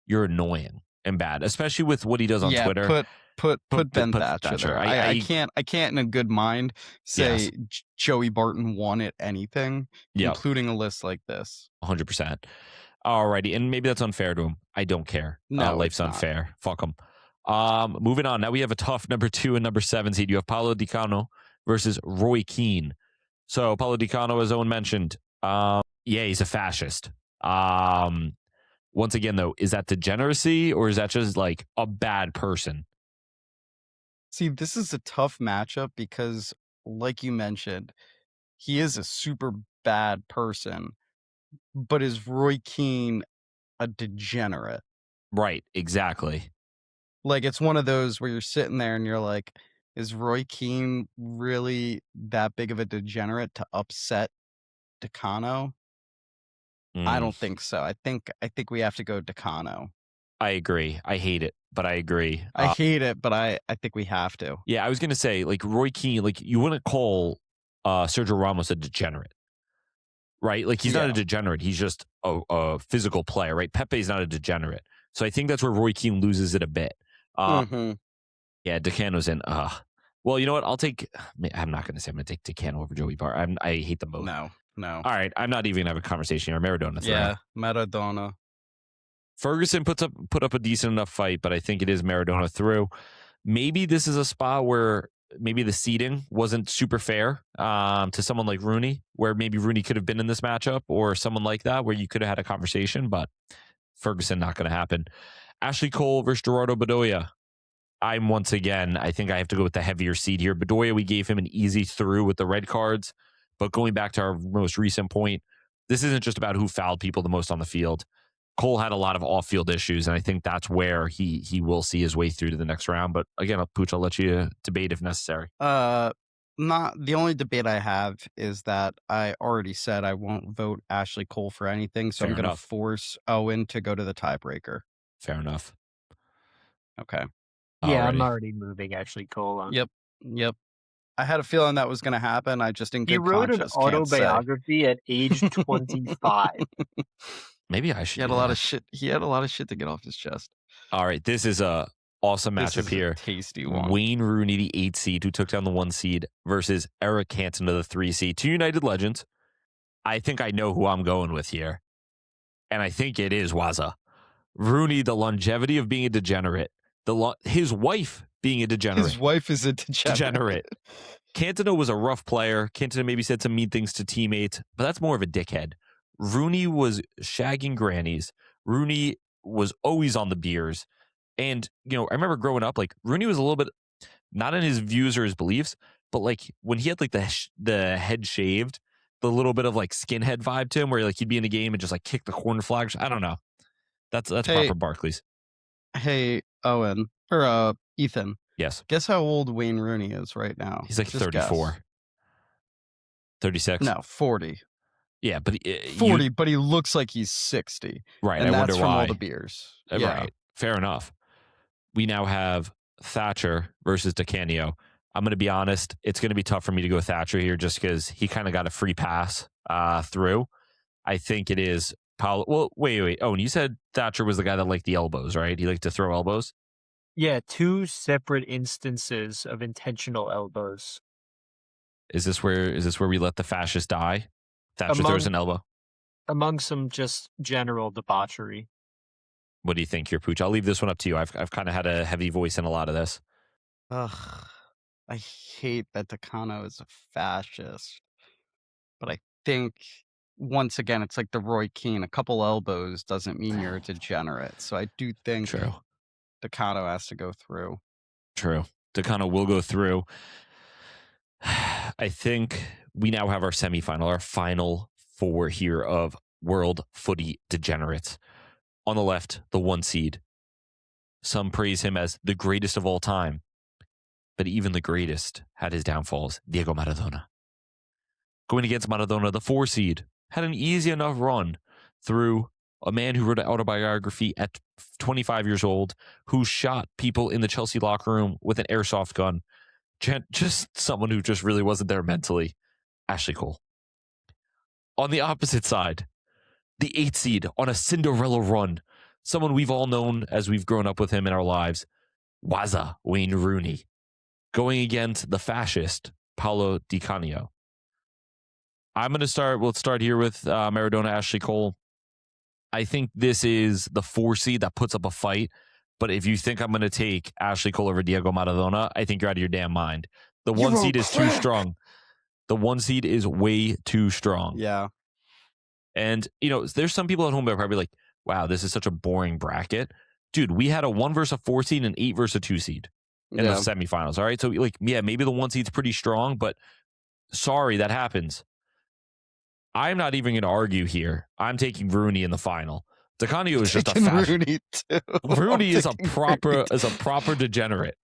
you're annoying and bad, especially with what he does on Twitter. Put Ben Thatcher there. I can't in a good mind say Joey Barton won at anything, including a list like this. 100%. Alrighty, and maybe that's unfair to him. I don't care. No, life's unfair. Fuck him. Moving on. Now we have a tough number 2 and number 7 seed. You have Paolo Di Canio versus Roy Keane. So Paolo Di Canio, as Owen mentioned, he's a fascist. Once again, though, is that degeneracy or is that just like a bad person? See, this is a tough matchup because, like you mentioned, he is a super bad person, but is Roy Keane a degenerate? Right, exactly. Like, it's one of those where you're sitting there and you're like, is Roy Keane really that big of a degenerate to upset Di Canio? I don't think so. I think we have to go Di Canio. I agree. I hate it, but I agree. I hate it, but I think we have to. Yeah, I was going to say, like, Roy Keane, like, you wouldn't call Sergio Ramos a degenerate, right? Like, he's not a degenerate. He's just a physical player, right? Pepe's not a degenerate. So I think that's where Roy Keane loses it a bit. Yeah, Di Canio's in. Well, you know what? I'm not going to say I'm going to take Di Canio over Joey Barton. I hate them both. No. All right, I'm not even going to have a conversation here. Maradona throw. Yeah, Maradona. Ferguson put up a decent enough fight, but I think it is Maradona through. Maybe this is a spot where maybe the seeding wasn't super fair to someone like Rooney, where maybe Rooney could have been in this matchup, or someone like that, where you could have had a conversation, but Ferguson, not going to happen. Ashley Cole versus Gerardo Bedoya. I think I have to go with the heavier seed here. Bedoya, we gave him an easy through with the red cards, but going back to our most recent point, this isn't just about who fouled people the most on the field. Cole had a lot of off-field issues, and I think that's where he will see his way through to the next round. But again, Pooch, I'll let you debate if necessary. Not the only debate I have is that I already said I won't vote Ashley Cole for anything, so I'm Fair going to enough. force Owen to go to the tiebreaker. Fair enough. Okay. Yeah, I'm Alrighty. already moving Ashley Cole on. Yep. Yep. I had a feeling that was going to happen. I just in He good wrote an conscience can't say. autobiography at age 25. Maybe I He should had do a lot that. of shit. He had a lot of shit to get off his chest. All right, this is a awesome This matchup is a here. tasty one. Wayne Rooney, the 8 seed, who took down the 1 seed, versus Eric Cantona, the 3 seed. Two United legends. I think I know who I'm going with here. And I think it is Waza. Rooney, the longevity of being a degenerate. His wife being a degenerate. His wife is a degenerate. Cantona was a rough player. Cantona maybe said some mean things to teammates, but that's more of a dickhead. Rooney was shagging grannies. Rooney was always on the beers. And, I remember growing up, like, Rooney was a little bit, not in his views or his beliefs, but, like, when he had, like, the head shaved, the little bit of, like, skinhead vibe to him, where, like, he'd be in a game and just, like, kick the corn flags. I don't know. That's Hey. proper Barclays. Hey, Owen. Or, Ethan. Yes. Guess how old Wayne Rooney is right now? He's, like, Just 34. guess. 36? No, 40. Yeah, but 40, but he looks like he's 60. Right, And I that's wonder from why. all the beers. Yeah. Right. Fair enough. We now have Thatcher versus DeCanio. I'm going to be honest. It's going to be tough for me to go Thatcher here just because he kind of got a free pass through. I think it is Paolo. Well, wait. Oh, and you said Thatcher was the guy that liked the elbows, right? He liked to throw elbows. Yeah, two separate instances of intentional elbows. Is this where we let the fascist die? Thatcher throws an elbow. Among some just general debauchery. What do you think here, Pooch? I'll leave this one up to you. I've kind of had a heavy voice in a lot of this. Ugh. I hate that Takano is a fascist. But I think, once again, it's like the Roy Keane. A couple elbows doesn't mean you're a degenerate. So I do think True. Takano has to go through. True. Takano will go through. I think we now have our semifinal, our final 4 here of World Footy Degenerates. On the left, the 1 seed. Some praise him as the greatest of all time. But even the greatest had his downfalls. Diego Maradona. Going against Maradona, the 4 seed had an easy enough run through a man who wrote an autobiography at 25 years old, who shot people in the Chelsea locker room with an airsoft gun. Just someone who just really wasn't there mentally. Ashley Cole. On the opposite side, the 8 seed on a Cinderella run. Someone we've all known as we've grown up with him in our lives. Waza Wayne Rooney. Going against the fascist, Paolo Di Canio. I'm going to start. We'll start here with Maradona, Ashley Cole. I think this is the 4 seed that puts up a fight. But if you think I'm going to take Ashley Cole over Diego Maradona, I think you're out of your damn mind. The 1 seed is too strong. The 1 seed is way too strong. Yeah. And, there's some people at home that are probably like, wow, this is such a boring bracket. Dude, we had a 1 versus a 4 seed and 8 versus a 2 seed in the semifinals. All right. So, maybe the 1 seed's pretty strong, but sorry, that happens. I'm not even going to argue here. I'm taking Rooney in the final. DeCanio is just a fascist. Rooney too. Rooney is a proper degenerate.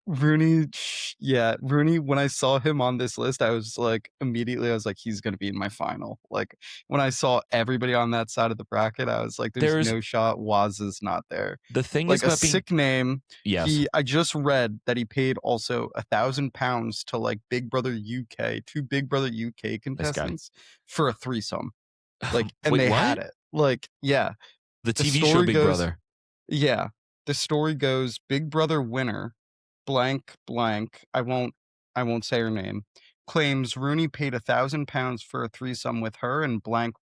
Rooney. Yeah, Rooney. When I saw him on this list, I was like, he's going to be in my final. Like when I saw everybody on that side of the bracket, I was like, there's no shot. Waz is not there. The thing like is a sick name. Yes. I just read that he paid also £1,000 to like Big Brother UK, 2 Big Brother UK contestants for a threesome. Like, and Wait, they what? had it. Like, yeah. The TV show Big Brother. Yeah. The story goes Big Brother winner, blank, I won't say her name, claims Rooney paid £1,000 for a threesome with her and blank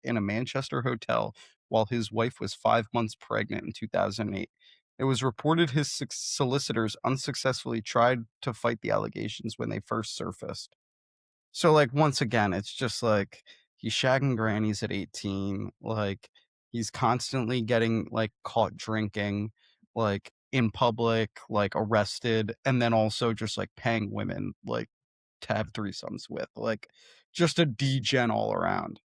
in a Manchester hotel while his wife was 5 months pregnant in 2008. It was reported his solicitors unsuccessfully tried to fight the allegations when they first surfaced. So, like, once again, it's just like he's shagging grannies at 18. Like, he's constantly getting like caught drinking, like in public, like arrested, and then also just like paying women like to have threesomes with. Like, just a degen all around.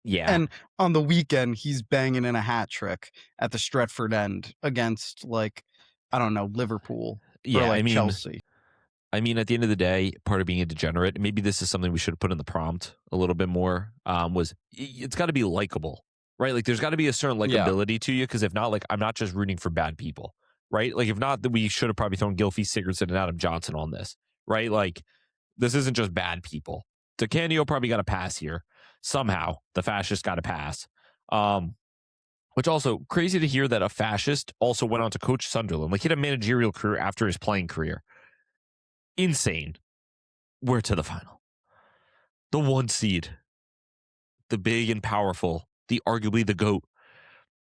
Yeah. And on the weekend, he's banging in a hat trick at the Stretford end against, like, I don't know, Liverpool or Yeah. like Chelsea. I mean, at the end of the day, part of being a degenerate, maybe this is something we should have put in the prompt a little bit more, was it's got to be likable, right? Like, there's got to be a certain Yeah. likability to you, because if not, like, I'm not just rooting for bad people, right? Like, if not, then we should have probably thrown Gylfi Sigurdsson and Adam Johnson on this, right? Like, this isn't just bad people. DeCanio probably got a pass here. Somehow, the fascist got a pass. Which also crazy to hear that a fascist also went on to coach Sunderland. Like, he had a managerial career after his playing career. Insane. We're to the final. The 1 seed, the big and powerful, the arguably the GOAT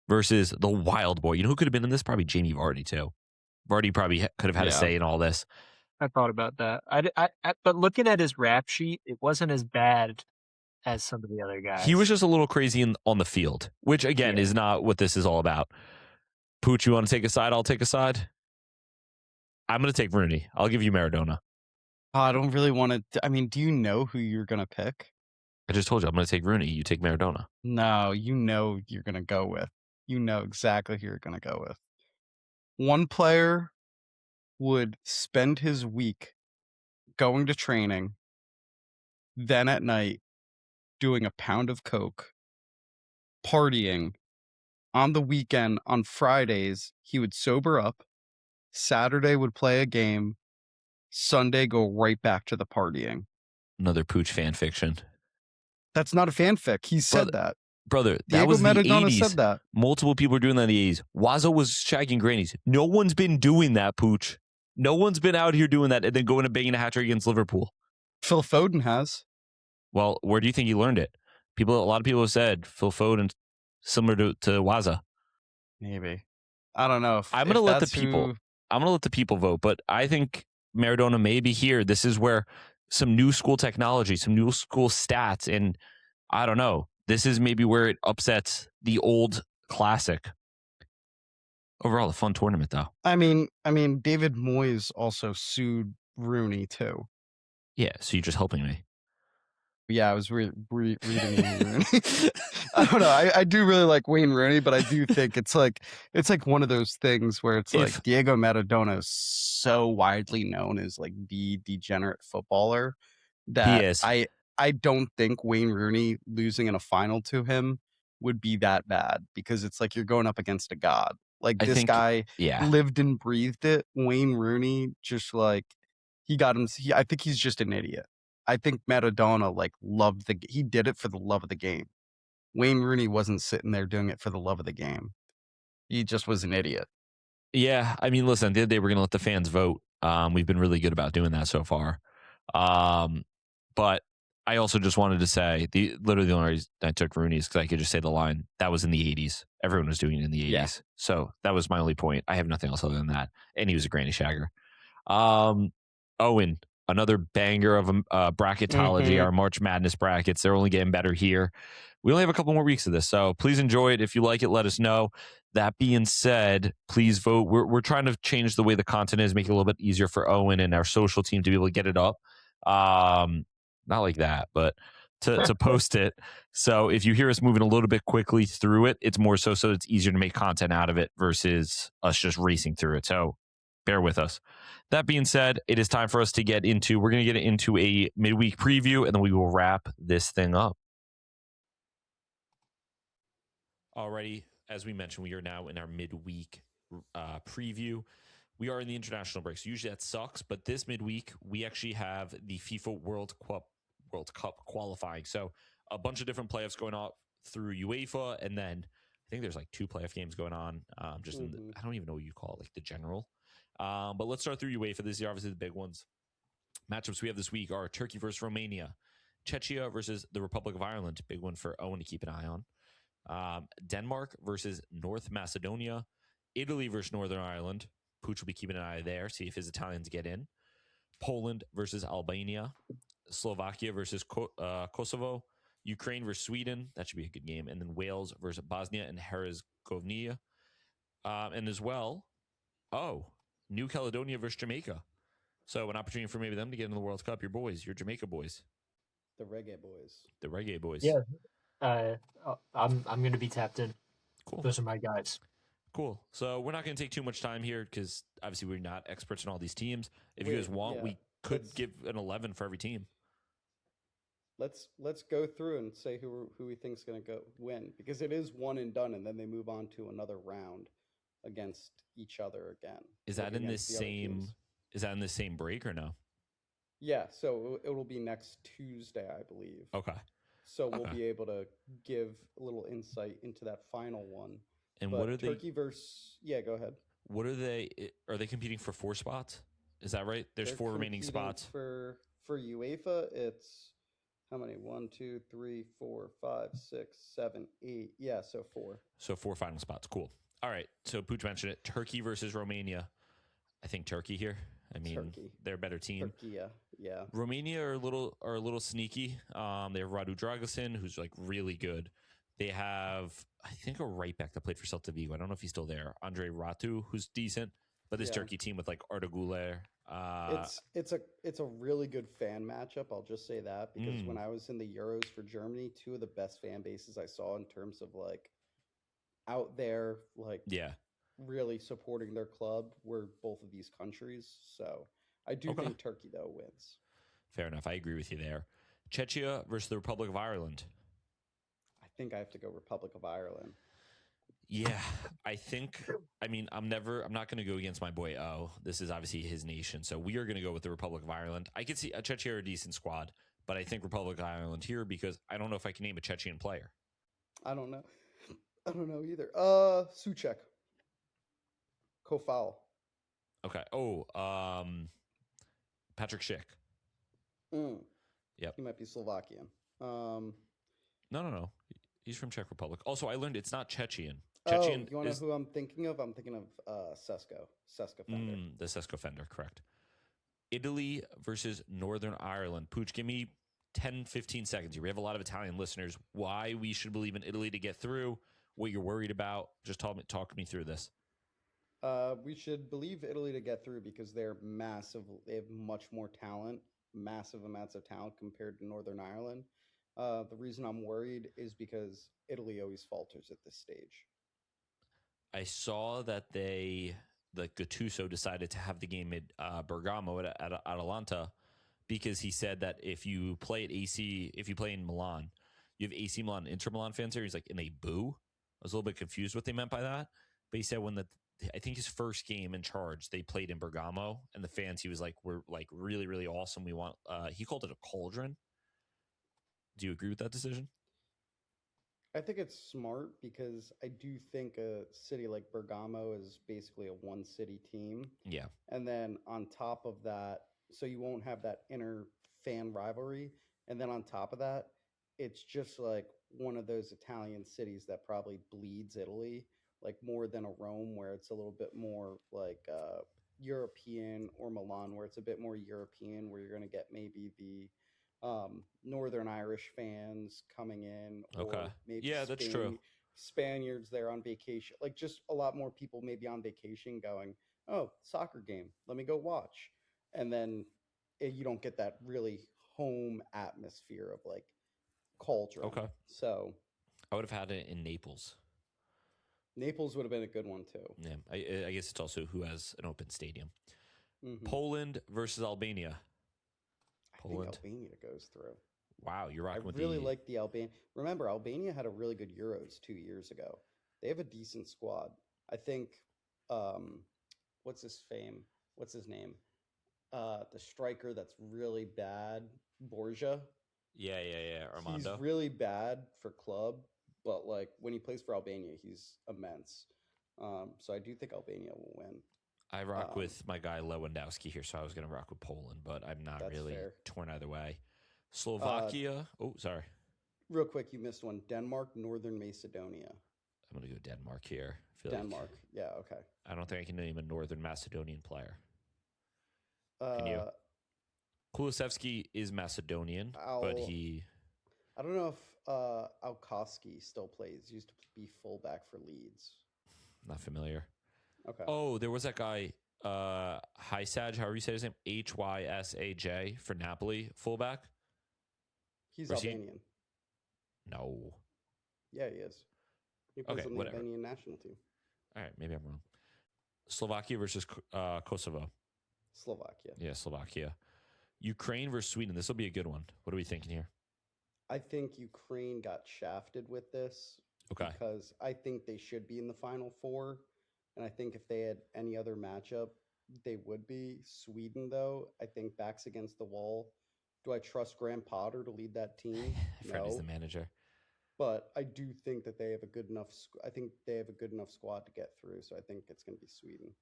versus the wild boy. You know who could have been in this? Probably Jamie Vardy, too. Vardy probably could have had a say in all this. I thought about that. But looking at his rap sheet, it wasn't as bad as some of the other guys. He was just a little crazy on the field, which, again, is not what this is all about. Pooch, you want to take a side? I'll take a side. I'm going to take Rooney. I'll give you Maradona. I don't really want to. I mean, do you know who you're going to pick? I just told you I'm going to take Rooney. You take Maradona. No, you know you're going to go with. You know exactly who you're going to go with. One player would spend his week going to training, then at night doing a pound of coke, partying. On the weekend, on Fridays, he would sober up. Saturday would play a game. Sunday go right back to the partying. Another Pooch fan fiction. That's not a fanfic. He said that. Brother, that Diego was the Maradona 80s. said that. Multiple people were doing that in the 80s. Wazo was shagging grannies. No one's been doing that, Pooch. No one's been out here doing that and then going and banging a hat trick against Liverpool. Phil Foden has. Well, where do you think he learned it? A lot of people have said Phil Foden similar to Waza. Maybe. I don't know. I'm gonna let the people vote, but I think Maradona may be here. This is where some new school technology, some new school stats, and I don't know. This is maybe where it upsets the old classic. Overall, a fun tournament, though. I mean, David Moyes also sued Rooney too. Yeah, so you're just helping me. Yeah, I was reading Wayne Rooney. I don't know. I do really like Wayne Rooney, but I do think it's like one of those things where it's like Diego Maradona is so widely known as like the degenerate footballer that He is. I don't think Wayne Rooney losing in a final to him would be that bad, because it's like you're going up against a god. Like, this guy lived and breathed it. Wayne Rooney just like I think he's just an idiot. I think Maradona like he did it for the love of the game. Wayne Rooney wasn't sitting there doing it for the love of the game. He just was an idiot. Yeah, I mean, listen, the other day we're going to let the fans vote. We've been really good about doing that so far. But I also just wanted to say, literally the only reason I took Rooney is because I could just say the line, that was in the 80s. Everyone was doing it in the 80s. Yeah. So that was my only point. I have nothing else other than that. And he was a granny shagger. Owen, another banger of bracketology, our March Madness brackets. They're only getting better here. We only have a couple more weeks of this, so please enjoy it. If you like it, let us know. That being said, please vote. We're trying to change the way the content is, make it a little bit easier for Owen and our social team to be able to get it up. Not like that, but to post it. So if you hear us moving a little bit quickly through it, it's more so it's easier to make content out of it versus us just racing through it. So bear with us. That being said, it is time for us to we're going to get into a midweek preview, and then we will wrap this thing up. Alrighty, as we mentioned, we are now in our midweek preview. We are in the international break, so usually that sucks, but this midweek, we actually have the FIFA World Cup qualifying. So a bunch of different playoffs going on through UEFA, and then I think there's like 2 playoff games going on. I don't even know what you call it, like the general. But let's start through UEFA. These are obviously the big ones. Matchups we have this week are Turkey versus Romania, Czechia versus the Republic of Ireland, big one for Owen to keep an eye on. Denmark versus North Macedonia, Italy versus Northern Ireland. Pooch will be keeping an eye there, see if his Italians get in. Poland versus Albania, Slovakia versus Kosovo, Ukraine versus Sweden. That should be a good game. And then Wales versus Bosnia and Herzegovina. And as well, New Caledonia versus Jamaica. So an opportunity for maybe them to get in the World Cup. Your Jamaica boys. The Reggae Boys. The Reggae Boys. Yeah. I'm going to be tapped in. Cool. Those are my guys. Cool. So we're not going to take too much time here because obviously we're not experts in all these teams. If you guys want, we could let's give an 11 for every team. let's go through and say who we think's going to go win, because it is one and done, and then they move on to another round against each other again. Is like that in this against the other same? teams. Is that in the same break or no? Yeah, so it will be next Tuesday, I believe. Okay. So we'll Okay. be able to give a little insight into that final one. And But what are Turkey versus go ahead. What are they? Are they competing for 4 spots? Is that right? There's They're 4 remaining competing spots. for UEFA. It's how many? 1, 2, 3, 4, 5, 6, 7, 8. Yeah, so 4. So 4 final spots. Cool. All right. So Pooch mentioned it. Turkey versus Romania. I think Turkey here. I mean, Turkey. they're a better team. Turkey, yeah. Romania are a little sneaky. They have Radu Dragosin, who's like really good. They have, I think, a right back that played for Celta Vigo. I don't know if he's still there. Andre Ratu, who's decent. But this Yeah. Turkey team with like Arda Güler. It's a really good fan matchup. I'll just say that, because when I was in the Euros for Germany, two of the best fan bases I saw in terms of like out there, like yeah. really supporting their club, were both of these countries. So I do Okay. think Turkey though wins. Fair enough. I agree with you there. Czechia versus the Republic of Ireland. I think I have to go Republic of Ireland. Yeah, I mean, I'm not going to go against my boy O. This is obviously his nation. So we are going to go with the Republic of Ireland. I could see a Czechia a decent squad, but I think Republic of Ireland here because I don't know if I can name a Chechen player. I don't know. I don't know either. Suchek. Kofal. Okay. Patrick Schick. Yep. He might be Slovakian. No. He's from Czech Republic. Also, I learned it's not Chechen. You Chechen want to know who I'm thinking of? I'm thinking of Sesko. Sesko Fender. The Sesko Fender, correct. Italy versus Northern Ireland. Pooch, give me 10, 15 seconds here. We have a lot of Italian listeners. Why we should believe in Italy to get through, what you're worried about. Just talk me through this. We should believe Italy to get through because they're massive. They have much more talent, massive amounts of talent compared to Northern Ireland. The reason I'm worried is because Italy always falters at this stage. I saw that Gattuso decided to have the game at Bergamo at Atalanta because he said that if you play in Milan, you have AC Milan and Inter Milan fans there. He's like, and they boo. I was a little bit confused what they meant by that. But he said I think his first game in charge, they played in Bergamo, and the fans, he was like, we're like really, really awesome. We want, he called it a cauldron. Do you agree with that decision? I think it's smart because I do think a city like Bergamo is basically a one city team. Yeah. And then on top of that, so you won't have that inner fan rivalry. And then on top of that, it's just like one of those Italian cities that probably bleeds Italy, like more than a Rome, where it's a little bit more like European, or Milan, where it's a bit more European, where you're going to get maybe the Northern Irish fans coming in, or Okay. maybe Yeah, that's true. Spaniards there on vacation, like just a lot more people maybe on vacation going, oh, soccer game, let me go watch. And then you don't get that really home atmosphere of like cauldron. Okay. So I would have had it in Naples. Naples would have been a good one too. Yeah. I guess it's also who has an open stadium. Mhm. Poland versus Albania. I think Albania goes through. Wow, you're rocking with really like the Albania. Remember, Albania had a really good Euros 2 years ago. They have a decent squad. I think, what's his name? The striker that's really bad, Borja. Yeah. Armando. He's really bad for club, but like when he plays for Albania, he's immense. So I do think Albania will win. I rock with my guy Lewandowski here, so I was going to rock with Poland, but I'm not really fair. torn either way. Slovakia. Sorry. Real quick, you missed one. Denmark, Northern Macedonia. I'm going to go Denmark here. Denmark. Yeah, okay. I don't think I can name a Northern Macedonian player. Can you? Kulusevski is Macedonian, but he... I don't know if Alkowski still plays. He used to be fullback for Leeds. Not familiar. Okay. Oh, there was that guy, Hysaj, however you say his name, Hysaj for Napoli, fullback. He's Was he- Albanian. No. Yeah, he is. He plays Okay, on the whatever. Albanian national team. All right, maybe I'm wrong. Slovakia versus Kosovo. Slovakia. Yeah, Slovakia. Ukraine versus Sweden. This will be a good one. What are we thinking here? I think Ukraine got shafted with this Okay. because I think they should be in the Final Four. And I think if they had any other matchup, they would be. Sweden, though, I think backs against the wall. Do I trust Graham Potter to lead that team? Freddie's the No. manager. But I do think that they have a good enough. I think they have a good enough squad to get through. So I think it's going to be Sweden.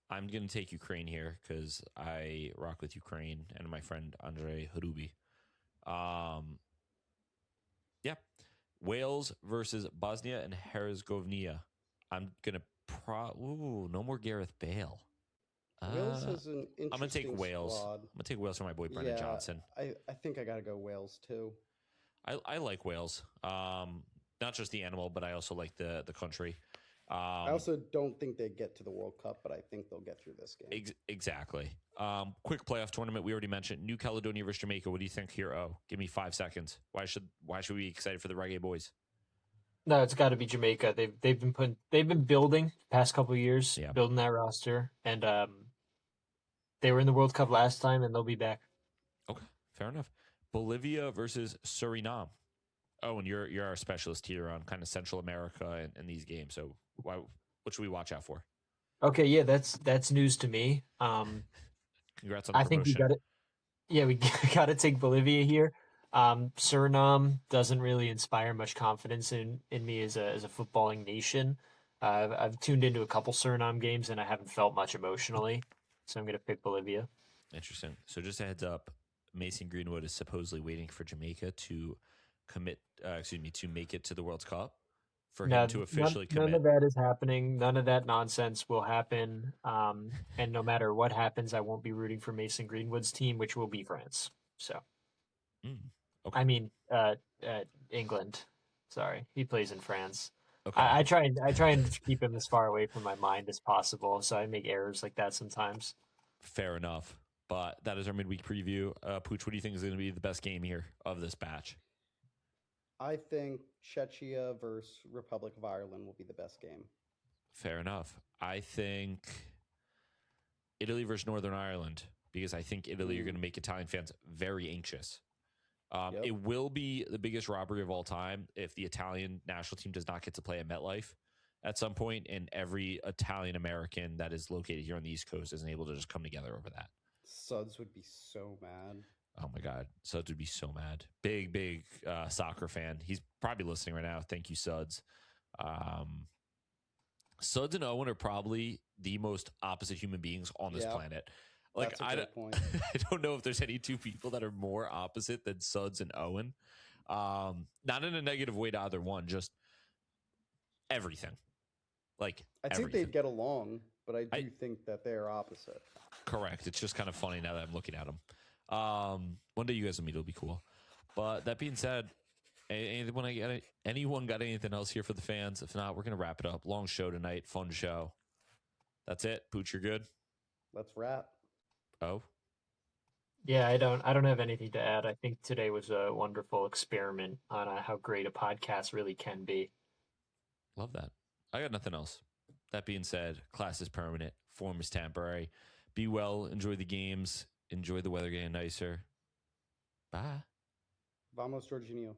I'm going to take Ukraine here because I rock with Ukraine and my friend Andrei Harubi. Yeah. Wales versus Bosnia and Herzegovina. I'm going to no more Gareth Bale. Wales has an I'm going to take interesting Wales. squad. I'm going to take Wales for my boy Brendan Johnson. I think I got to go Wales too. I like Wales. Not just the animal, but I also like the country. I also don't think they get to the World Cup, but I think they'll get through this game. Exactly. Quick playoff tournament. We already mentioned New Caledonia versus Jamaica. What do you think here? Oh, give me 5 seconds. Why should we be excited for the Reggae Boys? No, it's got to be Jamaica. They've been building the past couple of years, Yeah. building that roster, and they were in the World Cup last time, and they'll be back. Okay, fair enough. Bolivia versus Suriname. Oh, and you're our specialist here on kind of Central America and these games. So what should we watch out for? Okay, yeah, that's news to me. Congrats on the I think we promotion. got it. Yeah, we got to take Bolivia here. Suriname doesn't really inspire much confidence in me as a footballing nation. I've tuned into a couple Suriname games and I haven't felt much emotionally, so I'm going to pick Bolivia. Interesting. So just a heads up, Mason Greenwood is supposedly waiting for Jamaica to to make it to the World Cup for him to officially commit. None of that is happening. None of that nonsense will happen. And no matter what happens, I won't be rooting for Mason Greenwood's team, which will be France. So, Okay. I mean, England. Sorry, he plays in France. Okay. I try and keep him as far away from my mind as possible, so I make errors like that sometimes. Fair enough. But that is our midweek preview. Pooch, what do you think is going to be the best game here of this batch? I think Czechia versus Republic of Ireland will be the best game. Fair enough. I think Italy versus Northern Ireland, because I think Italy are going to make Italian fans very anxious. Yep. It will be the biggest robbery of all time if the Italian national team does not get to play at MetLife at some point, and every Italian American that is located here on the East Coast isn't able to just come together over that. Suds would be so mad. Oh my God. Suds would be so mad. Big soccer fan. He's probably listening right now. Thank you, Suds. Suds and Owen are probably the most opposite human beings on this planet. Like, That's a good point. I don't know if there's any two people that are more opposite than Suds and Owen. Not in a negative way to either one, just everything. Like, I think everything. they'd get along, but I do think that they're opposite. Correct. It's just kind of funny now that I'm looking at them. One day you guys will meet. It'll be cool. But that being said, anyone got anything else here for the fans? If not, we're going to wrap it up. Long show tonight. Fun show. That's it. Pooch, you're good? Let's wrap. Oh? Yeah, I don't have anything to add. I think today was a wonderful experiment on how great a podcast really can be. Love that. I got nothing else. That being said, class is permanent. Form is temporary. Be well. Enjoy the games. Enjoy the weather getting nicer. Bye. Vamos, Jorginho.